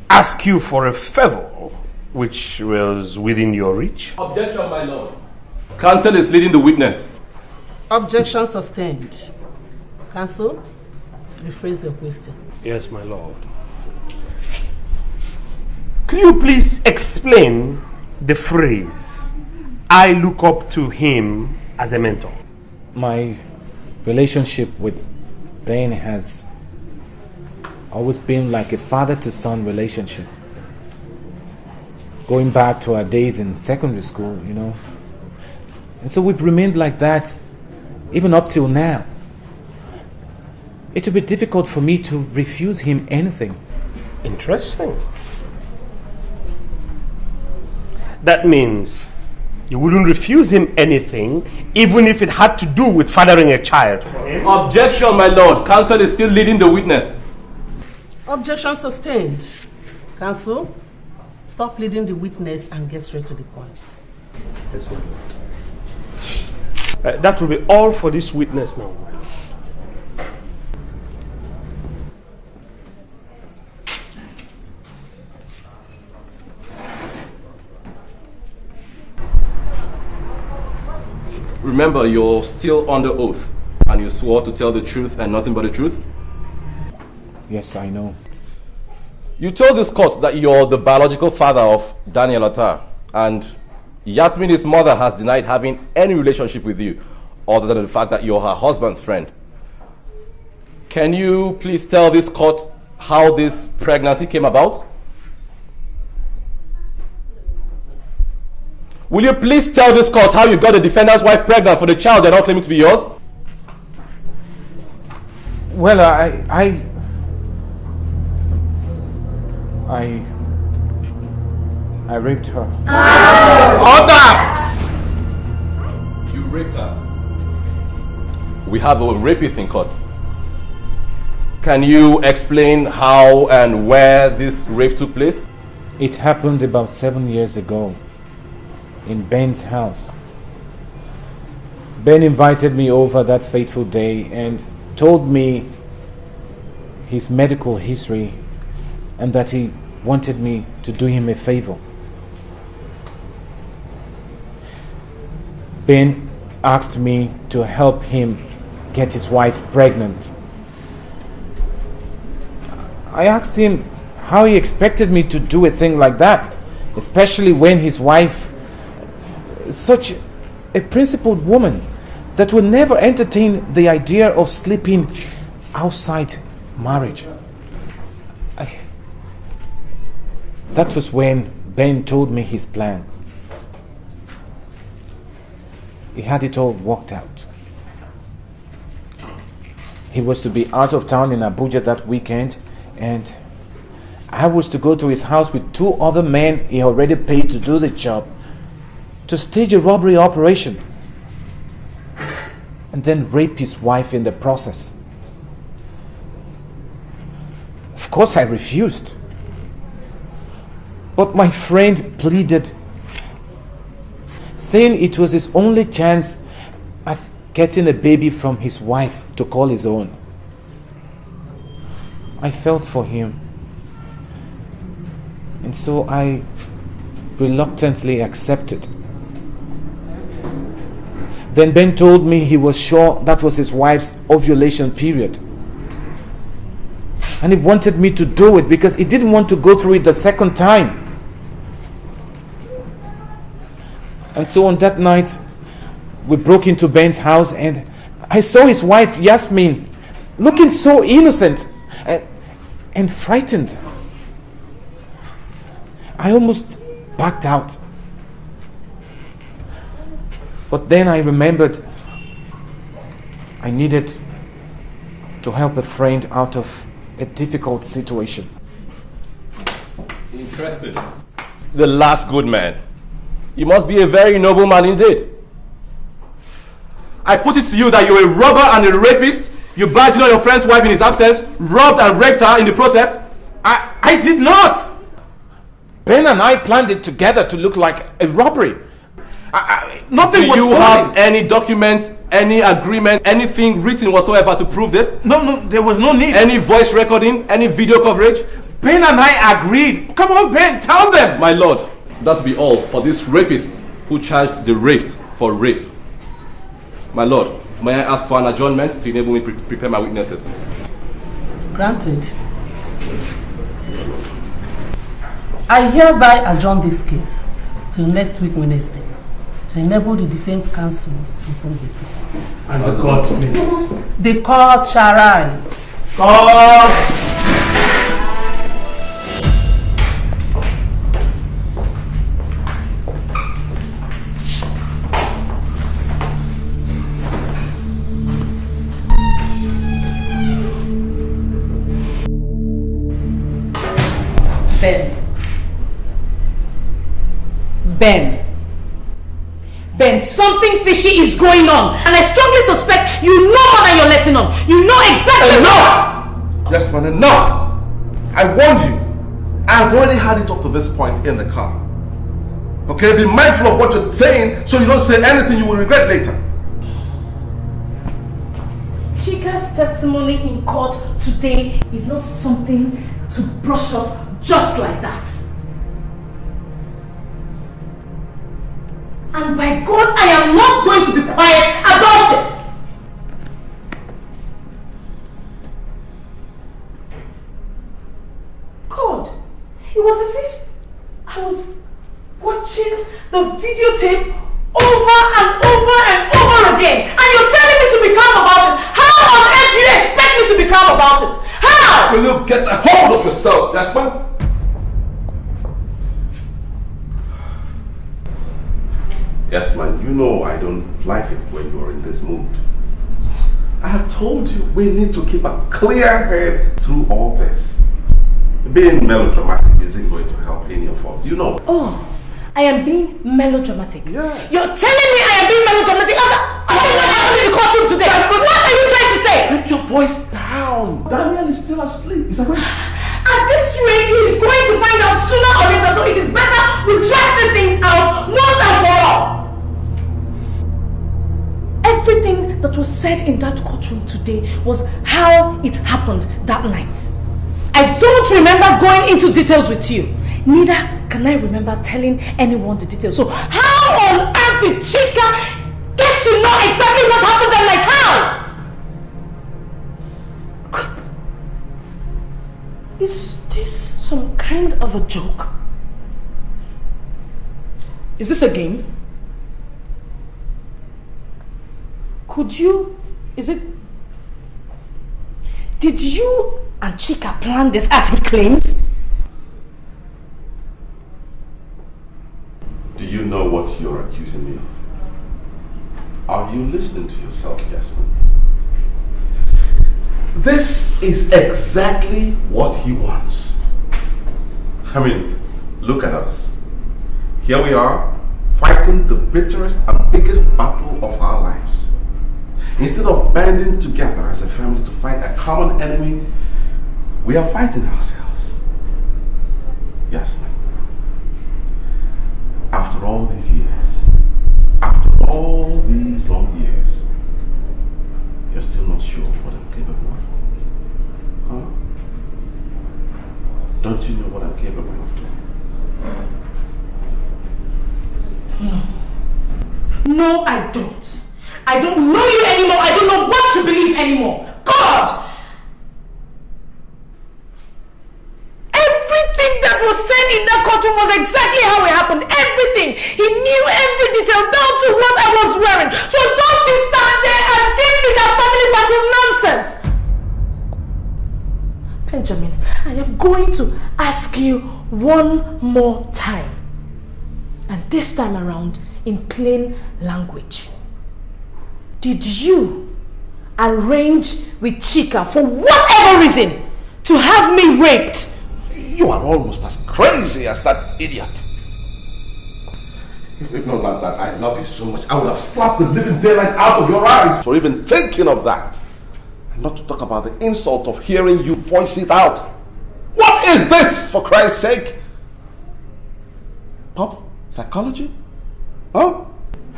ask you for a favor which was within your reach. Objection, my lord. Counsel is leading the witness. Objection sustained. Counsel, rephrase your question. Yes, my lord. Could you please explain the phrase, I look up to him as a mentor? My relationship with Ben has always been like a father-to-son relationship. Going back to our days in secondary school, you know. And so we've remained like that even up till now. It would be difficult for me to refuse him anything. Interesting. That means you wouldn't refuse him anything, even if it had to do with fathering a child. Objection, my lord. Counsel is still leading the witness. Objection sustained. Counsel, stop leading the witness and get straight to the point. Yes, my lord. That will be all for this witness now. Remember, you're still under oath, and you swore to tell the truth and nothing but the truth? Yes, I know. You told this court that you're the biological father of Daniel Attar, and Yasmin, his mother, has denied having any relationship with you, other than the fact that you're her husband's friend. Can you please tell this court how this pregnancy came about? Will you please tell this court how you got the defendant's wife pregnant for the child they're not claiming to be yours? Well, I raped her. Order! You raped her. We have a rapist in court. Can you explain how and where this rape took place? It happened about 7 years ago in Ben's house. Ben invited me over that fateful day and told me his medical history and that he wanted me to do him a favor. Ben asked me to help him get his wife pregnant. I asked him how he expected me to do a thing like that, especially when his wife is such a principled woman that would never entertain the idea of sleeping outside marriage. That was when Ben told me his plans. He had it all worked out. He was to be out of town in Abuja that weekend, and I was to go to his house with 2 other men he already paid to do the job, to stage a robbery operation, and then rape his wife in the process. Of course I refused. But my friend pleaded, saying it was his only chance at getting a baby from his wife to call his own. I felt for him, and so I reluctantly accepted. Then Ben told me he was sure that was his wife's ovulation period, and he wanted me to do it because he didn't want to go through it the second time. And so on that night, we broke into Ben's house, and I saw his wife, Yasmin, looking so innocent and frightened. I almost backed out. But then I remembered I needed to help a friend out of a difficult situation. Interesting. The last good man. You must be a very noble man indeed. I put it to you that you're a robber and a rapist. You badged on your friend's wife in his absence, robbed and raped her in the process. I did not! Ben and I planned it together to look like a robbery. Nothing was. Do you have any documents, any agreement, anything written whatsoever to prove this? No, there was no need. Any voice recording, any video coverage? Ben and I agreed. Come on, Ben, tell them. My lord, that will be all for this rapist who charged the raped for rape. My lord, may I ask for an adjournment to enable me to prepare my witnesses? Granted. I hereby adjourn this case till next week Wednesday to enable the defense counsel to bring his defense. And the court, please. The court shall rise. Court! Ben, something fishy is going on, and I strongly suspect you know more than you're letting on. You know exactly. Enough! Yes, man, enough! I warned you. I've already had it up to this point in the car. Okay, be mindful of what you're saying so you don't say anything you will regret later. Chika's testimony in court today is not something to brush off just like that. And by God, I am not going to be quiet about it. God, it was as if I was watching the videotape over and over and over again. And you're telling me to be calm about it. How on earth do you expect me to be calm about it? How? Will you get a hold of yourself, Yasmin? Yes, man, you know I don't like it when you're in this mood. I have told you we need to keep a clear head through all this. Being melodramatic isn't going to help any of us, you know. Oh, I am being melodramatic. Yeah. You're telling me I am being melodramatic after what happened in the courtroom today? What are you trying to say? Let your voice down. Daniel is still asleep. Is that right? At this rate, he is going to find out sooner or later, so it is better we track this thing out once and for all. Everything that was said in that courtroom today was how it happened that night. I don't remember going into details with you. Neither can I remember telling anyone the details. So how on earth did Chika get to know exactly what happened that night? How? Is this some kind of a joke? Is this a game? Could you... Did you and Chika plan this as he claims? Do you know what you're accusing me of? Are you listening to yourself, Yasmin? This is exactly what he wants. I mean, look at us. Here we are, fighting the bitterest and biggest battle of our lives. Instead of banding together as a family to fight a common enemy, we are fighting ourselves. Yes, ma'am. After all these years, after all these long years, you're still not sure what I'm capable of? Huh? Don't you know what I'm capable of doing? No, I don't. I don't know you anymore. I don't know what to believe anymore. God! Everything that was said in that courtroom was exactly how it happened. Everything. He knew every detail down to what I was wearing. So don't you stand there and give me that family battle nonsense. Benjamin, I am going to ask you one more time. And this time around in plain language. Did you arrange with Chika for whatever reason to have me raped? You are almost as crazy as that idiot. If not like that, I love you so much, I would have slapped the living daylight out of your eyes for even thinking of that. And not to talk about the insult of hearing you voice it out. What is this, for Christ's sake? Pop? Psychology? Huh?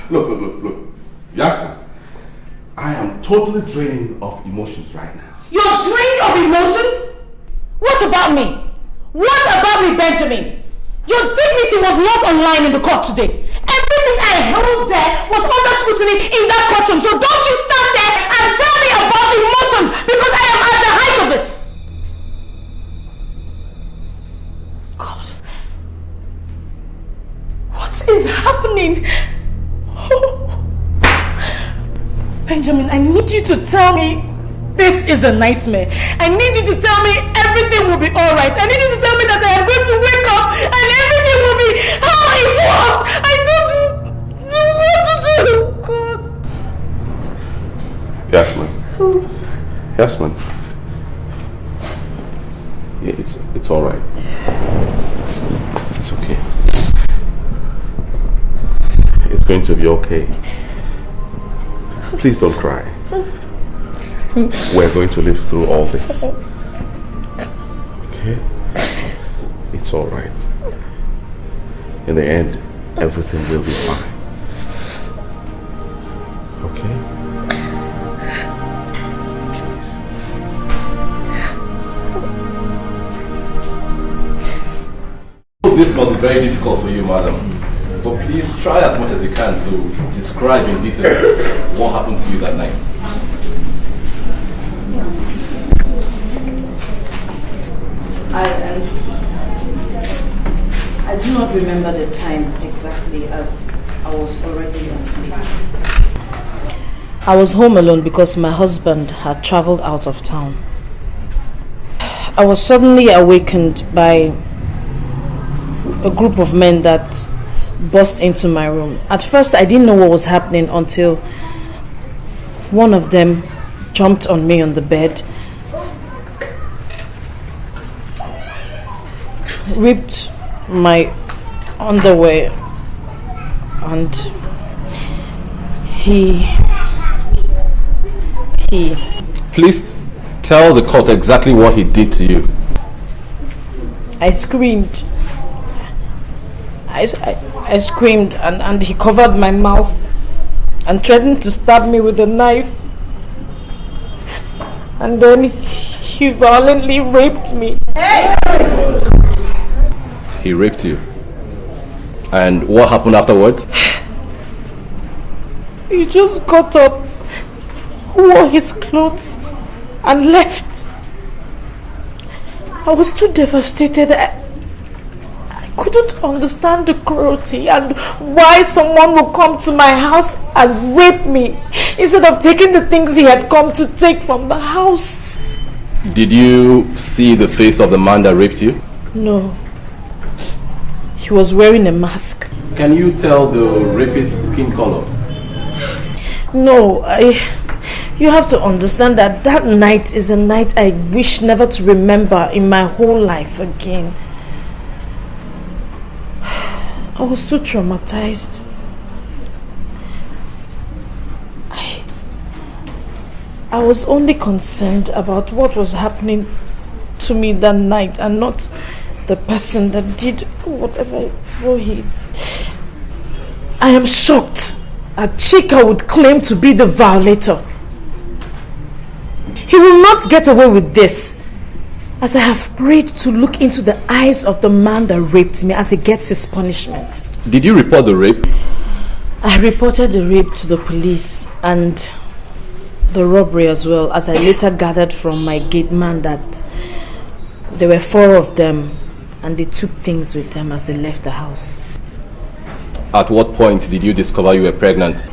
Look. Yasmin, I am totally drained of emotions right now. You're drained of emotions? What about me? What about me, Benjamin? Your dignity was not online in the court today. Everything I held there was under scrutiny in that courtroom. So don't you stand there and tell me about emotions because I am at the height of it. God. What is happening? Benjamin, I need you to tell me this is a nightmare. I need you to tell me everything will be alright. I need you to tell me that I am going to wake up and everything will be how it was. I don't know what to do. God. Yasmin. Yeah, it's alright. It's okay. going to be okay. Please don't cry. We're going to live through all this. Okay? It's all right. In the end, everything will be fine. Okay? This must be very difficult for you, madam. But please try as much as you can to describe in detail what happened to you that night. I do not remember the time exactly, as I was already asleep. I was home alone because my husband had traveled out of town. I was suddenly awakened by a group of men that burst into my room. At first, I didn't know what was happening until one of them jumped on me on the bed, ripped my underwear, and he... Please tell the court exactly what he did to you. I screamed. I screamed and he covered my mouth and threatened to stab me with a knife. And then he violently raped me. Hey! He raped you. And what happened afterwards? He just got up, wore his clothes and left. I was too devastated. I couldn't understand the cruelty and why someone would come to my house and rape me instead of taking the things he had come to take from the house. Did you see the face of the man that raped you? No. He was wearing a mask. Can you tell the rapist's skin color? No, you have to understand that that night is a night I wish never to remember in my whole life again. I was too traumatized. I was only concerned about what was happening to me that night and not the person that did whatever he... I am shocked that Chika would claim to be the violator. He will not get away with this, as I have prayed to look into the eyes of the man that raped me as he gets his punishment. Did you report the rape? I reported the rape to the police and the robbery as well, as I later gathered from my gate man that there were 4 of them and they took things with them as they left the house. At what point did you discover you were pregnant?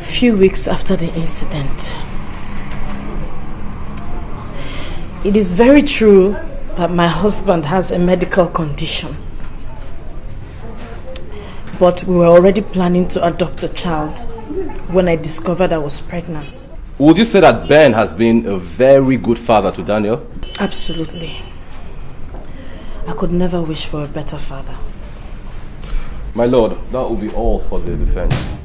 Few weeks after the incident. It is very true that my husband has a medical condition, but we were already planning to adopt a child when I discovered I was pregnant. Would you say that Ben has been a very good father to Daniel? Absolutely. I could never wish for a better father. My lord, that will be all for the defense.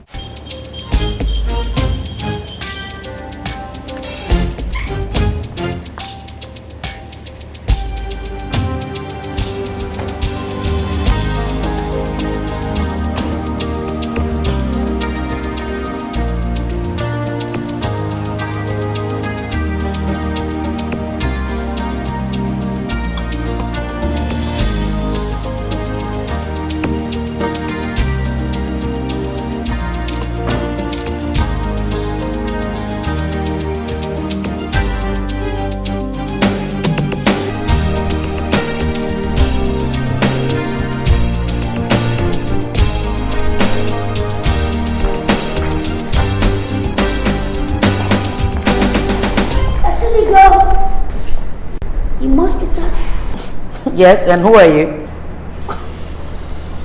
Yes, and who are you?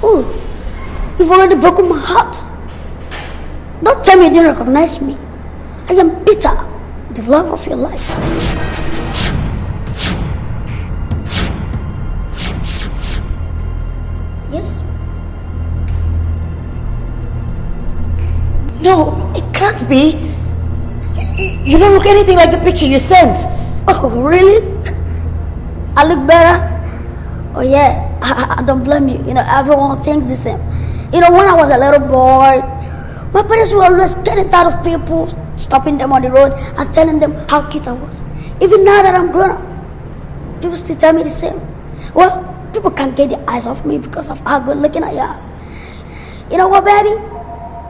Oh, you've already broken my heart. Don't tell me you didn't recognize me. I am Peter, the love of your life. Yes? No, it can't be. You don't look anything like the picture you sent. Oh, really? I look better? Oh yeah, I don't blame you. You know, everyone thinks the same. You know, when I was a little boy, my parents were always getting tired of people stopping them on the road and telling them how cute I was. Even now that I'm grown up, people still tell me the same. Well, people can't get their eyes off me because of how good looking I am. You know what, baby?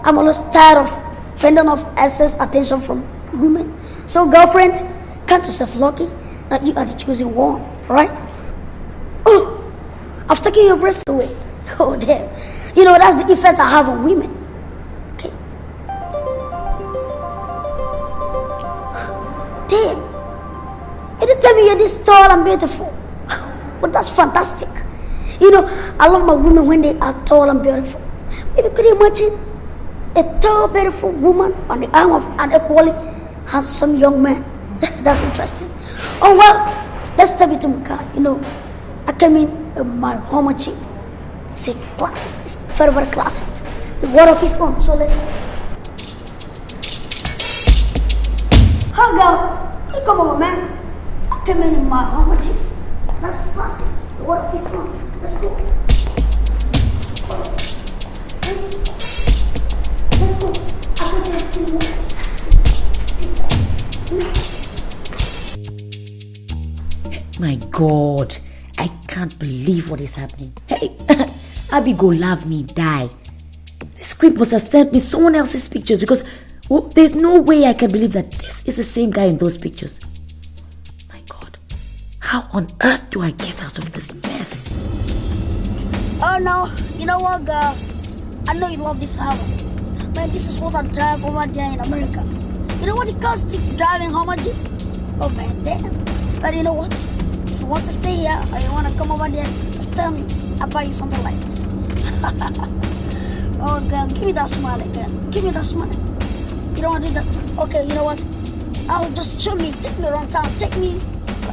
I'm always tired of fending off excess attention from women. So, girlfriend, count yourself lucky that you are the chosen one, right? Oh, I've taken your breath away. Oh, damn. You know, that's the effects I have on women. Okay. Damn. You didn't tell me you're this tall and beautiful. But that's fantastic. You know, I love my women when they are tall and beautiful. Maybe could you imagine a tall, beautiful woman on the arm of an equally handsome young man? That's interesting. Oh, well, let's step into my car. You know, I came in my Hummer Jeep. It's a classic. It's very, very classic. The word of his own. So let's go. Hi, girl. You come over, man. I came in my Hummer Jeep. That's classic. The word of his own. Let's go. Let's go. I can just do more. My God, I can't believe what is happening. Hey, Abby go love me, die. The script must have sent me someone else's pictures because there's no way I can believe that this is the same guy in those pictures. My God, how on earth do I get out of this mess? Oh no, you know what, girl? I know you love this Hummer. Man, this is what I drive over there in America. You know what it costs to drive in Hummer Jeep? Oh man, damn. But you know what? If you want to stay here or you want to come over there, just tell me. I'll buy you something like this. Oh girl, give me that smile again. Give me that smile. You don't want to do that? Okay, you know what? I'll just take me around town.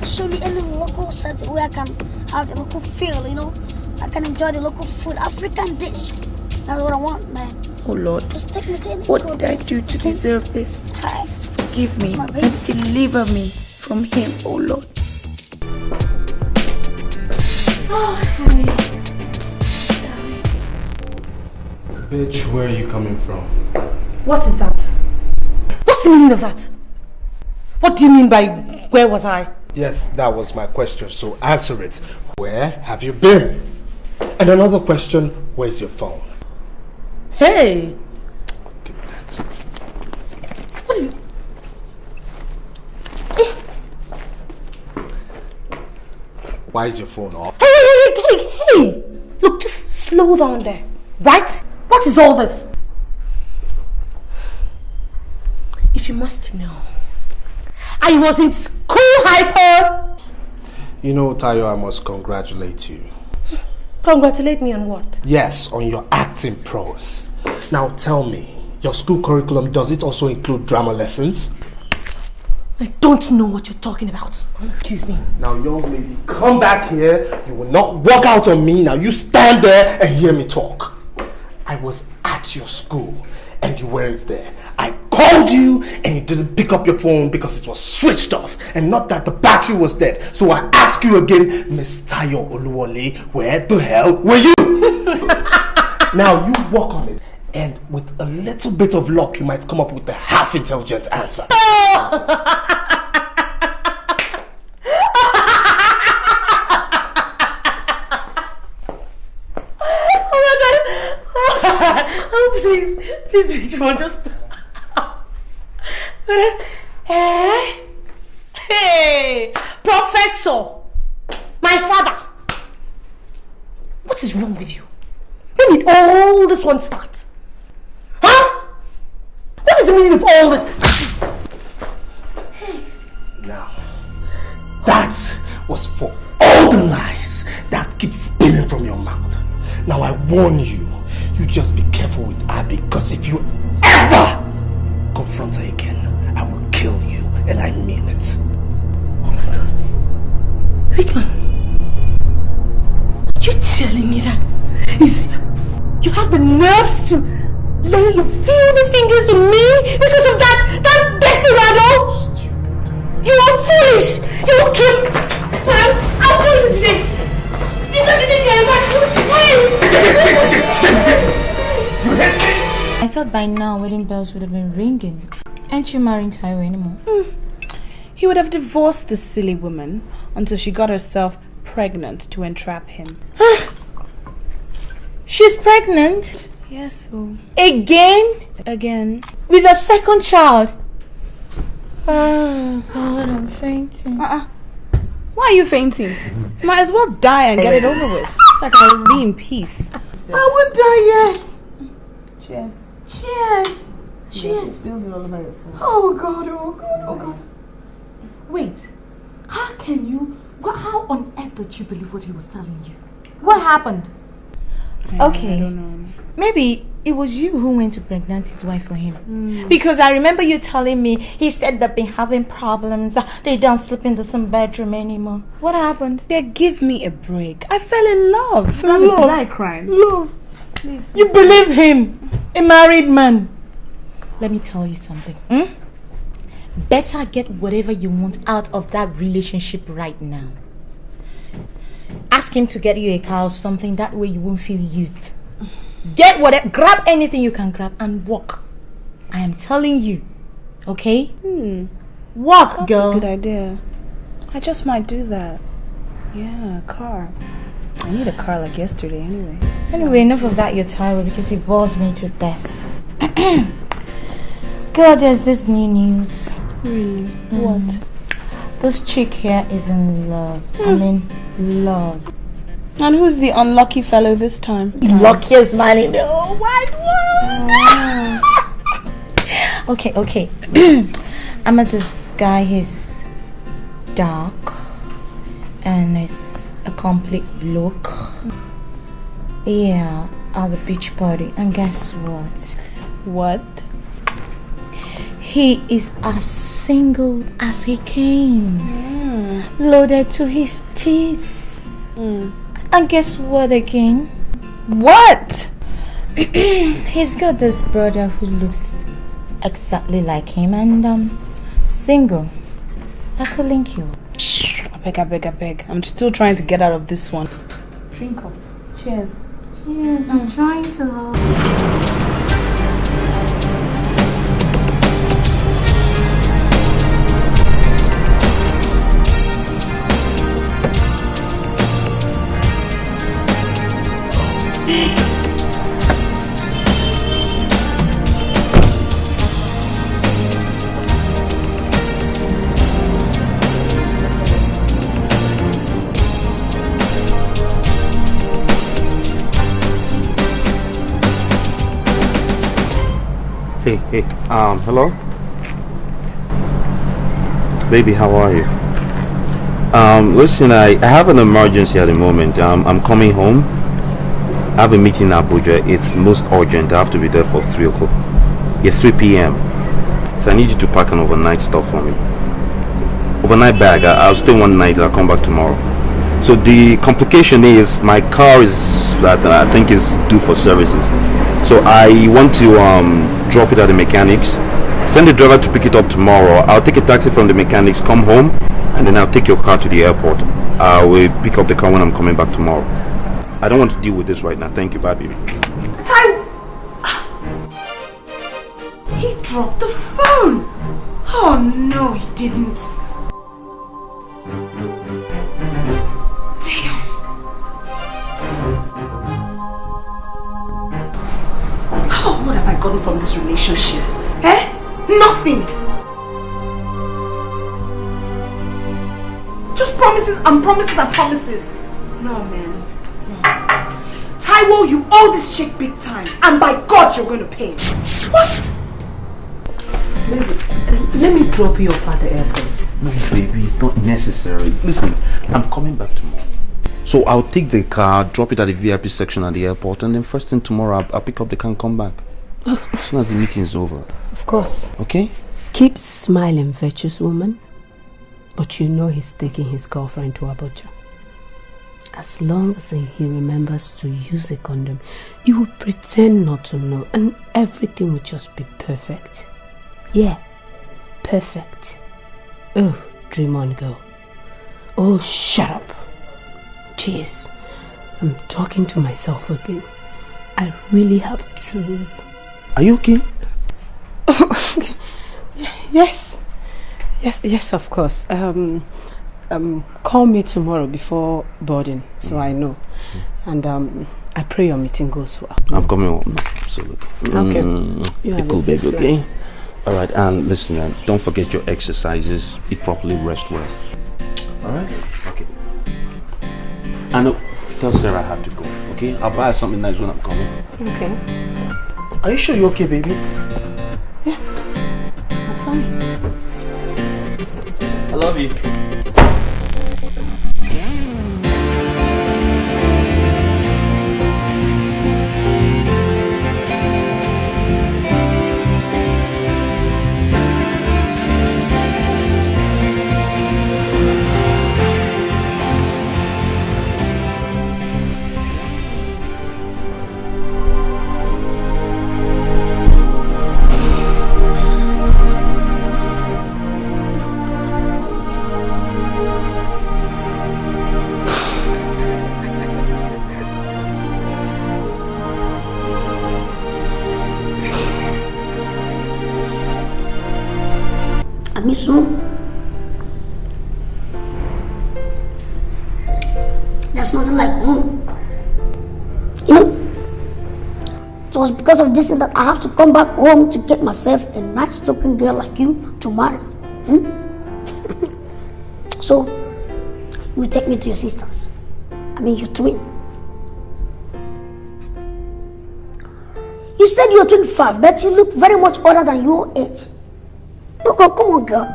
Show me any local setting where I can have the local feel, you know? I can enjoy the local food, African dish. That's what I want, man. Oh Lord, just take me to any what did I do to deserve this? Please forgive me and deliver me from him, oh Lord. Oh, honey. Bitch, where are you coming from? What is that? What's the meaning of that? What do you mean by where was I? Yes, that was my question, so answer it. Where have you been? And another question, where's your phone? Hey! Give me that. What is it? Why is your phone off? Hey! Look, just slow down there, right? What is all this? If you must know, I was in school hyper! You know, Tayo, I must congratulate you. Congratulate me on what? Yes, on your acting prowess. Now tell me, your school curriculum, does it also include drama lessons? I don't know what you're talking about. Excuse me. Now, young lady, come back here. You will not walk out on me. Now, you stand there and hear me talk. I was at your school and you weren't there. I called you and you didn't pick up your phone because it was switched off and not that the battery was dead. So I ask you again, Miss Tayo Oluwole, where the hell were you? Now, you work on it. And with a little bit of luck, you might come up with a half-intelligent answer. Oh, please, Richmond, just Hey, Professor, my father. What is wrong with you? When did all this one start? Huh? What is the meaning of all this? Now, that was for all the lies that keep spinning from your mouth. Now I warn you, you just be careful with Abby, because if you ever confront her again, I will kill you, and I mean it. Oh my God. Richmond, you telling me that you have the nerves to Lay your filthy fingers on me because of that desperado? You are foolish! You will kill... I'll kill you today! Because you think you're I thought by now wedding bells would have been ringing. Aren't you marrying Taiwo anymore? He would have divorced this silly woman until she got herself pregnant to entrap him. She's pregnant? Yes, so... Again? Again. With a second child? Oh, God, I'm fainting. Why are you fainting? You might as well die and get it over with. It's like I'll be in peace. I won't die yet. Cheers. Cheers. Cheers. Build it all by yourself. Oh, God, oh, God, oh, God. Wait. How can you... How on earth did you believe what he was telling you? What happened? Okay. I don't know. Maybe it was you who went to pregnant his wife for him. Because I remember you telling me he said they've been having problems. They don't sleep in the same bedroom anymore. What happened? Yeah, give me a break. I fell in love. Love. I crime. Love. Please. You believed him. A married man. Let me tell you something. Better get whatever you want out of that relationship right now. Ask him to get you a car or something. That way you won't feel used. Get whatever, grab anything you can grab and walk. I am telling you. Okay? Walk, That's girl. a good idea. I just might do that. Yeah, a car. I need a car like yesterday anyway. Anyway, enough of that, you're tired because he bores me to death. Girl, there's this new news. Really? What? This chick here is in love. I mean, love. And who's the unlucky fellow this time? The luckiest man in the whole wide world. Okay. I met this guy. He's dark and he's a complete bloke. Yeah, at the beach party. And guess what? What? He is as single as he came. Loaded to his teeth. And guess what again? What? He's got this brother who looks exactly like him and single. I could link you. I beg. I'm still trying to get out of this one. Drink up. Cheers. Cheers, I'm trying to help. Hey, hello? Baby, how are you? Listen, I have an emergency at the moment. I'm coming home. I have a meeting in Abuja. It's most urgent. I have to be there for 3 o'clock. Yeah, 3 p.m. So I need you to pack an overnight stuff for me. Overnight bag. I'll stay one night. I'll come back tomorrow. So the complication is my car I think is due for services. So I want to drop it at the mechanics. Send the driver to pick it up tomorrow. I'll take a taxi from the mechanics, come home, and then I'll take your car to the airport. I will pick up the car when I'm coming back tomorrow. I don't want to deal with this right now. Thank you, bye, baby. He dropped the phone. Oh no, he didn't. Damn. Oh, what have I gotten from this relationship? Nothing. Just promises and promises and promises. No, man. No. Taiwo, you owe this chick big time. And by God, you're going to pay. What? Let me drop you off at the airport. No, baby, it's not necessary. Listen, I'm coming back tomorrow. So I'll take the car, drop it at the VIP section at the airport, and then first thing tomorrow, I'll pick up the car and come back. As soon as the meeting is over. Of course. Okay? Keep smiling, virtuous woman. But you know he's taking his girlfriend to Abuja. as long as he remembers to use a condom, you will pretend not to know and everything will just be perfect. Yeah, perfect. Oh, dream on, girl. Oh, shut up. Jeez, I'm talking to myself again. I really have to... Are you okay? Yes. Yes, of course. Call me tomorrow before boarding, so I know. And I pray your meeting goes well. I'm coming home. Absolutely. Okay. You have a cool baby, okay? Alright, and listen, don't forget your exercises. Eat properly, rest well. Alright? Okay. And tell Sarah I have to go, okay? I'll buy her something nice when I'm coming. Okay. Are you sure you're okay, baby? Yeah. I'm fine. I love you. I miss home. There's nothing like home. You know, it was because of this that I have to come back home to get myself a nice looking girl like you to marry. So, you take me to your sisters. I mean, your twin. You said you're 25, but you look very much older than your age. Come on, girl.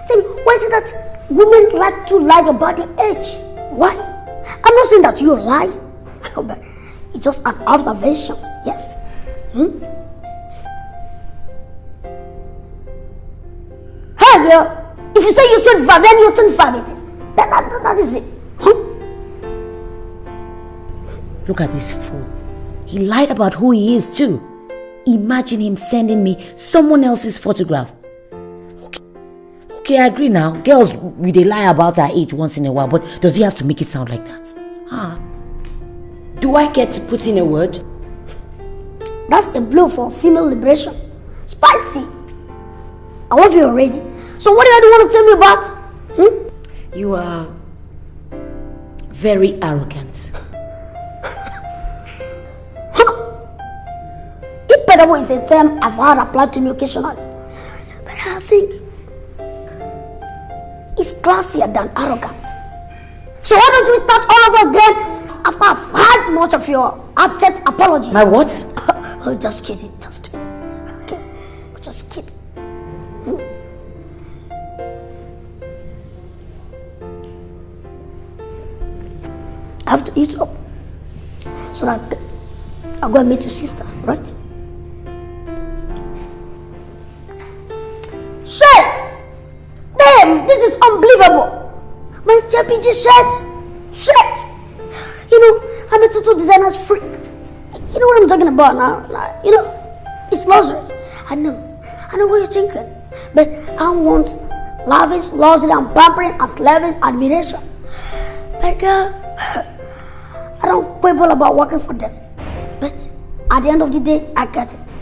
Tell me, why is it that women like to lie about their age? Why? I'm not saying that you're lying, but it's just an observation. Yes. Hey, girl. If you say you're 25, then you're 25. It is. That is it. Look at this fool. He lied about who he is too. Imagine him sending me someone else's photograph. Okay, I agree now. Girls, they lie about our age once in a while, but does he have to make it sound like that? Do I get to put in a word? That's a blow for female liberation. Spicy. I love you already. So what do you want to tell me about? You are very arrogant. It better was a term I've heard applied to me occasionally. But I think it's classier than arrogant. So why don't we start all over again after I've had much of your abject apology? My what? Oh, just kidding, just kidding. Okay, just kidding. I have to eat up so that I'll go and meet your sister, right? Shit! Damn, this is unbelievable. My JPG shirt. Shit! You know, I'm a total designer's freak. You know what I'm talking about now? Like, you know, it's luxury. I know what you're thinking. But I want lavish, luxury, and pampering as lavish admiration. But girl, I don't quibble about working for them. But at the end of the day, I get it.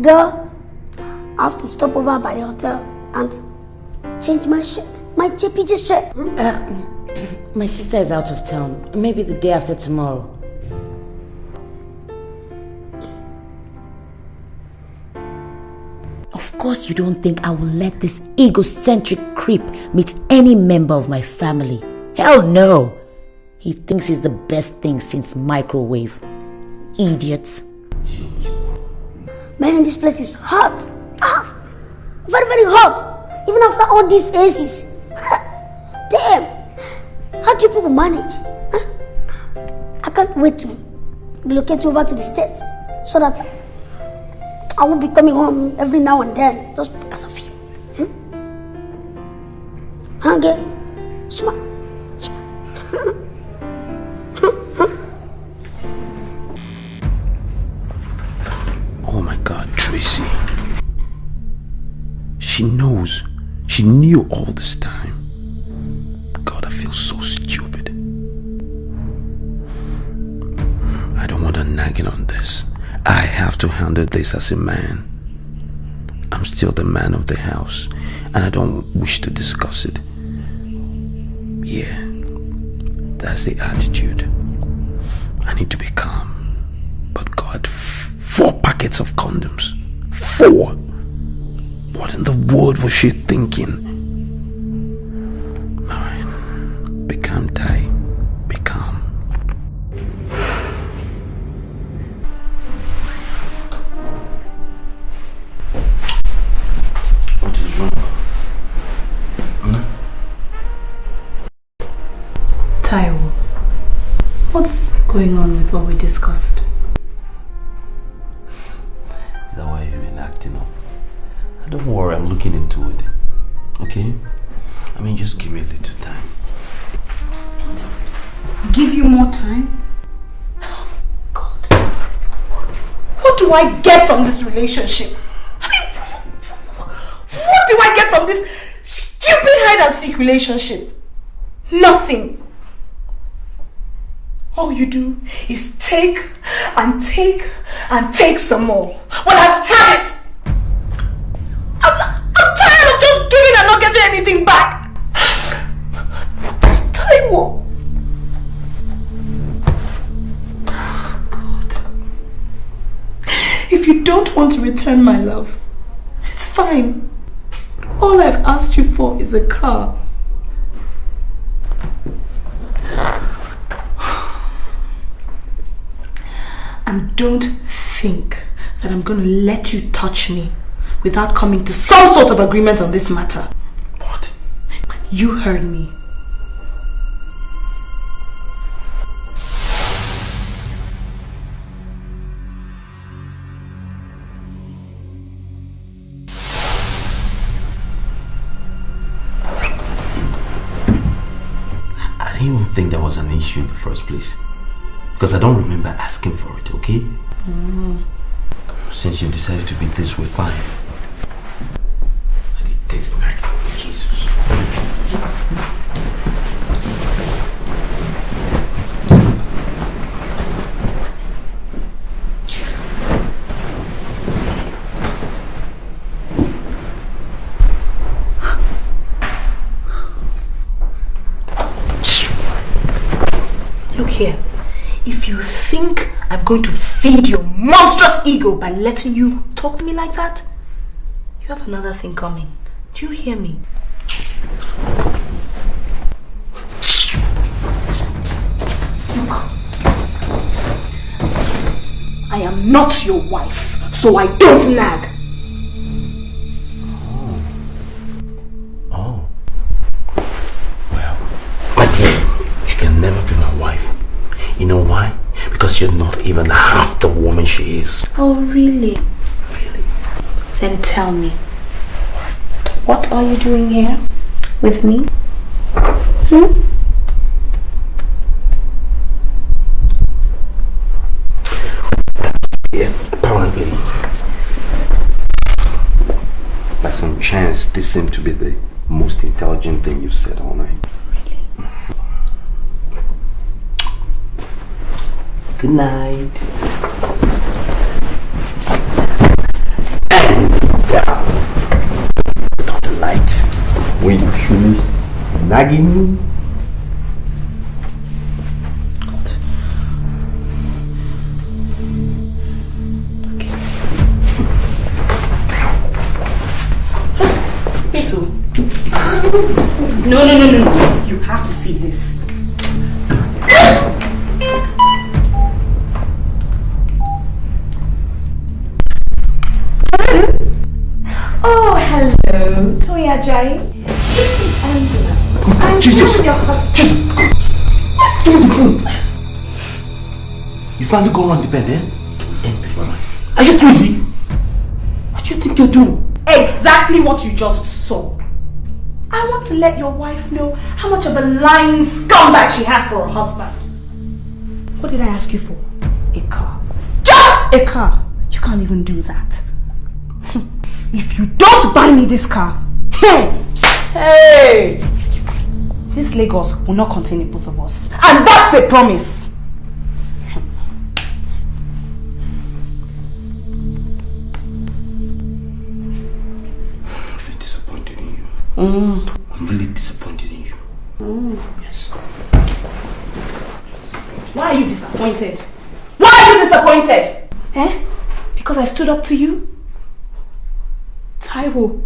Girl, I have to stop over by the hotel and change my shirt. My JPG shirt. My sister is out of town. Maybe the day after tomorrow. Of course you don't think I will let this egocentric creep meet any member of my family. Hell no! He thinks he's the best thing since microwave. Idiot. Man, this place is hot. Very, very hot. Even after all these ACs. Damn. How do you people manage? I can't wait to relocate over to the States so that I won't be coming home every now and then just because of you. Okay? Shuma. Oh my God, Tracy. She knows. She knew all this time. God, I feel so stupid. I don't want her nagging on this. I have to handle this as a man. I'm still the man of the house, and I don't wish to discuss it. Yeah, that's the attitude. I need to be calm. But God, 4 packets of condoms. 4! What in the world was she thinking? Alright, be calm, Tai. Be calm. What is wrong? Taiwo, what's going on with what we discussed? Is that why you've been acting up? Don't worry, I'm looking into it. Okay? I mean, just give me a little time. Give you more time? God. What do I get from this relationship? I mean, what do I get from this stupid hide and seek relationship? Nothing. All you do is take and take and take some more. Well, I've had it. I'm tired of just giving and not getting anything back. Taiwo. God. If you don't want to return my love, it's fine. All I've asked you for is a car. And don't think that I'm going to let you touch me without coming to some sort of agreement on this matter. What? You heard me. I didn't even think there was an issue in the first place. Because I don't remember asking for it, okay? Since you decided to be this way, fine. I did taste like Jesus. Look here. If you think I'm going to feed your monstrous ego by letting you talk to me like that, you have another thing coming. Do you hear me? Look, I am not your wife, so I don't nag. Oh. Well, my dear, she can never be my wife. You know why? Because you're not even half the woman she is. Oh, really? Really? Then tell me, what are you doing here with me? Yeah, apparently, by some chance, this seemed to be the most intelligent thing you've said all night. Good night. And put on the light. When you finished nagging me. God. Okay. Me too. No. You have to see this. Oh, hello, Toya Jai. This is Angela. Jesus! Your husband. Jesus! Give me the phone! You finally go around the bed, eh? To end before mine. Are you crazy? What do you think you're doing? Exactly what you just saw. I want to let your wife know how much of a lying scumbag she has for her husband. What did I ask you for? A car. Just a car. You can't even do that. If you don't buy me this car, hey, this Lagos will not contain both of us. And that's a promise. I'm really disappointed in you. Yes. Why are you disappointed? Why are you disappointed? Eh? Because I stood up to you? Taiwo,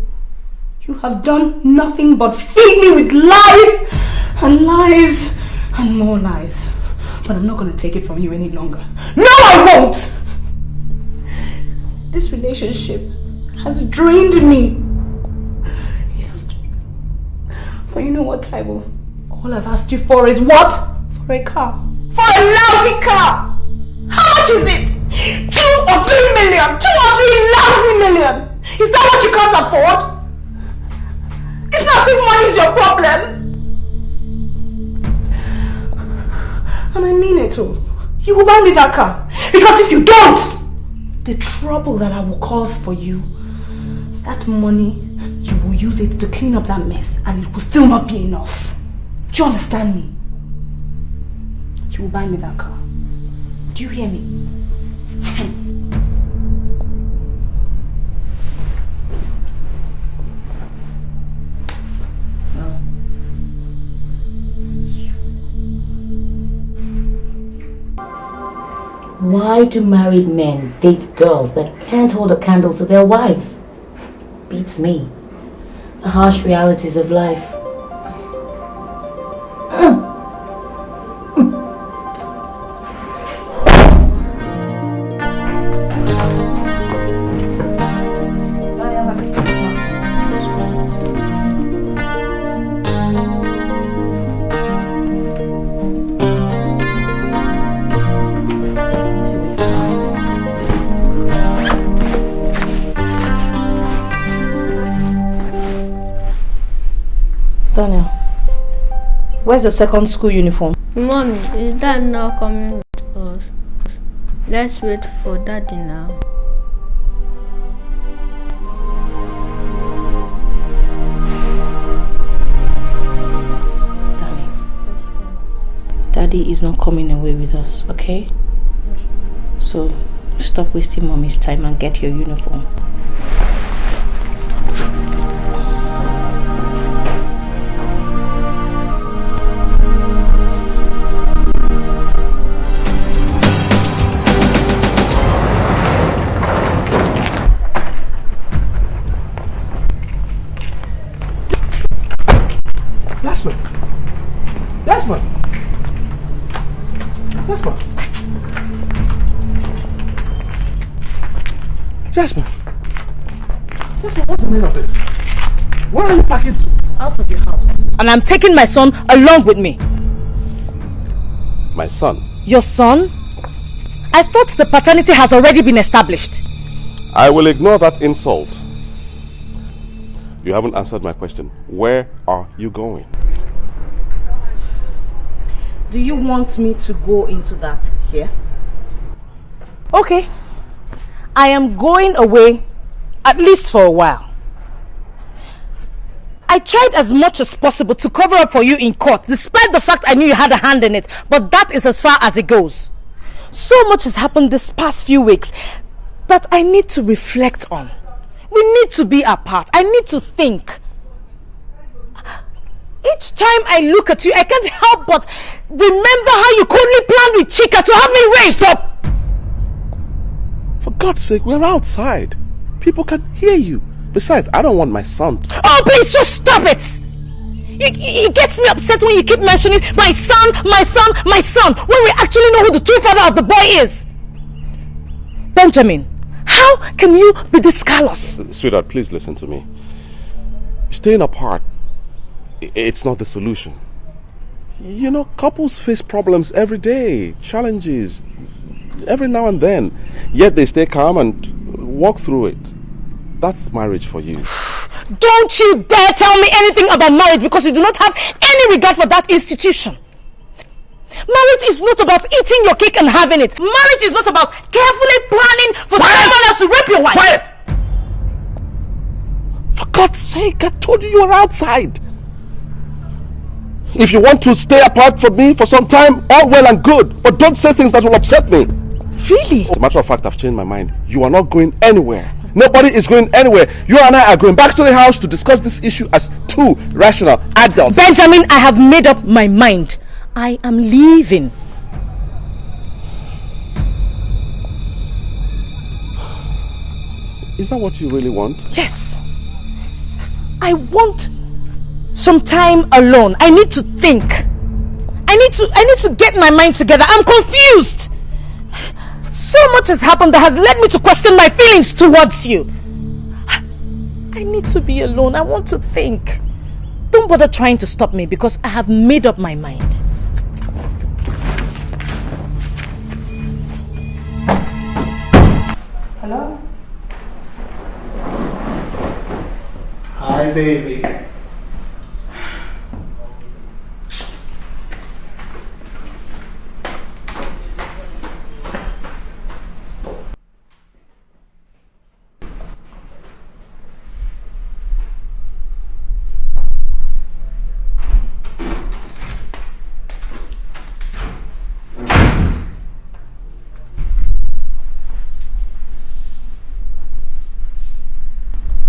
you have done nothing but feed me with lies and lies and more lies. But I'm not going to take it from you any longer. No, I won't! This relationship has drained me. But you know what, Taiwo? All I've asked you for is what? For a car. For a lousy car! How much is it? 2 or 3 million! 2 or 3 lousy million! Is that what you can't afford? It's not as if money is your problem! And I mean it too. You will buy me that car. Because if you don't, the trouble that I will cause for you, that money, you will use it to clean up that mess and it will still not be enough. Do you understand me? You will buy me that car. Do you hear me? Why do married men date girls that can't hold a candle to their wives? Beats me. The harsh realities of life. Daniel, where's your second school uniform? Mommy, is Dad not coming with us? Let's wait for Daddy now. Daddy is not coming away with us, okay? So stop wasting Mommy's time and get your uniform. Jasmine, what's the meaning of this? Where are you packing to? Out of your house. And I'm taking my son along with me. My son? Your son? I thought the paternity has already been established. I will ignore that insult. You haven't answered my question. Where are you going? Do you want me to go into that here? Okay. I am going away, at least for a while. I tried as much as possible to cover up for you in court, despite the fact I knew you had a hand in it, but that is as far as it goes. So much has happened this past few weeks that I need to reflect on. We need to be apart. I need to think. Each time I look at you, I can't help but remember how you coldly planned with Chika to have me raised up. For God's sake, we're outside. People can hear you. Besides, I don't want my son to... Oh, please, just stop it! It gets me upset when you keep mentioning my son, my son, my son, when we actually know who the true father of the boy is. Benjamin, how can you be this callous? Sweetheart, please listen to me. Staying apart, it's not the solution. You know, couples face problems every day, challenges, every now and then. Yet they stay calm and walk through it. That's marriage for you. Don't you dare tell me anything about marriage because you do not have any regard for that institution. Marriage is not about eating your cake and having it. Marriage is not about carefully planning for someone else to rape your wife. Quiet! For God's sake, I told you were outside. If you want to stay apart from me for some time, all well and good. But don't say things that will upset me. Really? As a matter of fact, I've changed my mind. You are not going anywhere. Nobody is going anywhere. You and I are going back to the house to discuss this issue as two rational adults. Benjamin, I have made up my mind. I am leaving. Is that what you really want? Yes. I want some time alone. I need to think. I need to get my mind together. I'm confused. So much has happened that has led me to question my feelings towards you. I need to be alone. I want to think. Don't bother trying to stop me because I have made up my mind. Hello? Hi, baby.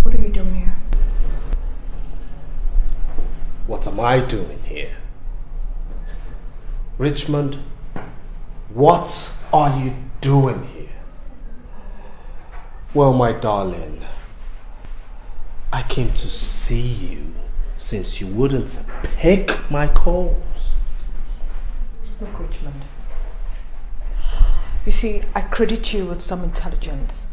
What are you doing here? What am I doing here? Richmond, what are you doing here? Well, my darling, I came to see you since you wouldn't pick my calls. Look, Richmond. You see, I credit you with some intelligence.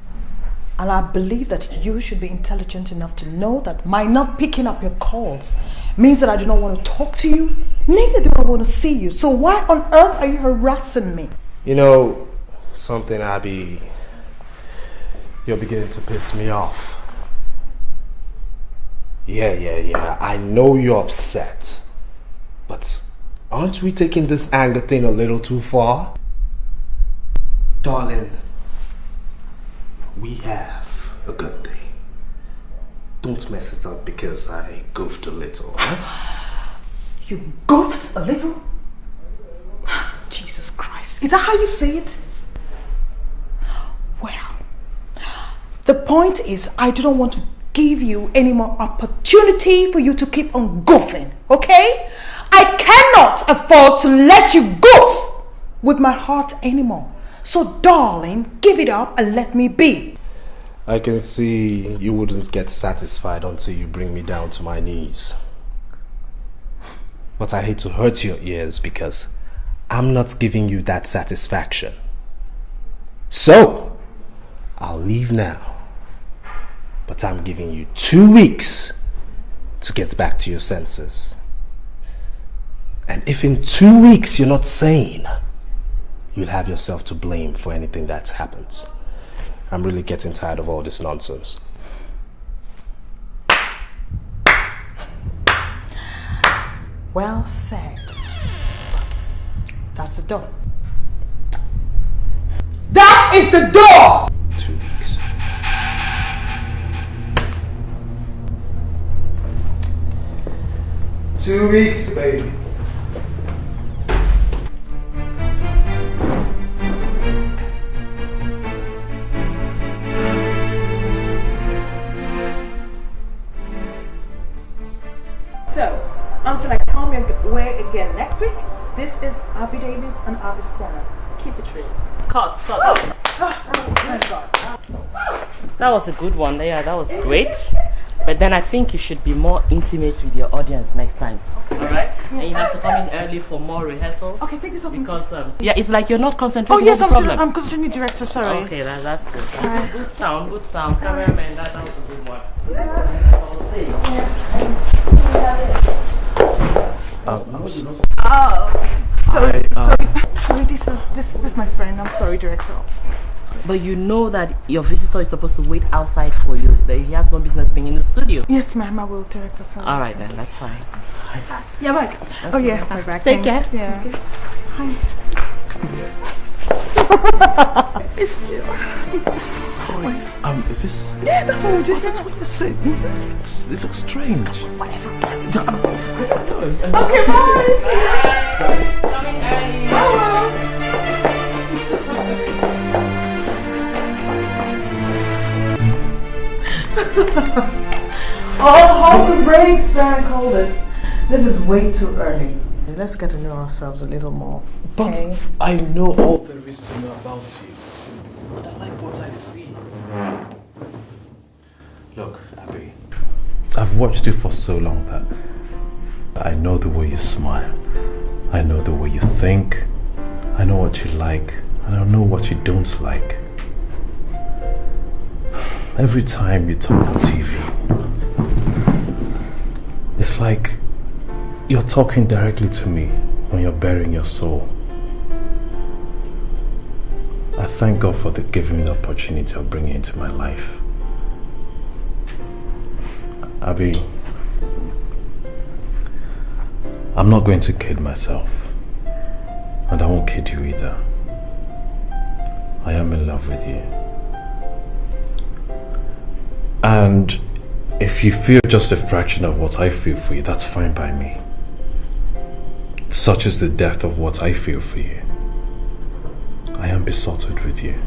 And I believe that you should be intelligent enough to know that my not picking up your calls means that I do not want to talk to you, neither do I want to see you. So why on earth are you harassing me? You know, something, Abby, you're beginning to piss me off. Yeah, I know you're upset. But aren't we taking this anger thing a little too far? Darling, we have a good day. Don't mess it up because I goofed a little. Huh? You goofed a little? Jesus Christ. Is that how you say it? Well, the point is I do not want to give you any more opportunity for you to keep on goofing, okay? I cannot afford to let you goof with my heart anymore. So darling, give it up and let me be. I can see you wouldn't get satisfied until you bring me down to my knees. But I hate to hurt your ears because I'm not giving you that satisfaction. So, I'll leave now. But I'm giving you 2 weeks to get back to your senses. And if in 2 weeks you're not sane, you'll have yourself to blame for anything that happens. I'm really getting tired of all this nonsense. Well said. That's the door. That is the door! 2 weeks. Two weeks, baby. So, until I come your way again next week, this is Abby Davis and Abby's Corner. Keep it real. Cut. Oh, my God. That was a good one. Yeah, that was great. But then I think you should be more intimate with your audience next time. Okay. Alright? And you have to come in early for more rehearsals. Okay, take this off. Because, yeah, it's like you're not concentrating. Oh, yes, on the problem. I'm concentrating, director, sorry. Okay, that's good. That's good sound, good sound. Cameraman, that was a good one. I'll see. Sorry, this is my friend. I'm sorry, director. But you know that your visitor is supposed to wait outside for you. That he has no business being in the studio. Yes, ma'am, I will direct us. All right then, that's fine. Yeah, back. Oh yeah, my back. Take Thanks. care. Yeah. Hi. It's you. Is this? Yeah, that's what we did. That's what you said. It looks strange. Whatever. Okay, bye. Oh, hold the brakes, Frank, hold it. This is way too early. Let's get to know ourselves a little more. But okay? I know all there is to know about you. I like what I see. Look, Abby, I've watched you for so long that I know the way you smile. I know the way you think. I know what you like. And I know what you don't like. Every time you talk on TV, it's like you're talking directly to me when you're bearing your soul. I thank God for giving me the opportunity of bringing you into my life. Abby, I'm not going to kid myself, and I won't kid you either. I am in love with you. And if you feel just a fraction of what I feel for you, that's fine by me. Such is the depth of what I feel for you. I am besotted with you.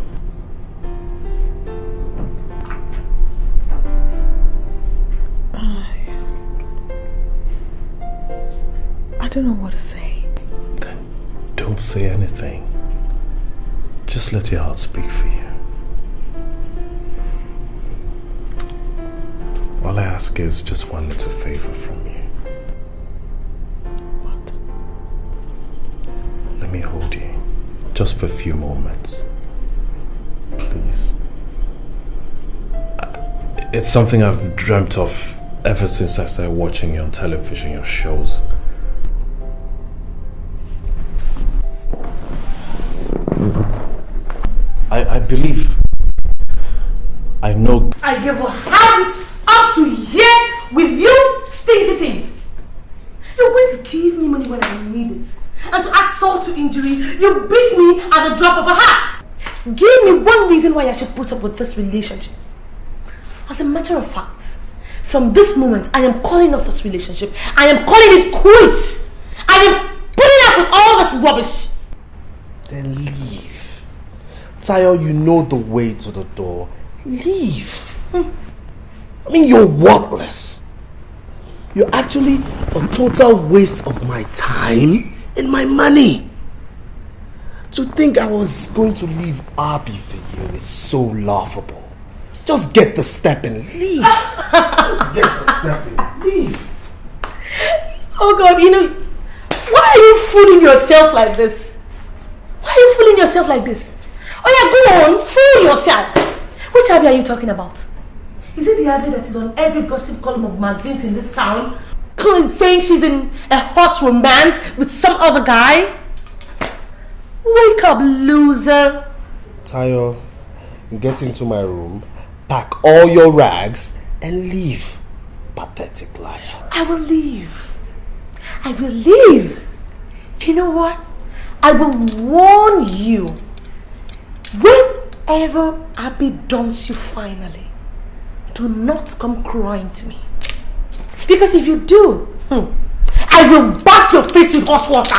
I don't know what to say. Then don't say anything. Just let your heart speak for you. All I ask is just one little favor from you. What? Let me hold you, just for a few moments. Please. It's something I've dreamt of ever since I started watching you on television, your shows. I believe, I know. I never had it up to here with you, stingy thing. You went to give me money when I need it, and to add salt to injury, you beat me at the drop of a hat. Give me one reason why I should put up with this relationship. As a matter of fact, from this moment, I am calling off this relationship. I am calling it quits. I am putting up with all this rubbish. Then leave. Tayo, you know the way to the door. Leave. I mean, you're worthless. You're actually a total waste of my time and my money. To think I was going to leave Abby for you is so laughable. Just get the step and leave. Just get the step and leave. Oh God, you know, why are you fooling yourself like this? Why are you fooling yourself like this? Oh yeah, go on, fool yourself. Which Abby are you talking about? Is it the Abby that is on every gossip column of magazines in this town, saying she's in a hot romance with some other guy? Wake up, loser. Tayo, get into my room, pack all your rags, and leave. Pathetic liar. I will leave. I will leave. You know what? I will warn you. Whenever Abby dumps you finally, do not come crying to me. Because if you do, I will bath your face with hot water.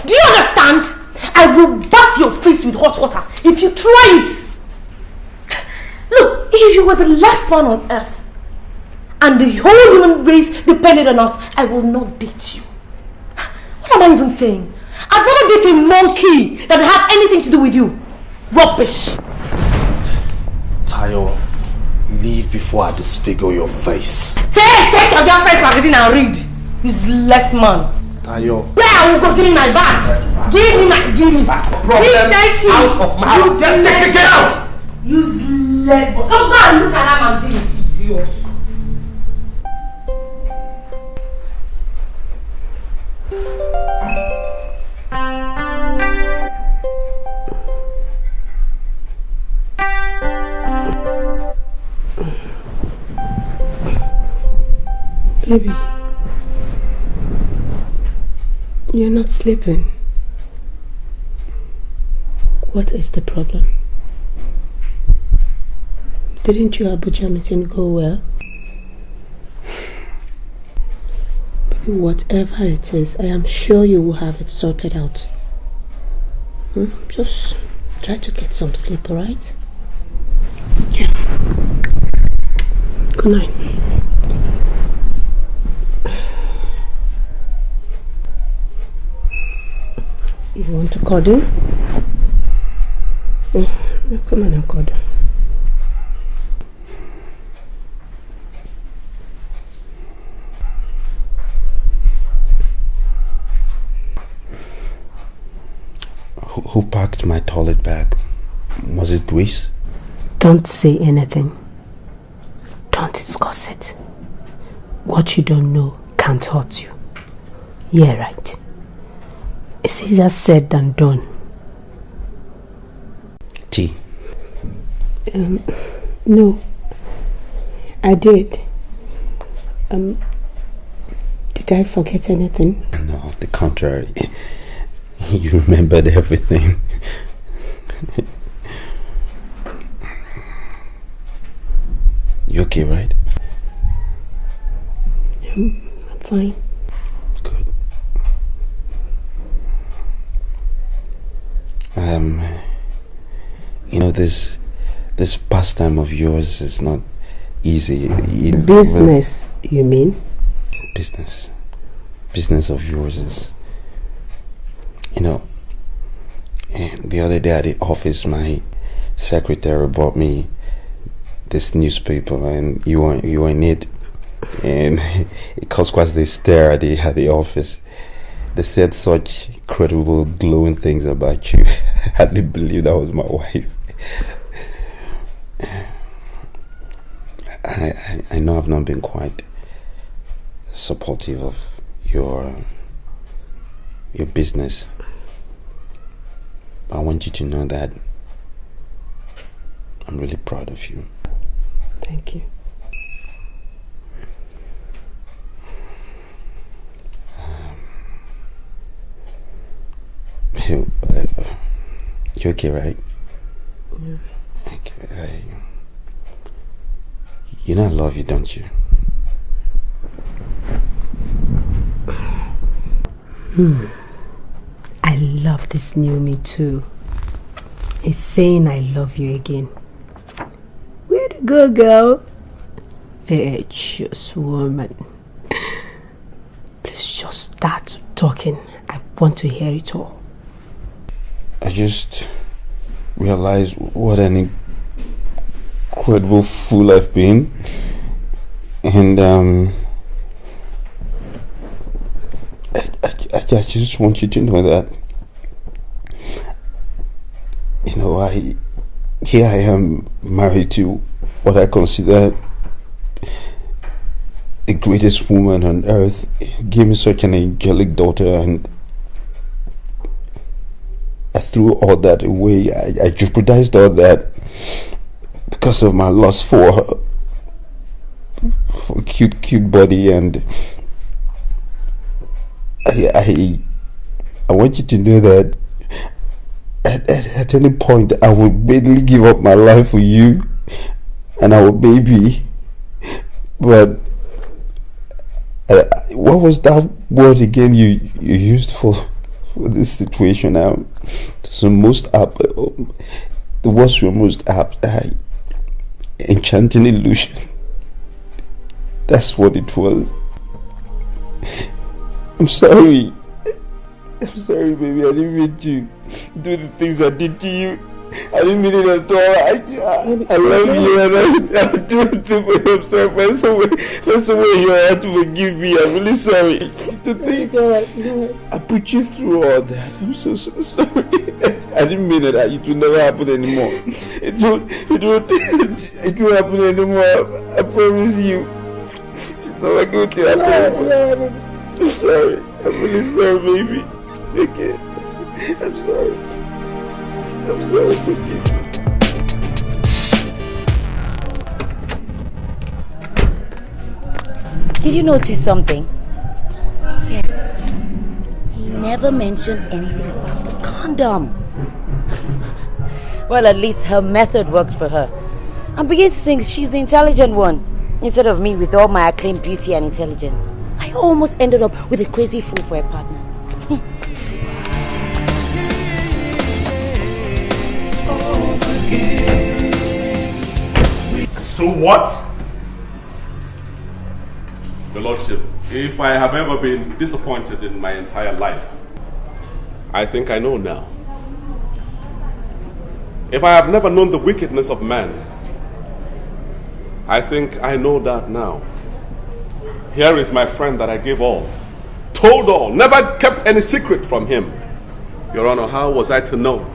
Do you understand? I will bath your face with hot water if you try it. Look, if you were the last man on earth and the whole human race depended on us, I will not date you. What am I even saying? I'd rather date a monkey than have anything to do with you. Rubbish. Tayo, leave before I disfigure your face. Take your girlfriend's magazine and read. Useless man. Tayo. Where I will go? Give me my bag. Give me back. Problem out of my house. Get out. Useless. Come go and look at that magazine, idiot. Baby, you're not sleeping. What is the problem? Didn't your Abuja meeting go well? Baby, whatever it is, I am sure you will have it sorted out. Just try to get some sleep, alright? Yeah. Good night. You want to cuddle? Come on and cuddle. Who packed my toilet bag? Was it Grace? Don't say anything. Don't discuss it. What you don't know can't hurt you. Yeah, right. It's easier said than done. Tea. No. I did. Did I forget anything? No, the contrary. You remembered everything. You okay, right? I'm fine. Good. You know, this pastime of yours is not easy. Business, you mean? Business of yours is, you know, the other day at the office, my secretary brought me this newspaper, and you were in it, and it caused quite the stir at the office. They said such incredible, glowing things about you. I didn't believe that was my wife. I know I've not been quite supportive of your business. I want you to know that I'm really proud of you. Thank you. You okay, right? Yeah. Okay. You know I love you, don't you? I love this new me too. It's saying I love you again. Where to go, girl? Virtuous woman. Please just start talking. I want to hear it all. I just realized what an incredible fool I've been. And I just want you to know that, you know, here I am married to what I consider the greatest woman on earth. He gave me such an angelic daughter, and I threw all that away. I jeopardized all that because of my lust for cute body, and I want you to know that at any point I would readily give up my life for you and our baby. But what was that word again you used for this situation? Now, so most apt, the words were most apt. Enchanting illusion. That's what it was. I'm sorry. I'm sorry, baby. I didn't mean to do the things I did to you. I didn't mean it at all. I love you, and I'll do it for you. I'm sorry. For some way you have to forgive me. I'm really sorry. To think I put you through all that. I'm so sorry. I didn't mean it. It will never happen anymore. It won't happen anymore. I promise you. It's not a good thing. I'm sorry. I'm really sorry, baby. Okay. I'm sorry. I'm sorry, forgive me. Did you notice something? Yes. He never mentioned anything about the condom. Well, at least her method worked for her. I'm beginning to think she's the intelligent one, instead of me with all my acclaimed beauty and intelligence. I almost ended up with a crazy fool for a partner. So what? Your Lordship, if I have ever been disappointed in my entire life, I think I know now. If I have never known the wickedness of man, I think I know that now. Here is my friend that I gave all, told all, never kept any secret from him. Your Honor, how was I to know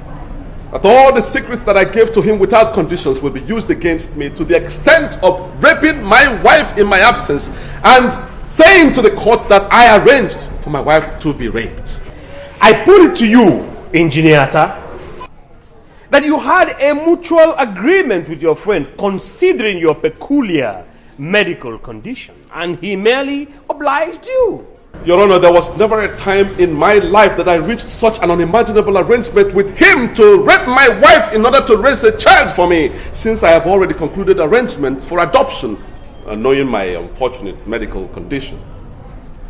that all the secrets that I gave to him without conditions will be used against me to the extent of raping my wife in my absence and saying to the court that I arranged for my wife to be raped? I put it to you, Engineer Atta, that you had a mutual agreement with your friend considering your peculiar medical condition, and he merely obliged you. Your Honor, there was never a time in my life that I reached such an unimaginable arrangement with him to rape my wife in order to raise a child for me, since I have already concluded arrangements for adoption, knowing my unfortunate medical condition.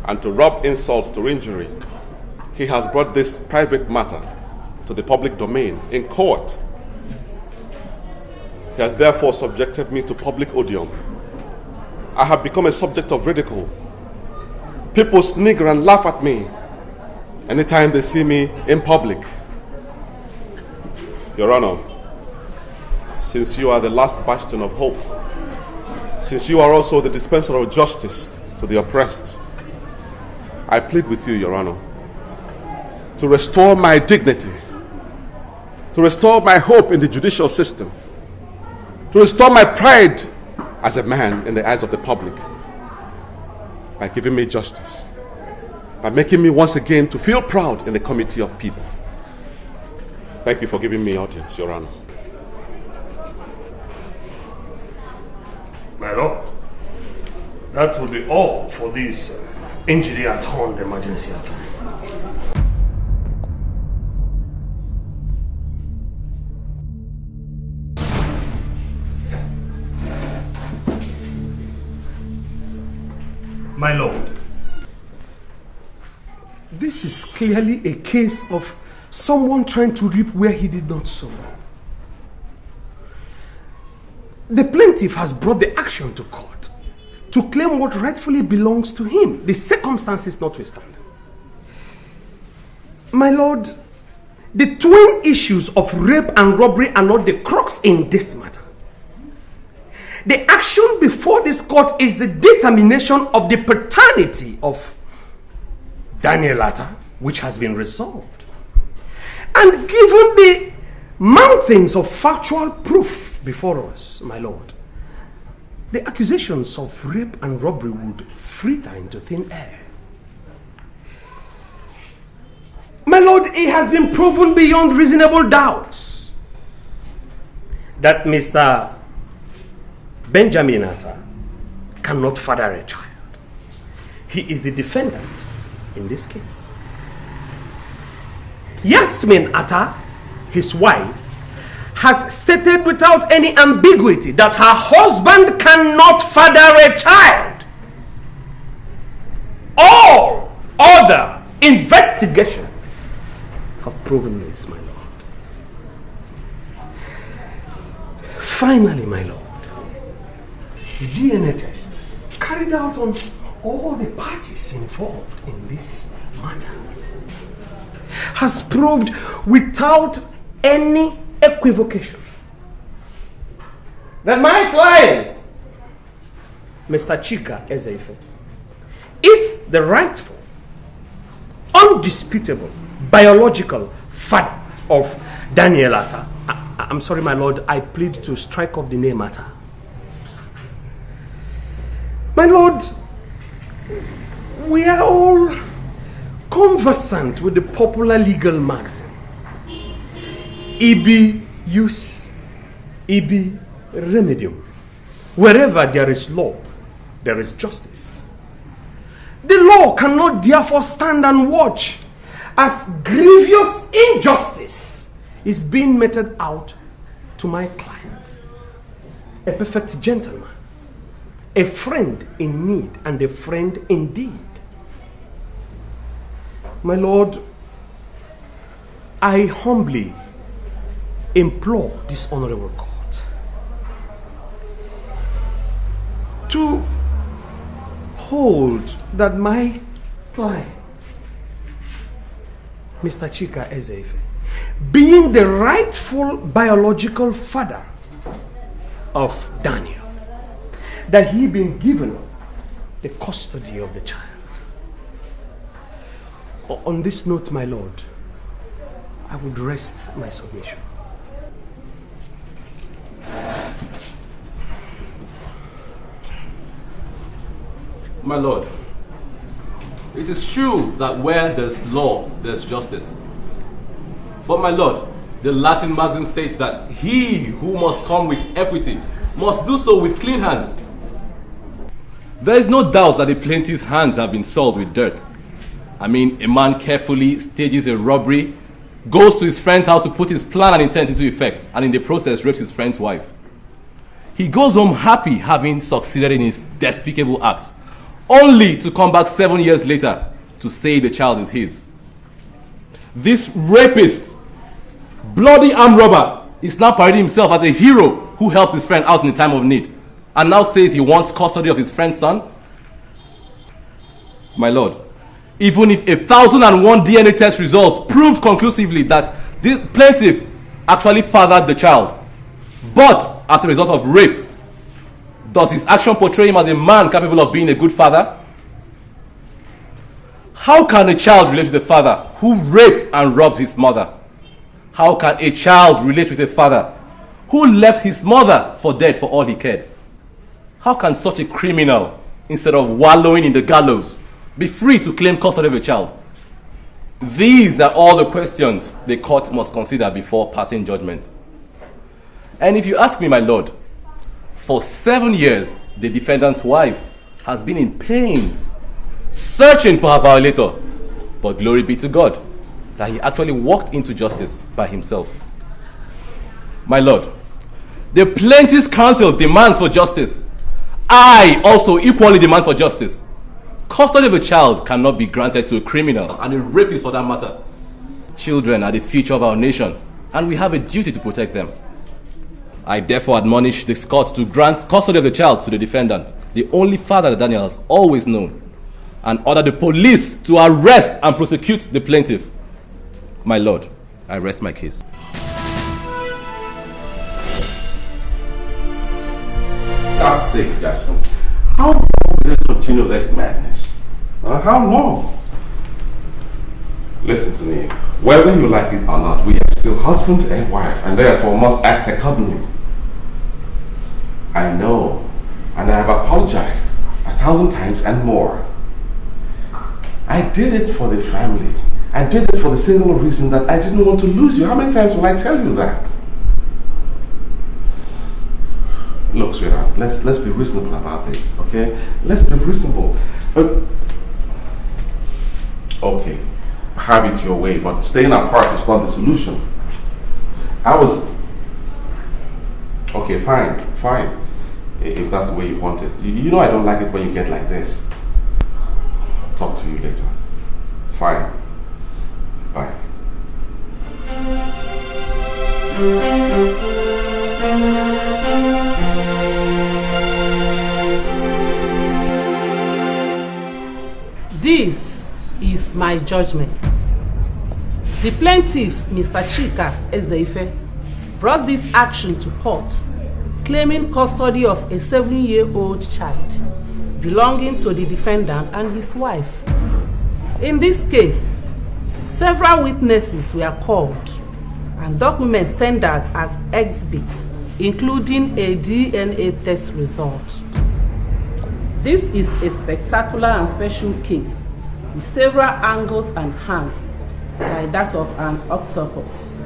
And to rub insult to injury, he has brought this private matter to the public domain in court. He has therefore subjected me to public odium. I have become a subject of ridicule. People snigger and laugh at me anytime they see me in public. Your Honor, since you are the last bastion of hope, since you are also the dispenser of justice to the oppressed, I plead with you, Your Honor, to restore my dignity, to restore my hope in the judicial system, to restore my pride as a man in the eyes of the public, by giving me justice, by making me once again to feel proud in the committee of people. Thank you for giving me audience, Your Honor. My lord, that will be all for this engineer turned emergency attack. My lord, this is clearly a case of someone trying to reap where he did not sow. The plaintiff has brought the action to court to claim what rightfully belongs to him, the circumstances notwithstanding. My lord, the twin issues of rape and robbery are not the crux in this matter. The action before this court is the determination of the paternity of Daniel Atta, which has been resolved. And given the mountains of factual proof before us, my lord, the accusations of rape and robbery would fritter into thin air. My lord, it has been proven beyond reasonable doubts that Mr. Benjamin Atta cannot father a child. He is the defendant in this case. Yasmin Atta, his wife, has stated without any ambiguity that her husband cannot father a child. All other investigations have proven this, my lord. Finally, my lord, the DNA test carried out on all the parties involved in this matter has proved without any equivocation that my client, Mr. Chika Ezeife, is the rightful, undisputable, biological father of Daniel Atta. I'm sorry, my lord, I plead to strike off the name Atta. My lord, we are all conversant with the popular legal maxim, ibi jus, ibi remedium. Wherever there is law, there is justice. The law cannot therefore stand and watch as grievous injustice is being meted out to my client, a perfect gentleman, a friend in need and a friend indeed. My Lord, I humbly implore this honorable court to hold that my client, Mr. Chika Ezeife, being the rightful biological father of Daniel, that he been given the custody of the child. On this note, my Lord, I would rest my submission. My Lord, it is true that where there's law, there's justice. But my Lord, the Latin maxim states that he who must come with equity must do so with clean hands. There is no doubt that the plaintiff's hands have been soiled with dirt. I mean, a man carefully stages a robbery, goes to his friend's house to put his plan and intent into effect, and in the process rapes his friend's wife. He goes home happy having succeeded in his despicable act, only to come back 7 years later to say the child is his. This rapist, bloody armed robber, is now parading himself as a hero who helped his friend out in a time of need, and now says he wants custody of his friend's son. My Lord, even if 1,001 DNA test results proved conclusively that this plaintiff actually fathered the child, but as a result of rape, does his action portray him as a man capable of being a good father? How can a child relate to the father who raped and robbed his mother? How can a child relate with a father who left his mother for dead for all he cared? How can such a criminal, instead of wallowing in the gallows, be free to claim custody of a child? These are all the questions the court must consider before passing judgment. And if you ask me, my Lord, for 7 years, the defendant's wife has been in pains, searching for her violator. But glory be to God that he actually walked into justice by himself. My Lord, the plaintiff's counsel demands for justice. I also equally demand for justice. Custody of a child cannot be granted to a criminal, and a rapist for that matter. Children are the future of our nation, and we have a duty to protect them. I therefore admonish this court to grant custody of the child to the defendant, the only father that Daniel has always known, and order the police to arrest and prosecute the plaintiff. My Lord, I rest my case. God's sake, Jasmine. How long will they continue this madness? How long? Listen to me. Whether you like it or not, we are still husband and wife, and therefore must act accordingly. I know, and I have apologized 1,000 times and more. I did it for the family. I did it for the single reason that I didn't want to lose you. How many times will I tell you that? Look, sweetheart, let's be reasonable about this, okay? Let's be reasonable. Okay, have it your way, but staying apart is not the solution. Okay, fine. If that's the way you want it. You know I don't like it when you get like this. Talk to you later. Fine. Bye. This is my judgment. The plaintiff, Mr. Chika Ezeife, brought this action to court, claiming custody of a 7-year-old child belonging to the defendant and his wife. In this case, several witnesses were called and documents tendered as exhibits, including a DNA test result. This is a spectacular and special case with several angles and hands, like that of an octopus.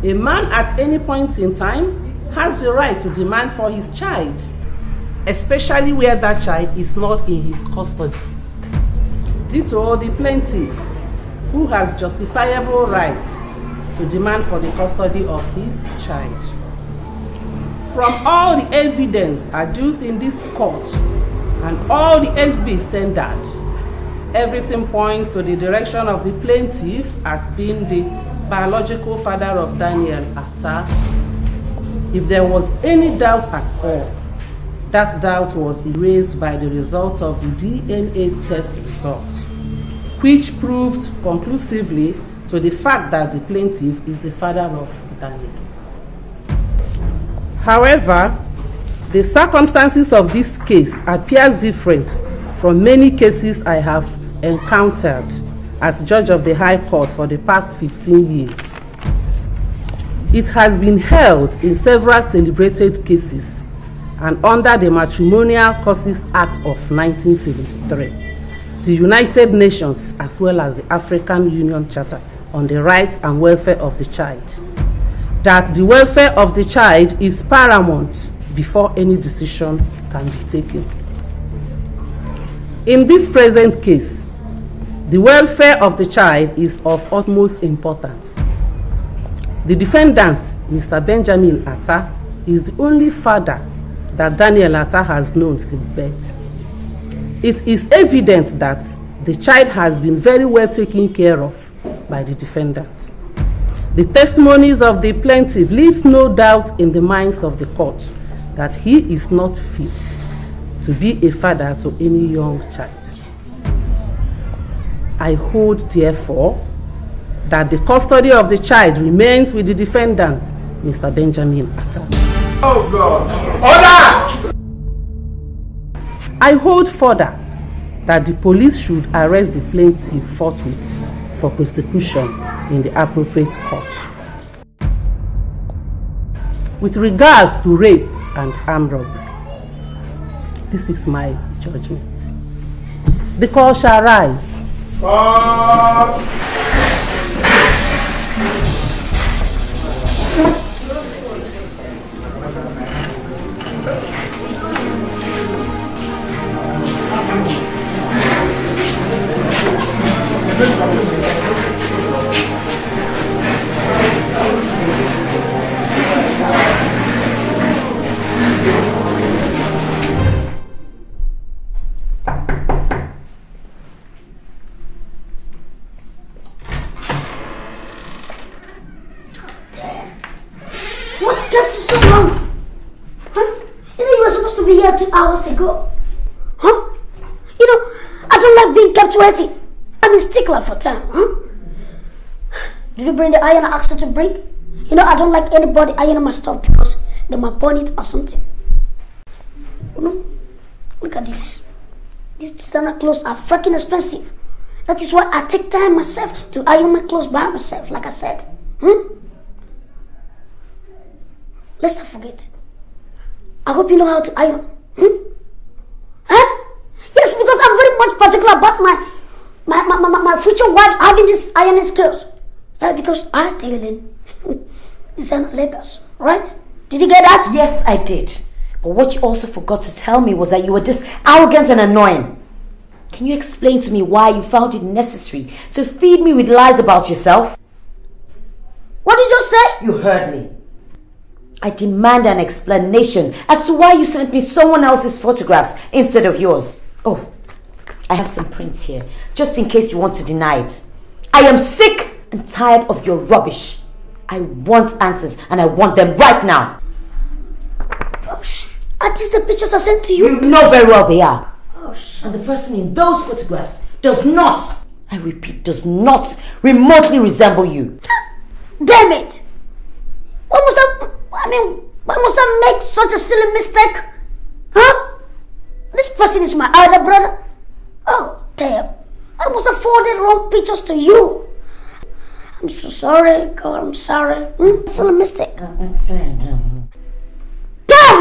A man at any point in time has the right to demand for his child, especially where that child is not in his custody. Ditto the plaintiff, who has justifiable rights to demand for the custody of his child. From all the evidence adduced in this court and all the SB standard, everything points to the direction of the plaintiff as being the biological father of Daniel Atta. If there was any doubt at all, that doubt was erased by the result of the DNA test results, which proved conclusively to the fact that the plaintiff is the father of Daniel. However, the circumstances of this case appears different from many cases I have encountered as judge of the High Court for the past 15 years. It has been held in several celebrated cases and under the Matrimonial Causes Act of 1973, the United Nations as well as the African Union Charter on the Rights and Welfare of the Child, that the welfare of the child is paramount before any decision can be taken. In this present case, the welfare of the child is of utmost importance. The defendant, Mr. Benjamin Atta, is the only father that Daniel Atta has known since birth. It is evident that the child has been very well taken care of by the defendant. The testimonies of the plaintiff leaves no doubt in the minds of the court that he is not fit to be a father to any young child. I hold, therefore, that the custody of the child remains with the defendant, Mr. Benjamin Atta. Oh God! Order! I hold further that the police should arrest the plaintiff forthwith for prosecution in the appropriate court. With regards to rape and armed robbery, this is my judgment. The court shall rise. What kept you so long? Huh? You know you were supposed to be here 2 hours ago. Huh? You know, I don't like being kept waiting. I'm a stickler for time, huh? Did you bring the iron I asked you to bring? You know, I don't like anybody ironing my stuff because they might burn it or something. You know? Look at this. These designer clothes are freaking expensive. That is why I take time myself to iron my clothes by myself, like I said. Let's not forget. I hope you know how to iron. Huh? Yes, because I'm very much particular about my future wife having this ironing skills. Yeah, because I deal in designer labels, right? Did you get that? Yes, I did. But what you also forgot to tell me was that you were just arrogant and annoying. Can you explain to me why you found it necessary to feed me with lies about yourself? What did you just say? You heard me. I demand an explanation as to why you sent me someone else's photographs instead of yours. Oh, I have some prints here, just in case you want to deny it. I am sick and tired of your rubbish. I want answers, and I want them right now. Are these the pictures I sent to you? You know very well they are. Oh, and the person in those photographs does not, I repeat, does not remotely resemble you. Damn it! Why must I make such a silly mistake? Huh? This person is my elder brother. Oh, damn. I must have forwarded wrong pictures to you. I'm so sorry, God, I'm sorry. Silly mistake. Damn,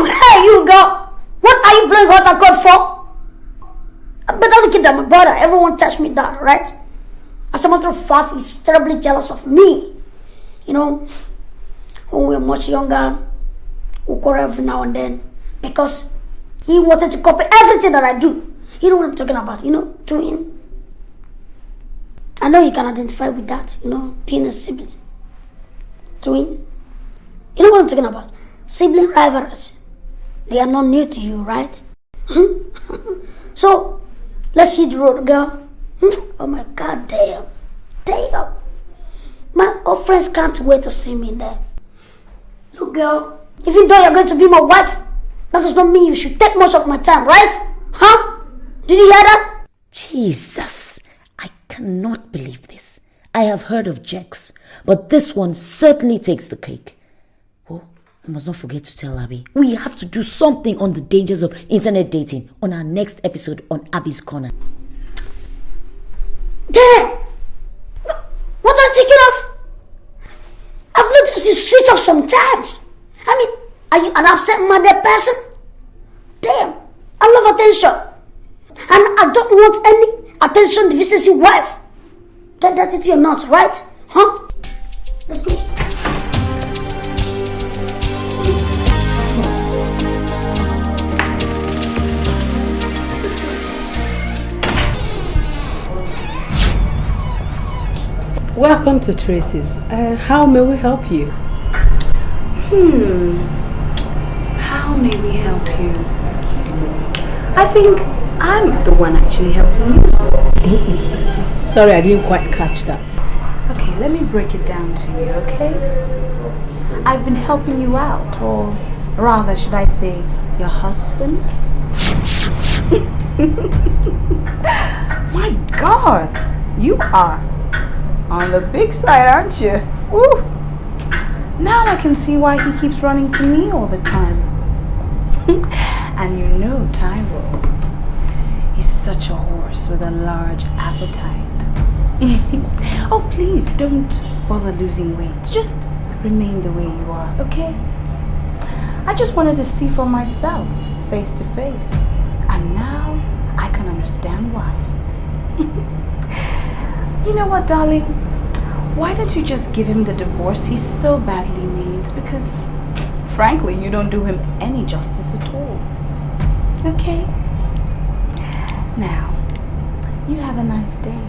hey, you go. What are you playing hot and cold for? I better look at my brother. Everyone tells me that, right? As a matter of fact, he's terribly jealous of me. You know, when we were much younger, we quarrel every now and then because he wanted to copy everything that I do. You know what I'm talking about, you know, doing I know you can identify with that, being a sibling. Twin. You know what I'm talking about? Sibling rivalries. They are not new to you, right? So, let's hit the road, girl. Oh my God, damn. Damn. My old friends can't wait to see me there. Look, girl, even though you're going to be my wife, that does not mean you should take much of my time, right? Huh? Did you hear that? Jesus, I cannot believe this. I have heard of Jex, but this one certainly takes the cake. Oh, I must not forget to tell Abby. We have to do something on the dangers of internet dating on our next episode on Abby's Corner. Damn! What are you thinking of? I've noticed you switch off sometimes. I mean, are you an absent-minded person? Damn, I love attention. And I don't want any attention deficiency wife. Get that into your nuts, right? Huh? Let's go. Welcome to Tracy's. How may we help you? How may we help you? I think I'm the one actually helping you. Sorry, I didn't quite catch that. Okay, let me break it down to you, okay? I've been helping you out, or rather, should I say, your husband? My God, you are on the big side, aren't you? Woo! Now I can see why he keeps running to me all the time. And you know Tyrell. He's such a horse with a large appetite. Oh, please don't bother losing weight. Just remain the way you are, okay? I just wanted to see for myself, face to face. And now I can understand why. You know what, darling? Why don't you just give him the divorce he so badly needs? Because, frankly, you don't do him any justice at all. Okay? Now, you have a nice day.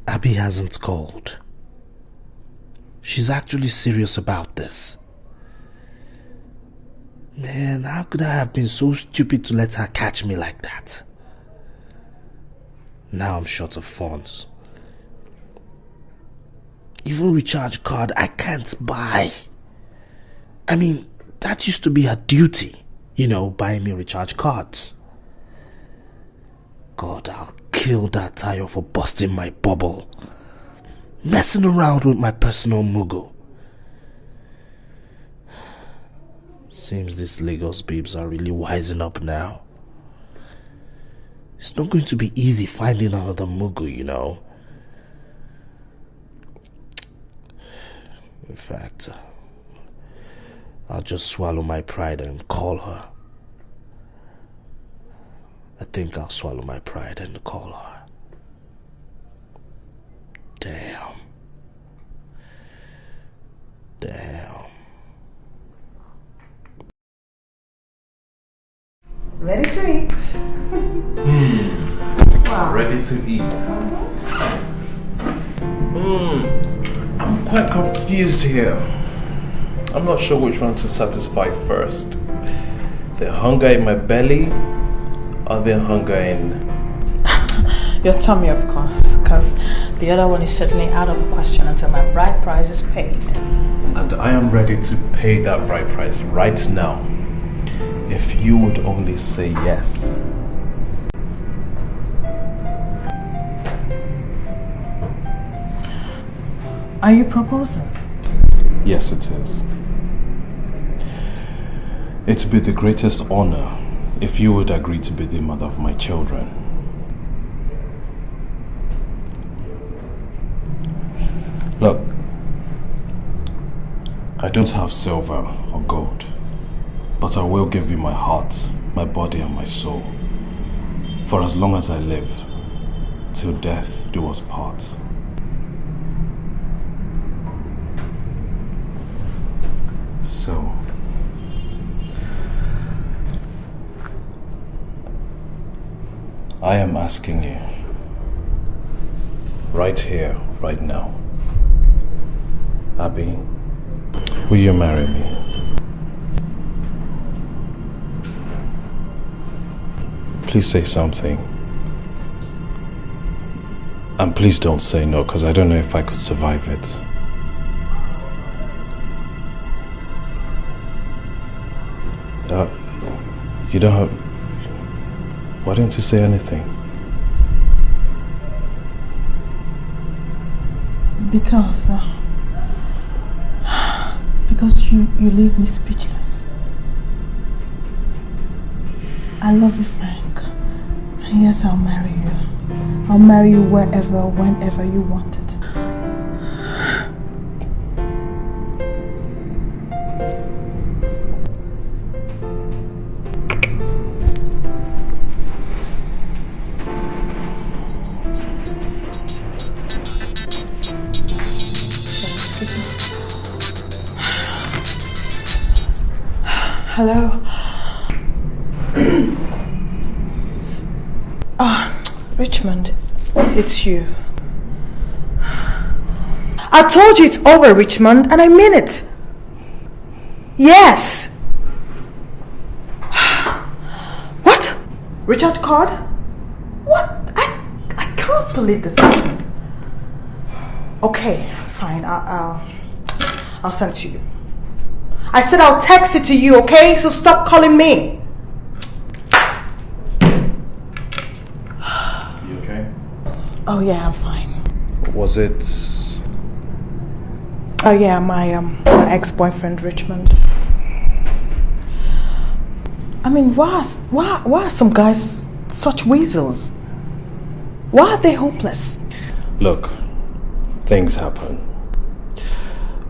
Abby hasn't called. She's actually serious about this. Man, how could I have been so stupid to let her catch me like that? Now I'm short of funds. Even recharge card I can't buy. I mean, that used to be her duty. Buying me recharge cards. God, I'll kill that Tayo for busting my bubble. Messing around with my personal mugo. Seems these Lagos babes are really wising up now. It's not going to be easy finding another mugu, In fact, I'll just swallow my pride and call her. I think I'll swallow my pride and call her. Damn. Ready to eat. Wow. Ready to eat. I'm quite confused here. I'm not sure which one to satisfy first. The hunger in my belly or the hunger in... Your tummy, of course, because the other one is certainly out of the question until my bride price is paid. And I am ready to pay that bride price right now. If you would only say yes. Are you proposing? Yes, it is. It would be the greatest honor if you would agree to be the mother of my children. Look, I don't have silver or gold, but I will give you my heart, my body and my soul, for as long as I live, till death do us part. So, I am asking you, right here, right now, Abby, will you marry me? Please say something. And please don't say no, because I don't know if I could survive it. You don't have... Why don't you say anything? Because you leave me speechless. I love you, Frank. And yes, I'll marry you. I'll marry you wherever, whenever you want it. Hello? Richmond, it's you. I told you it's over, Richmond, and I mean it. Yes. What? Richard called? What? I can't believe this, Richmond. Okay, fine. I'll send it to you. I said I'll text it to you, okay? So stop calling me. You okay? Oh yeah, I'm fine. Was it... Oh yeah, my ex-boyfriend Richmond. I mean, why are some guys such weasels? Why are they hopeless? Look, things happen.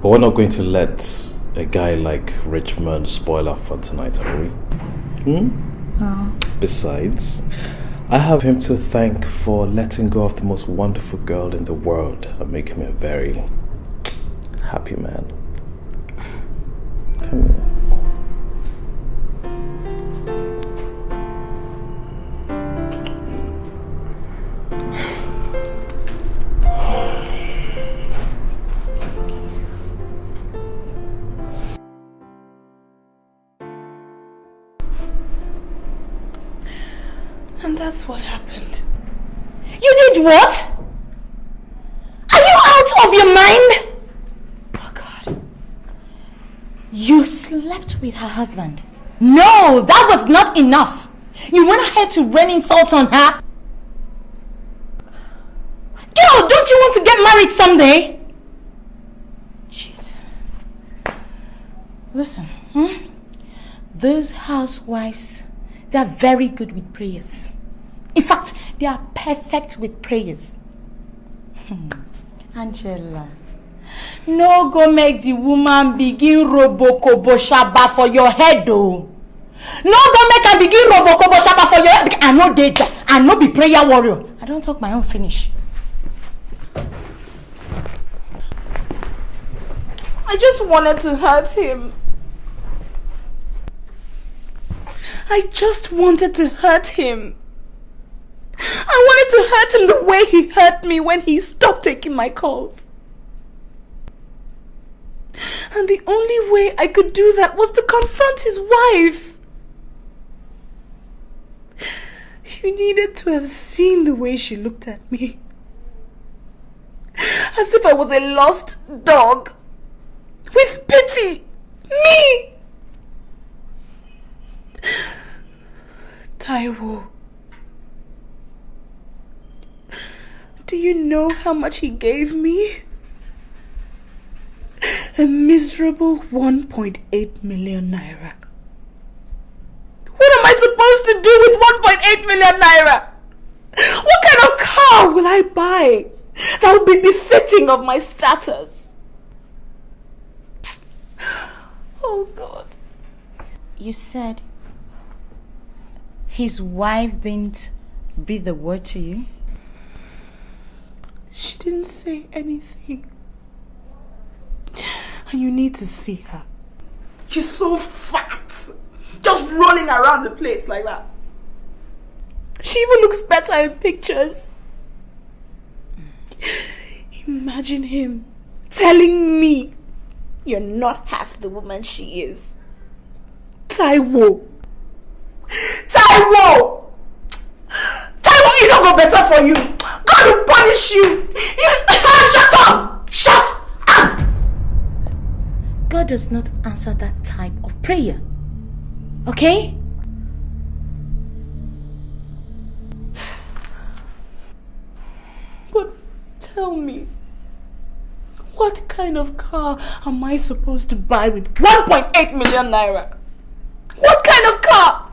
But we're not going to let a guy like Richmond spoil our fun tonight, are we? No. Besides, I have him to thank for letting go of the most wonderful girl in the world and making me a very happy man. Come here. And that's what happened. You did what? Are you out of your mind? Oh God. You slept with her husband. No, that was not enough. You went ahead to rain insults on her. Girl, don't you want to get married someday? Jesus. Listen, those housewives, they're very good with prayers. In fact, they are perfect with prayers. Angela, no go make the woman begin robokobo shaba for your head though. No go make her begin robokobo shaba for your head. I know they die. I know be prayer warrior. I don't talk my own finish. I just wanted to hurt him. I just wanted to hurt him. I wanted to hurt him the way he hurt me when he stopped taking my calls. And the only way I could do that was to confront his wife. You needed to have seen the way she looked at me. As if I was a lost dog. With pity. Me! Taiwo. Do you know how much he gave me? A miserable 1.8 million naira. What am I supposed to do with 1.8 million naira? What kind of car will I buy that will be befitting of my status? Oh God. You said his wife didn't breathe the word to you? She didn't say anything. And you need to see her. She's so fat. Just rolling around the place like that. She even looks better in pictures. Imagine him telling me you're not half the woman she is. Taiwo! Taiwo! Taiwo, it don't go better for you. God will punish you. Shut up! Shut up! God does not answer that type of prayer. Okay? But tell me, what kind of car am I supposed to buy with 1.8 million naira? What kind of car?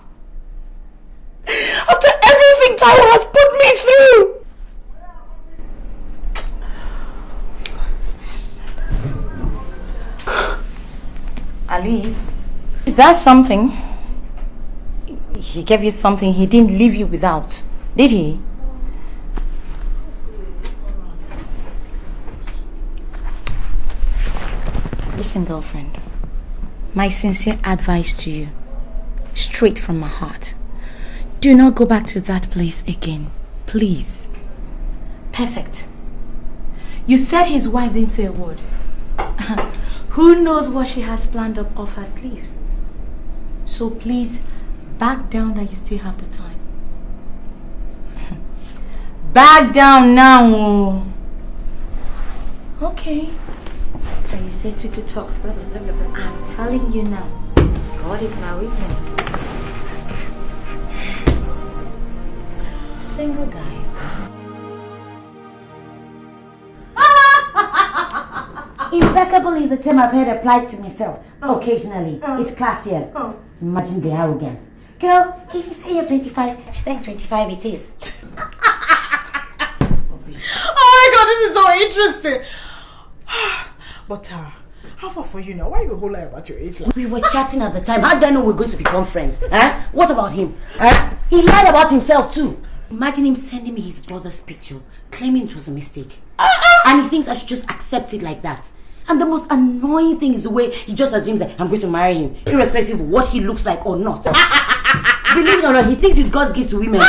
After everything Taiwo has put me through! Alice, is that something? He gave you something he didn't leave you without, did he? Listen, girlfriend, my sincere advice to you, straight from my heart, do not go back to that place again, please. Perfect. You said his wife didn't say a word. Who knows what she has planned up off her sleeves? So please, back down that you still have the time. Back down now. Okay. So you say to talks, blah, blah, blah, blah, blah. I'm telling you now, God is my witness. Single guys. Impeccable is the term I've heard applied to myself. Occasionally. It's classier. Imagine the arrogance. Girl, if you say you're 25, then 25 it is. Oh my God, this is so interesting. But Tara, how far for you now? Why you go lie about your age? We were chatting at the time. How do I know we're going to become friends? What about him? He lied about himself too. Imagine him sending me his brother's picture, claiming it was a mistake. And he thinks I should just accept it like that. And the most annoying thing is the way he just assumes that I'm going to marry him, irrespective of what he looks like or not. Believe it or not, he thinks it's God's gift to women. Oh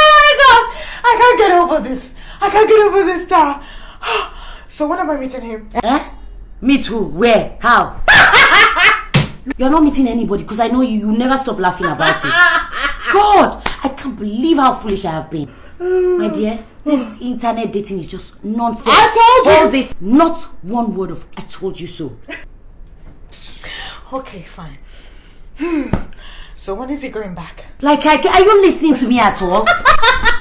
my God! I can't get over this. I can't get over this, Tara. So when am I meeting him? Meet who? Where? How? You're not meeting anybody because I know you never stop laughing about it. God, I can't believe how foolish I have been. My dear, this internet dating is just nonsense. I told you! Hold it. Not one word of I told you so. Okay, fine. So when is he going back? Like, are you listening to me at all?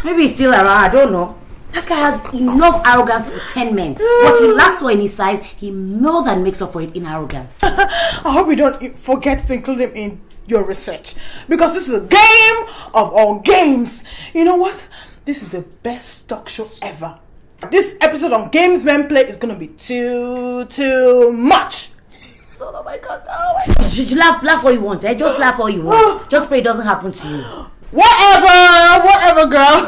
Maybe he's still around, I don't know. That guy has enough arrogance for 10 men. What he lacks for in his size, he more than makes up for it in arrogance. I hope you don't forget to include him in your research. Because this is a game of all games. You know what? This is the best talk show ever. This episode on Games Men Play is going to be too much. Oh my God, oh my God. You laugh all you want, Just laugh all you want. Just pray it doesn't happen to you. Whatever, girl.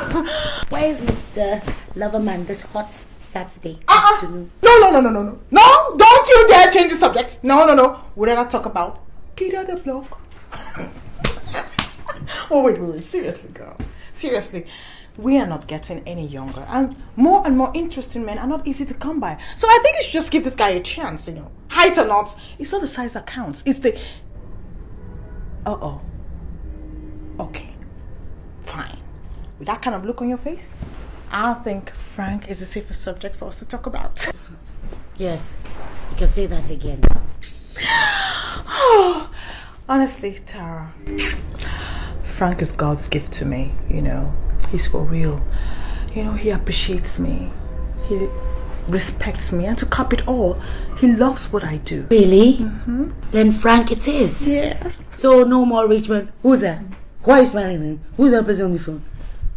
Where is Mr. Loverman this hot Saturday afternoon? No, don't you dare change the subject. No. We'd rather talk about Peter the Bloke. Oh, wait. Seriously, girl. Seriously. We are not getting any younger. And more interesting men are not easy to come by. So I think you should just give this guy a chance, Height or not, it's not the size that counts. It's the... Okay. Fine. With that kind of look on your face, I think Frank is the safest subject for us to talk about. Yes. You can say that again. Honestly, Tara, Frank is God's gift to me, He's for real. He appreciates me. He respects me. And to cap it all, he loves what I do. Really? Mm-hmm. Then Frank it is. Yeah. So no more Richmond. Who's that? Why are you smiling, man? Who's that person on the phone?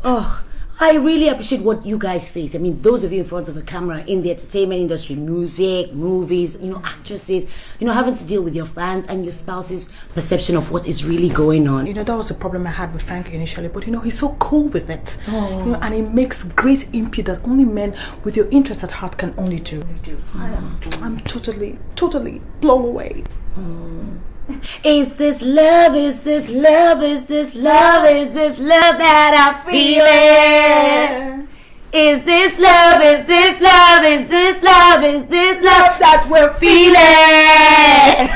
Oh, I really appreciate what you guys face. I mean, those of you in front of a camera in the entertainment industry, music, movies, actresses, having to deal with your fans and your spouse's perception of what is really going on. That was a problem I had with Frank initially, but he's so cool with it. And he makes great input that only men with your interest at heart can only do. I'm totally blown away. Is this love, is this love, is this love, is this love that I'm feeling? Is this love, is this love, is this love, is this love that we're feeling?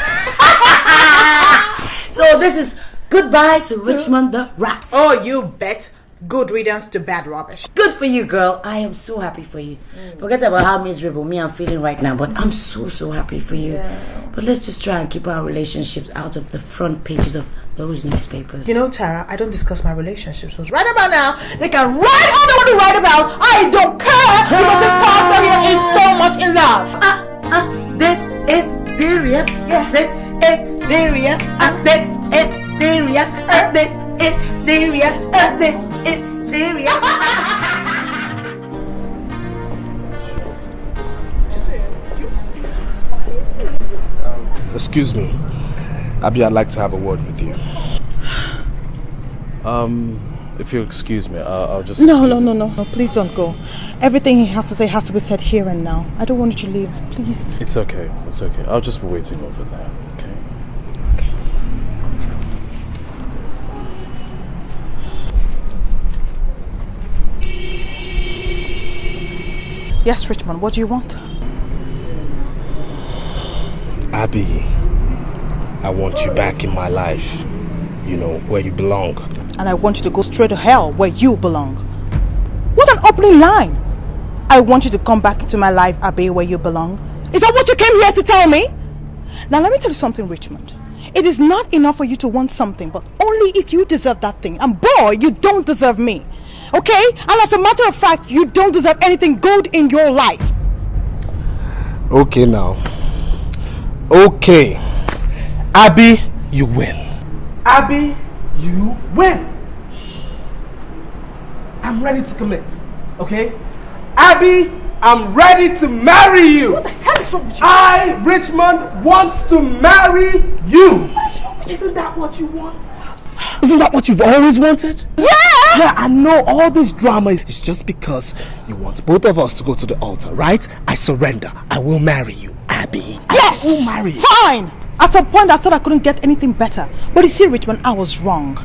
So this is goodbye to Richmond the Rat. Oh, you bet. Good riddance to bad rubbish. Good for you, girl. I am so happy for you. Forget about how miserable me I'm feeling right now, but I'm so happy for you. Yeah. But let's just try and keep our relationships out of the front pages of those newspapers. You know, Tara, I don't discuss my relationships. So right about now, they can write all they want to write about. I don't care because this character here is so much in love. This is serious. Yeah. This is serious. This is serious. This is serious. This is serious. Excuse me. Abby, I'd like to have a word with you. If you'll excuse me, I'll just... No, please don't go. Everything he has to say has to be said here and now. I don't want you to leave, please. It's okay. I'll just be waiting over there, okay? Yes, Richmond, what do you want? Abby, I want you back in my life. You know, where you belong. And I want you to go straight to hell where you belong. What an opening line! I want you to come back into my life, Abby, where you belong. Is that what you came here to tell me? Now let me tell you something, Richmond. It is not enough for you to want something, but only if you deserve that thing. And boy, you don't deserve me. Okay? And as a matter of fact, you don't deserve anything good in your life. Okay now. Okay. Abby, you win. Abby, you win. I'm ready to commit. Okay? Abby, I'm ready to marry you. What the hell is wrong with you? I, Richmond, wants to marry you. What is wrong with you? Isn't that what you want? Isn't that what you've always wanted? Yeah! Yeah, I know all this drama is just because you want both of us to go to the altar, right? I surrender. I will marry you, Abby. Yes! I will marry you. Fine! At some point I thought I couldn't get anything better. But you see, Richmond, I was wrong.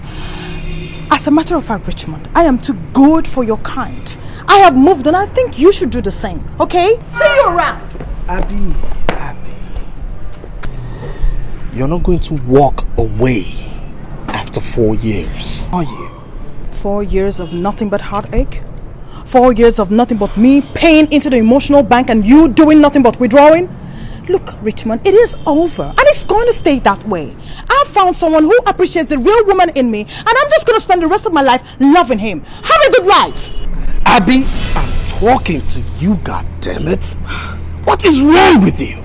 As a matter of fact, Richmond, I am too good for your kind. I have moved and I think you should do the same, okay? See you around. Abby. You're not going to walk away after 4 years, are you? 4 years of nothing but heartache? 4 years of nothing but me paying into the emotional bank and you doing nothing but withdrawing? Look, Richmond, it is over and it's going to stay that way. I found someone who appreciates the real woman in me and I'm just going to spend the rest of my life loving him. Have a good life. Abby, I'm talking to you, goddammit. What is wrong with you?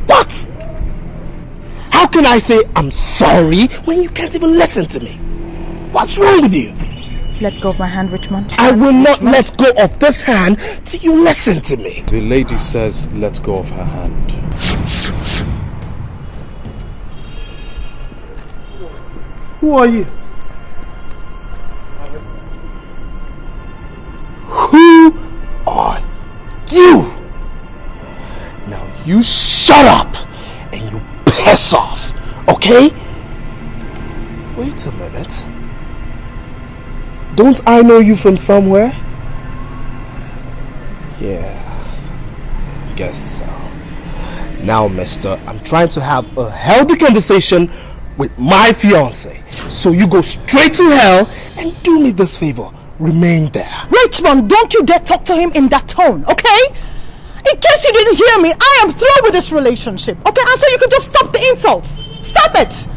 What? How can I say I'm sorry when you can't even listen to me? What's wrong with you? Let go of my hand, Richmond. I will not let go of this hand till you listen to me. The lady says let go of her hand. Who are you? Who are you? Now you shut up and you piss off, okay? Wait a minute. Don't I know you from somewhere? Yeah, guess so. Now, mister, I'm trying to have a healthy conversation with my fiance. So you go straight to hell and do me this favor. Remain there. Richmond, don't you dare talk to him in that tone, okay? In case you didn't hear me, I am through with this relationship, okay? And so you can just stop the insults. Stop it!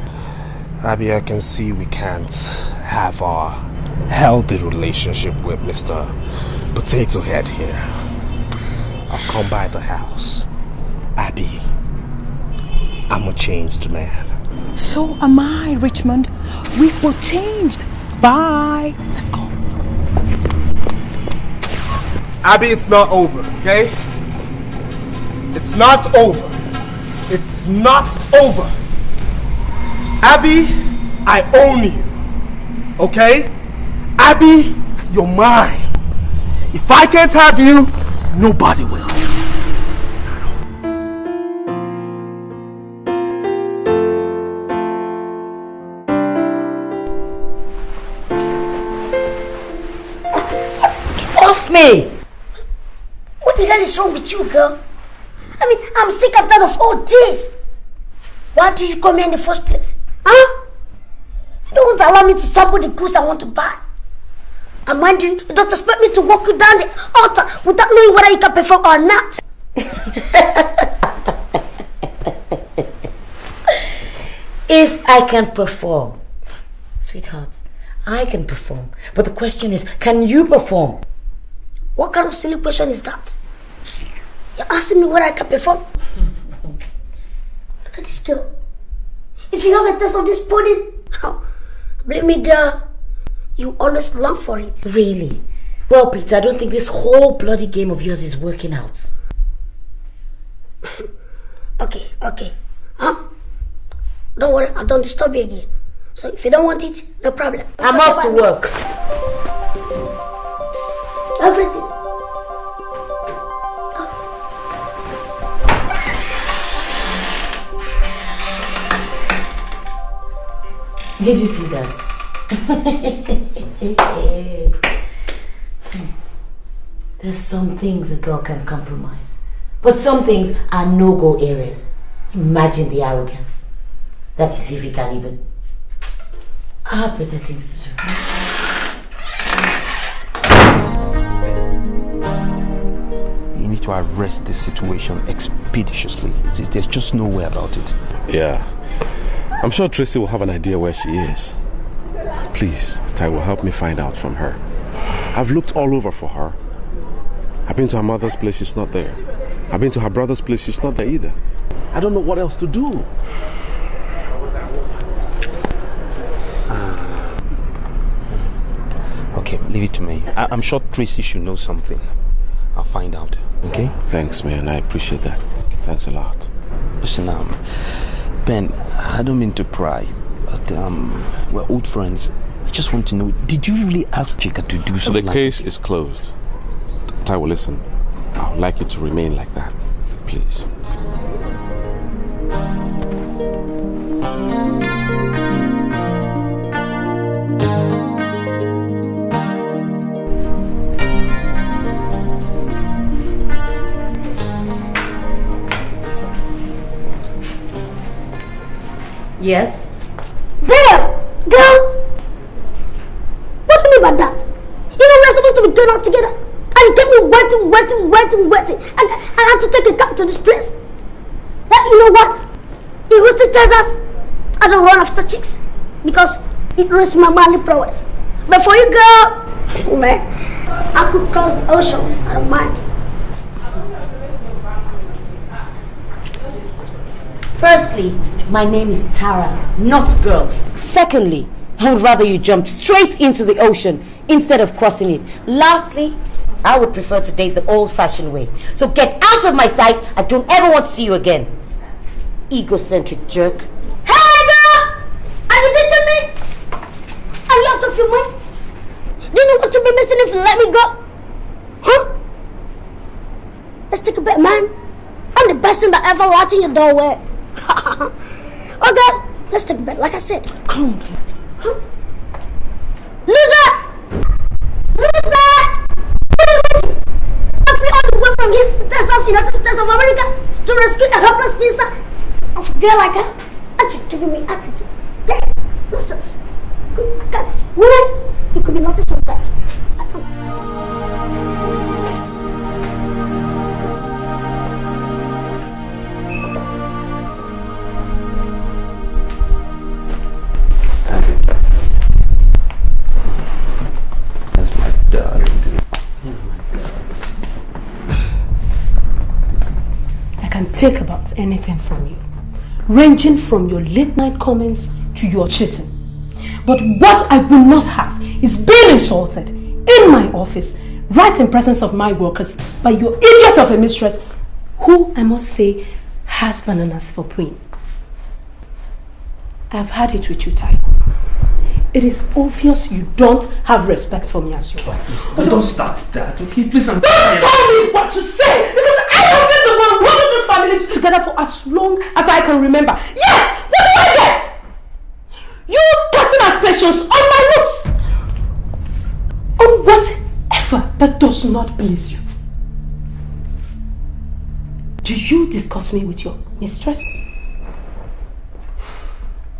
Abby, I can see we can't have our healthy relationship with Mr. Potato Head here. I'll come by the house. Abby, I'm a changed man. So am I, Richmond. We were changed. Bye. Let's go. Abby, it's not over, okay? It's not over. It's not over. Abby, I own you, okay? Abby, you're mine. If I can't have you, nobody will. off me! What the hell is wrong with you, girl? I mean, I'm sick and tired of all this. Why did you come here in the first place? Huh? You don't want to allow me to sample the goods I want to buy. And mind you, you don't expect me to walk you down the altar without knowing whether you can perform or not. If I can perform, sweetheart, I can perform. But the question is, can you perform? What kind of silly question is that? You're asking me whether I can perform? Look at this girl. If you have a taste of this pudding, believe me, girl, you always long for it. Really? Well, Peter, I don't think this whole bloody game of yours is working out. Okay. Huh? Don't worry, I don't disturb you again. So if you don't want it, no problem. I'm off to work. Everything. Did you see that? There's some things a girl can compromise, but some things are no-go areas. Imagine the arrogance. That is if you can even. I have better things to do. You need to arrest this situation expeditiously. There's just no way about it. Yeah. I'm sure Tracy will have an idea where she is. Please, Taiwo, help me find out from her. I've looked all over for her. I've been to her mother's place, she's not there. I've been to her brother's place, she's not there either. I don't know what else to do. Okay, leave it to me. I'm sure Tracy should know something. I'll find out, okay? Thanks, man. I appreciate that. Thanks a lot. Listen, Ben, I don't mean to pry, but we're old friends. I just want to know, did you really ask Chika to do something? The case is closed. Taiwo, listen. I would like you to remain like that, please. Yes? There! Girl! What do you mean by that? You know we're supposed to be going out together. And you kept me waiting. And I had to take a cab to this place. You know what? In Houston, Texas, I don't run after chicks. Because it ruins my manly prowess. But for you, girl, man, I could cross the ocean. I don't mind. Firstly, my name is Tara, not girl. Secondly, I would rather you jumped straight into the ocean instead of crossing it. Lastly, I would prefer to date the old-fashioned way. So get out of my sight. I don't ever want to see you again. Egocentric jerk. Hey, girl! Are you ditching me? Are you out of your mind? Do you know what you'll be missing if you let me go? Huh? Let's take a bet, man. I'm the best thing that ever locked in your doorway. Okay, let's take a bet, like I said. Come on. Huh? Loser! What are you waiting? I flew all the way from Houston, Texas, United States of America to rescue a helpless spinster of a girl like her. And she's giving me attitude. Damn, nonsense. I can't. Women, you could be naughty sometimes. I can't. I can take about anything from you, ranging from your late night comments to your cheating. But what I will not have is being insulted in my office, right in presence of my workers, by your idiot of a mistress, who I must say has bananas for queen. I've had it with you, Taiwo. It is obvious you don't have respect for me as your wife. But don't start that, okay? Please, Don't tell me what to say, because I have been the one holding this family together for as long as I can remember. Yet, what do I get? You casting aspersions on my looks, on whatever that does not please you? Do you discuss me with your mistress?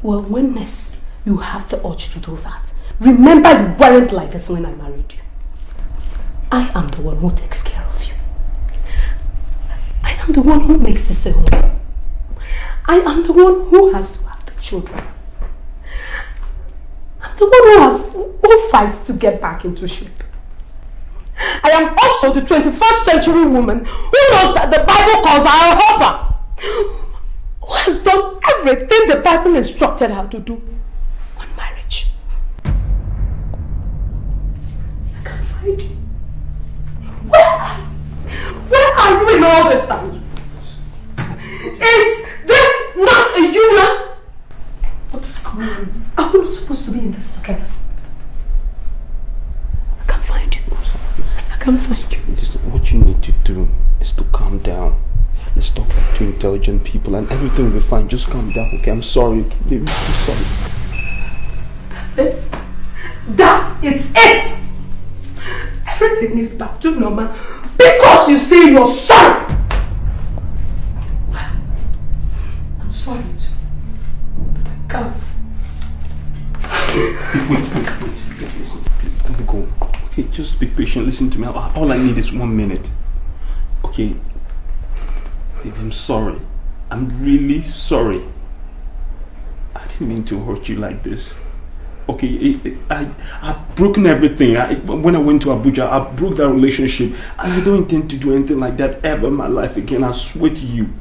Well, when next you have the urge to do that, remember you weren't like this when I married you. I am the one who takes care of you. I am the one who makes this a home. I am the one who has to have the children. I'm the one who fights to get back into shape. I am also the 21st century woman who knows that the Bible calls her a helper, who has done everything the Bible instructed her to do on marriage. I can't find you. Where are you in all this time? Is this not a union? What is going on? Are we not supposed to be in this together? I can't find you. I can't find you. What you need to do is to calm down. Let's talk like two intelligent people and everything will be fine. Just calm down, okay? I'm sorry, baby. I'm sorry. That's it. That is it. Everything is back to normal because you say you're sorry. Well, I'm sorry too, but I can't. Wait, listen, please don't go. Okay, just be patient, listen to me. All I need is 1 minute. Okay, baby, I'm sorry. I'm really sorry. I didn't mean to hurt you like this. Okay, I've broken everything. When I went to Abuja, I broke that relationship. And I don't intend to do anything like that ever in my life again. I swear to you.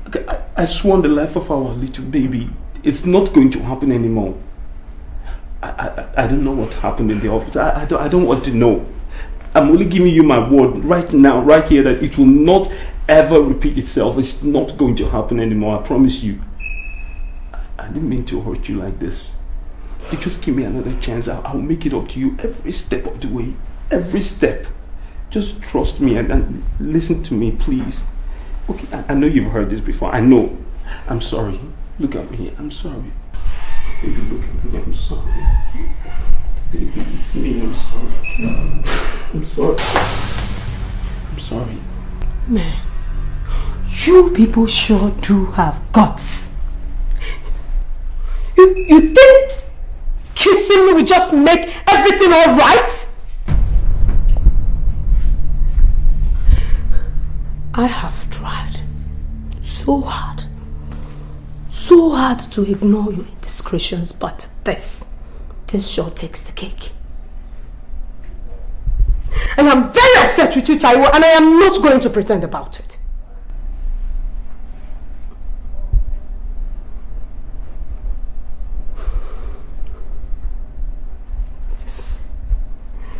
Okay, I swear on the life of our little baby, it's not going to happen anymore. I don't know what happened in the office. I don't want to know. I'm only giving you my word right now, right here, that it will not ever repeat itself. It's not going to happen anymore. I promise you. I didn't mean to hurt you like this. You just give me another chance. I'll make it up to you every step of the way. Every step. Just trust me and listen to me, please. Okay, I know you've heard this before. I know. I'm sorry. Look at me. I'm sorry. Baby, look at me. I'm sorry. Baby, it's me. I'm sorry. I'm sorry. I'm sorry. Man, you people sure do have guts. You think kissing me will just make everything all right? I have tried so hard to ignore your indiscretions, but this sure takes the cake. I am very upset with you, Taiwo, and I am not going to pretend about it.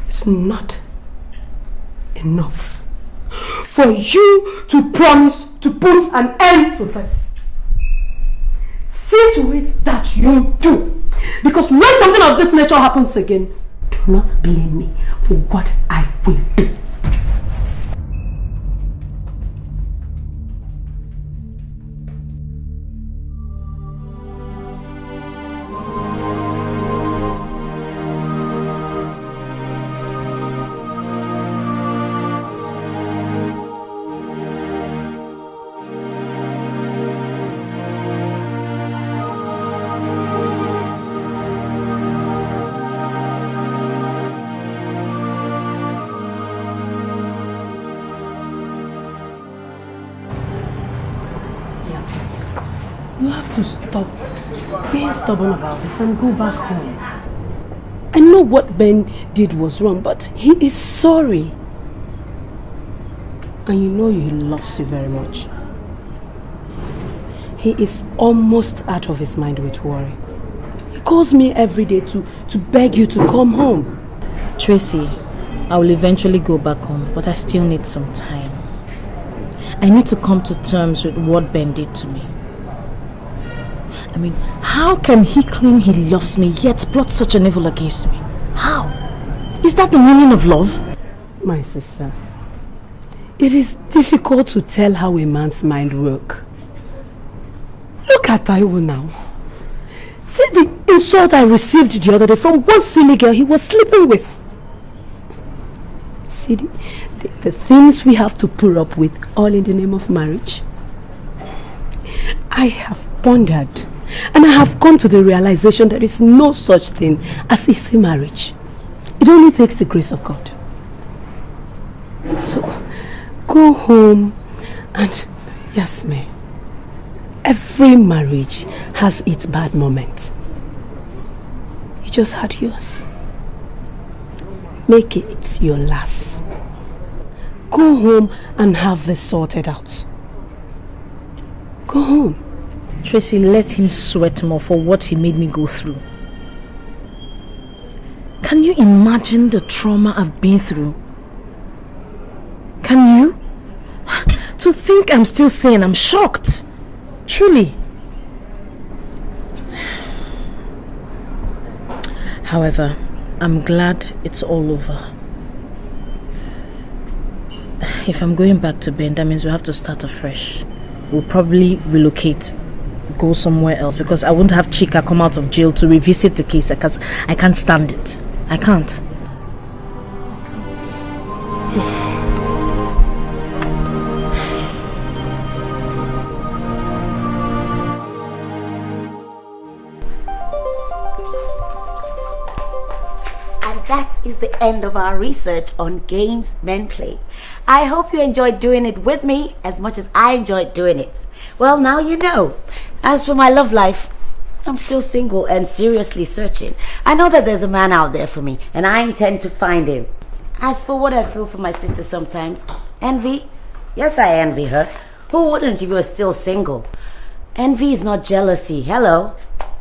It's not enough for you to promise to put an end to this. See to it that you do. Because when something of this nature happens again, do not blame me for what I will do. You have to stop being stubborn about this and go back home. I know what Ben did was wrong, but he is sorry. And you know he loves you very much. He is almost out of his mind with worry. He calls me every day to beg you to come home. Tracy, I will eventually go back home, but I still need some time. I need to come to terms with what Ben did to me. I mean, how can he claim he loves me yet plot such an evil against me? How? Is that the meaning of love? My sister, it is difficult to tell how a man's mind works. Look at Taiwo now. See the insult I received the other day from one silly girl he was sleeping with. see the things we have to put up with all in the name of marriage? I have pondered and I have come to the realization there is no such thing as easy marriage. It only takes the grace of God. So go home and Yasmin, every marriage has its bad moments. You just had yours. Make it your last. Go home and have this sorted out. Go home. Tracy, let him sweat more for what he made me go through. Can you imagine the trauma I've been through? Can you? To think I'm still sane, I'm shocked. Truly. However, I'm glad it's all over. If I'm going back to Ben, that means we have to start afresh. We'll probably relocate, go somewhere else, because I won't have Chika come out of jail to revisit the case because I can't stand it. I can't. That is the end of our research on games men play. I hope you enjoyed doing it with me as much as I enjoyed doing it. Well, now you know. As for my love life, I'm still single and seriously searching. I know that there's a man out there for me, and I intend to find him. As for what I feel for my sister sometimes, envy? Yes, I envy her. Who wouldn't if you were still single? Envy is not jealousy. Hello.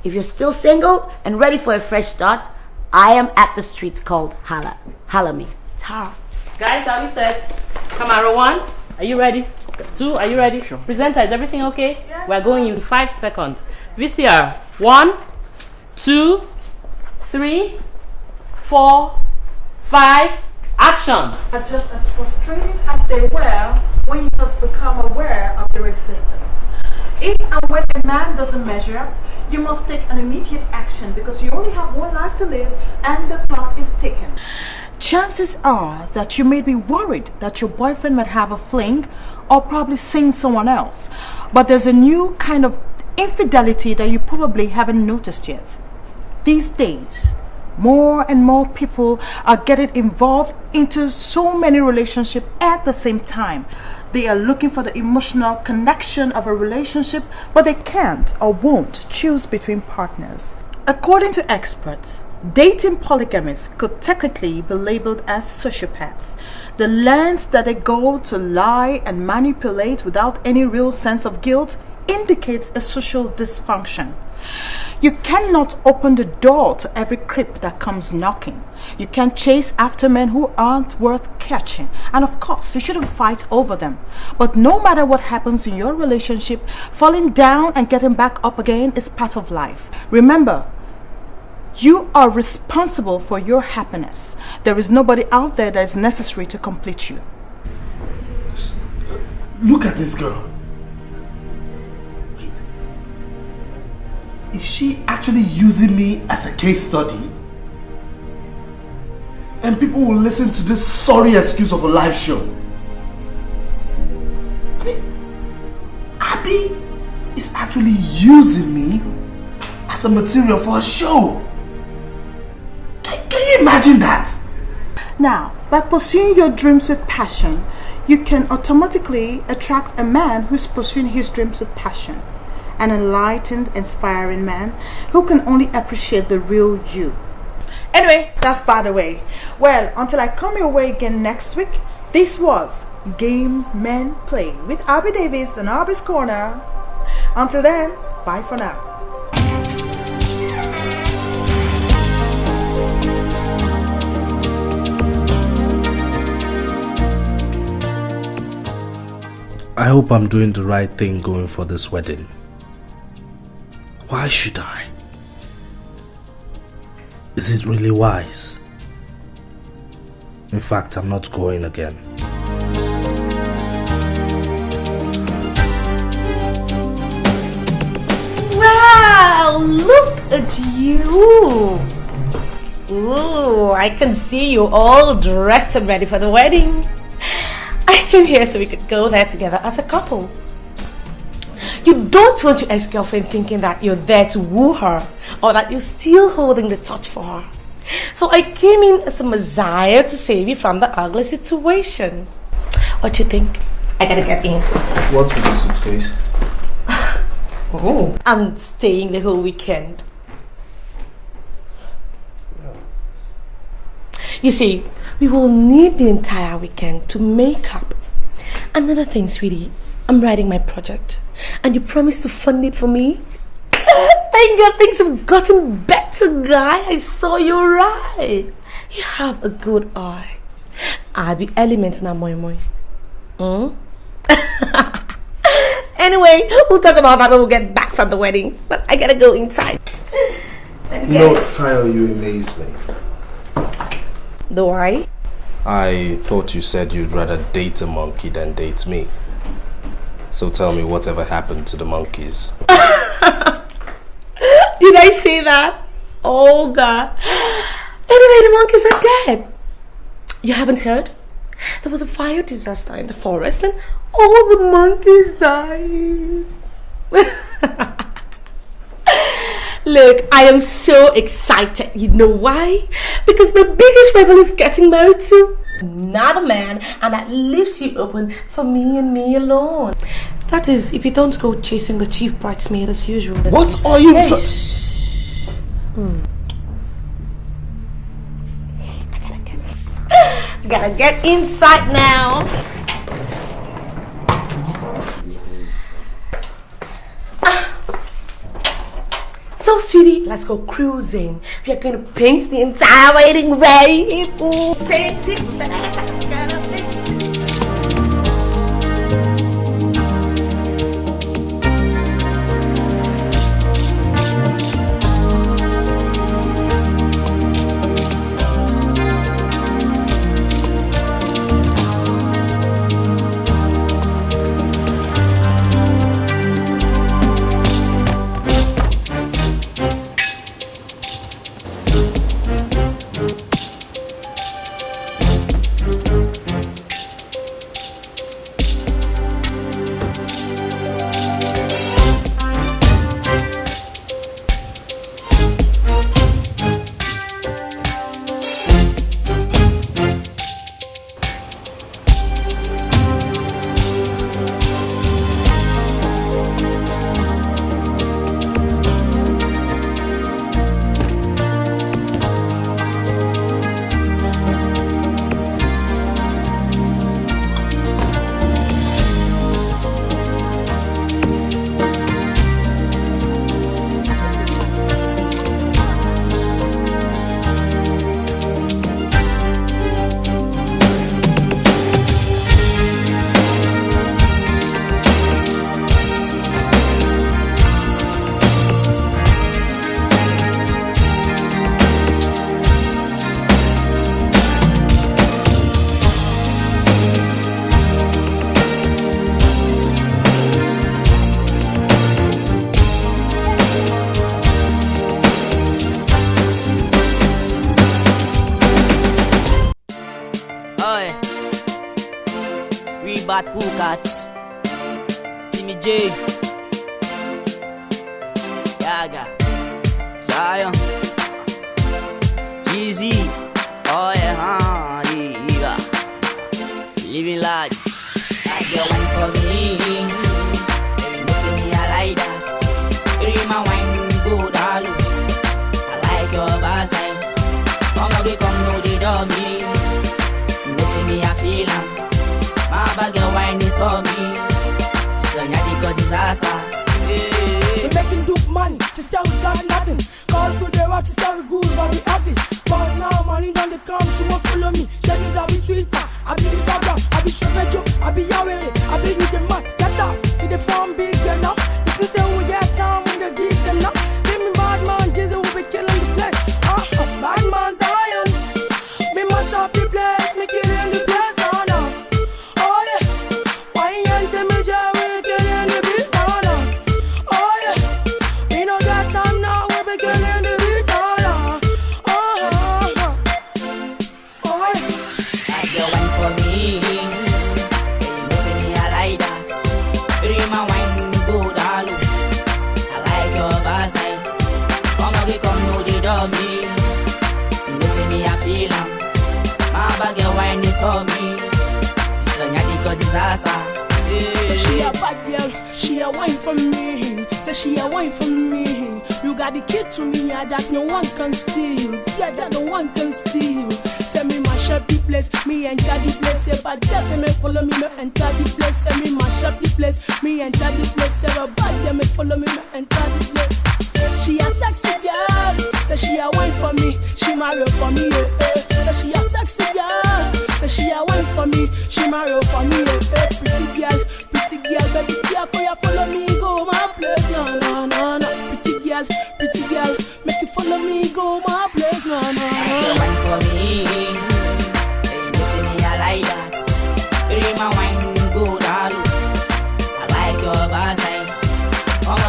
If you're still single and ready for a fresh start, I am at the street called Hala. Hala me. Ta. Guys, are we set? Camera 1, are you ready? 2, are you ready? Sure. Presenter, is everything okay? Yes. We're going in 5 seconds. VCR, 1, 2, 3, 4, 5, action! Are just as frustrating as they were when you just become aware of their existence. If and when a man doesn't measure up, you must take an immediate action because you only have one life to live and the clock is ticking. Chances are that you may be worried that your boyfriend might have a fling or probably seen someone else. But there's a new kind of infidelity that you probably haven't noticed yet. These days, more and more people are getting involved into so many relationships at the same time. They are looking for the emotional connection of a relationship, but they can't or won't choose between partners. According to experts, dating polygamists could technically be labeled as sociopaths. The lengths that they go to lie and manipulate without any real sense of guilt indicates a social dysfunction. You cannot open the door to every creep that comes knocking. You can't chase after men who aren't worth catching. And of course, you shouldn't fight over them. But no matter what happens in your relationship, falling down and getting back up again is part of life. Remember, you are responsible for your happiness. There is nobody out there that is necessary to complete you. Look at this girl. Is she actually using me as a case study? And people will listen to this sorry excuse of a live show. I mean, Abby is actually using me as a material for a show. Can you imagine that? Now, by pursuing your dreams with passion, you can automatically attract a man who's pursuing his dreams with passion. An enlightened, inspiring man who can only appreciate the real you. Anyway, that's by the way. Well, until I come your way again next week, this was Games Men Play with Abby Davis and Abby's Corner. Until then, bye for now. I hope I'm doing the right thing going for this wedding. Why should I? Is it really wise? In fact, I'm not going again. Wow, look at you. Ooh, I I can see you all dressed and ready for the wedding. I came here so we could go there together as a couple. You don't want your ex-girlfriend thinking that you're there to woo her or that you're still holding the torch for her. So I came in as a messiah to save you from the ugly situation. What you think? I gotta get in. What's with the suitcase? Oh, I'm staying the whole weekend. You see, we will need the entire weekend to make up. Another thing, sweetie, I'm writing my project, and you promised to fund it for me. Thank God things have gotten better, guy. I saw you right. You have a good eye. I'll be elements now, moi moi. Anyway, we'll talk about that when we get back from the wedding. But I gotta go inside. Tayo, you amaze me. Do I? I thought you said you'd rather date a monkey than date me. So tell me, whatever happened to the monkeys? Did I say that? Oh God. Anyway, the monkeys are dead. You haven't heard? There was a fire disaster in the forest and all the monkeys died. Look, I am so excited. You know why? Because my biggest rival is getting married to another man, and that leaves you open for me and me alone. That is, if you don't go chasing the chief bridesmaid as usual. What are you I gotta get inside now. So, sweetie, let's go cruising. We are going to paint the entire wedding red. Paint it back. Bad Cool Cats, Timmy J, Yaga, Zion, Jeezy, oh yeah, yeah, living large, like your wine for me, baby, you see me, I like that, you my wine, go down low, I like your backside, come know the dummy, you see me, I feel am. My bag of wine is for me. So now they got disaster. We making dope money, just sell without nothing. Call so they want to sell good, but we happy. But now money done they come, she won't follow me. She need to be Twitter, I be Instagram, I be Shopee, I be Yahweh, I be with the man. Get up, with the farm big enough. It's the same we get down when they geek enough. See me bad man, Jesus will be killing the place. Bad man Zion, me mash up the place, me killing the place. dummy. You know see me I feel am. My bag you wine it for me. So nyadi cause disaster. Say she a bad girl, she a wine for me. Say she a wine for me. You got the key to me, yeah, that no one can steal. Yeah, that no one can steal. Say me mash up the place, me enter the place. Say bad girl, say me follow me, me enter the place. Say me mash up the place, me enter the place. Say a bad girl, me follow me, me enter the place. She a sexy girl, say she a wine for me, she marry for me, Say she a sexy girl, say she a wine for me, she marry for me, Pretty girl, baby girl, can you follow me, go my place, no, no, no, no. Pretty girl, make you follow me, go my place, no, no, no. You wine for me, hey, you see me I like that. Bring my wine, go down. I like your backside.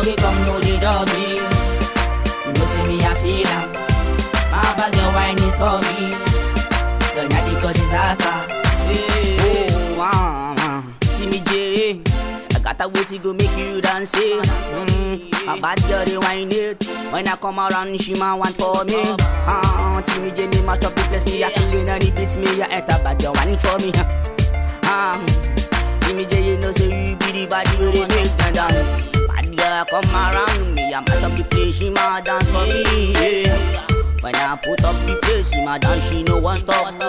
Come know the dummy. You know see me I feel am. My bag you wine it for me. So now the cause disaster. Hey, see me J. I got a way to go make you dance. My bad girl they wine it. When I come around she ma want for me. See me J me match up the place. Me a killing and it beats me. I enter bad girl wine for me. See me J you know say you be the body where they make them dance. Girl come around me, I match up the place, she ma dance for me, yeah. When I put up the place, she ma dance, she no one stop me,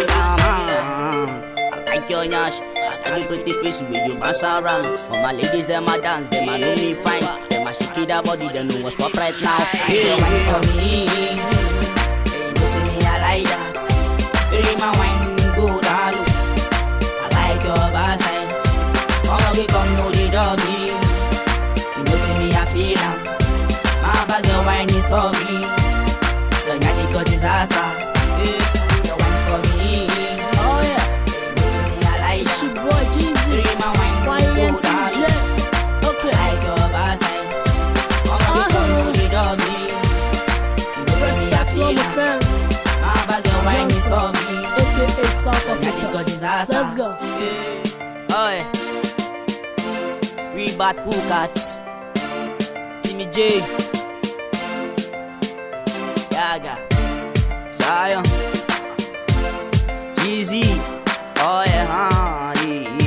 I like your nyash, I got the pretty face with you bounce around. For my ladies, them a dance, them a know me fine. Them a shake that body, they know what's up right now. Hey, wine for me, hey, you see me, I like that. Hey, my wine, go down. I like your backside. Come know the dummy. You know see me I feel am. My bag you wine it for me. So nyadi cause disaster. You wine for me. Oh yeah. You know see me I like it's your boy Jeezy. My wine go down. Okay. I like your backside. Come know the dummy. You know see me I feel am. My bag you wine it for me. AKA South Africa. Cause disaster. Let's go. Oh yeah. Rebad cool cats. Timmy J, Yaga, Zion, Jeezy, oh yeah,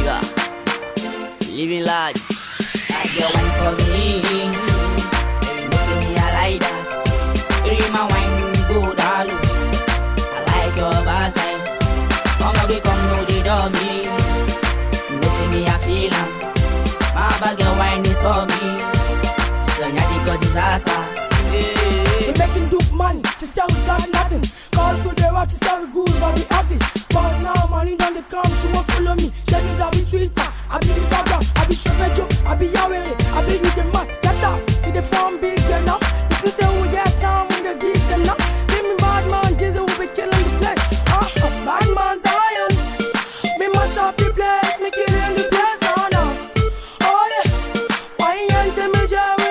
yeah. Living large, like your wine for me. Hey, you see me I like that. Bring my wine, go down. I like your backside. Come know the dummy. You see me I feel am. My bag you wine it for me. So nyadi cause disaster. We making dope money, just sell without nothing. Call for the rock to sell good, but we happy. But now money done the come, she won't follow me. Share me that be Twitter, I be Instagram, I be Shopee, I be Yahweh, I be with the man. Get up, with the farm big them now. It's the same we get down when they beat them now. See me bad man, Jesus will be killing the place. Bad man Zion, me mash up the place, me killing the place now now. Oh yeah, why ain't me Jerry?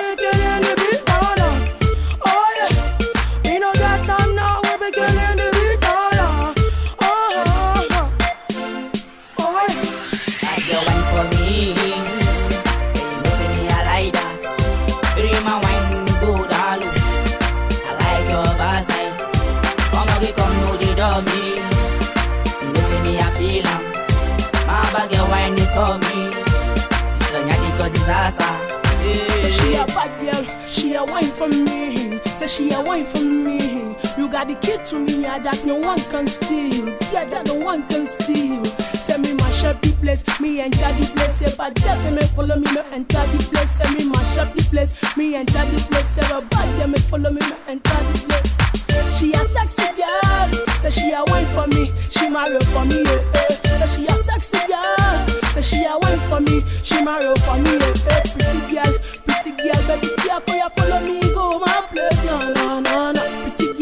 Me. You know see me I feel am. My bag you wine it for me. So nyadi cause disaster. Say she a bad girl, she a wine for me. Say she a wine for me. You got the key to me, yeah, that no one can steal. Yeah, that no one can steal. Say me mash up the place, me enter the place. Say bad girl, say me follow me, me enter the place. Say me mash up the place, me enter the place. Say a bad girl, me follow me, me enter the place. She a sexy girl, say she a wine for me, she marry for me, Say she a sexy girl, say she a wine for me, she marry for me, Pretty girl, baby girl, can you follow me, go my place, no, no, no, no. Pretty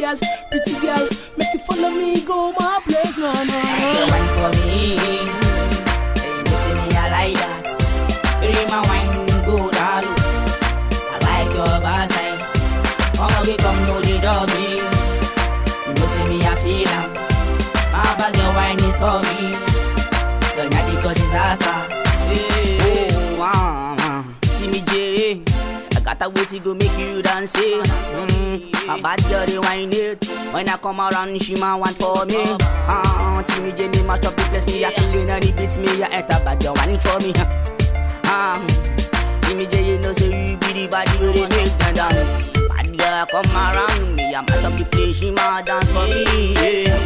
girl, make you follow me, go my place, no, no, no. You wine for me, hey, you see me I like that. Bring my wine, go down. I like your backside. Come know the dummy. You know see me I feel am. My bag you wine it for me. So nyadi cause disaster. See me J, I got a way to go make you dance. My bad girl, they whine it. When I come around, she man want for me. See me, Jamie, mash up the place, me, I killing and it beats me, I enter bad girl, whine for me. See me, Jay, you know, say you be the body where they make them dance. Bad girl, come around me, I mash up the place, she man dance for me. Yeah.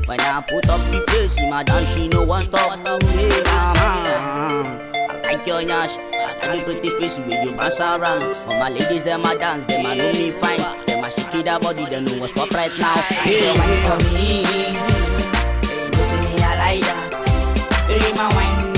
When I put up the place, she man dance, she no one stop me. I like your nyash, I got the pretty face with you bounce around. For my ladies, them a dance, them a know me fine. Them a shake that body, they know what's up right now. Hey, wine for me, you see me, I like that. Rima wine.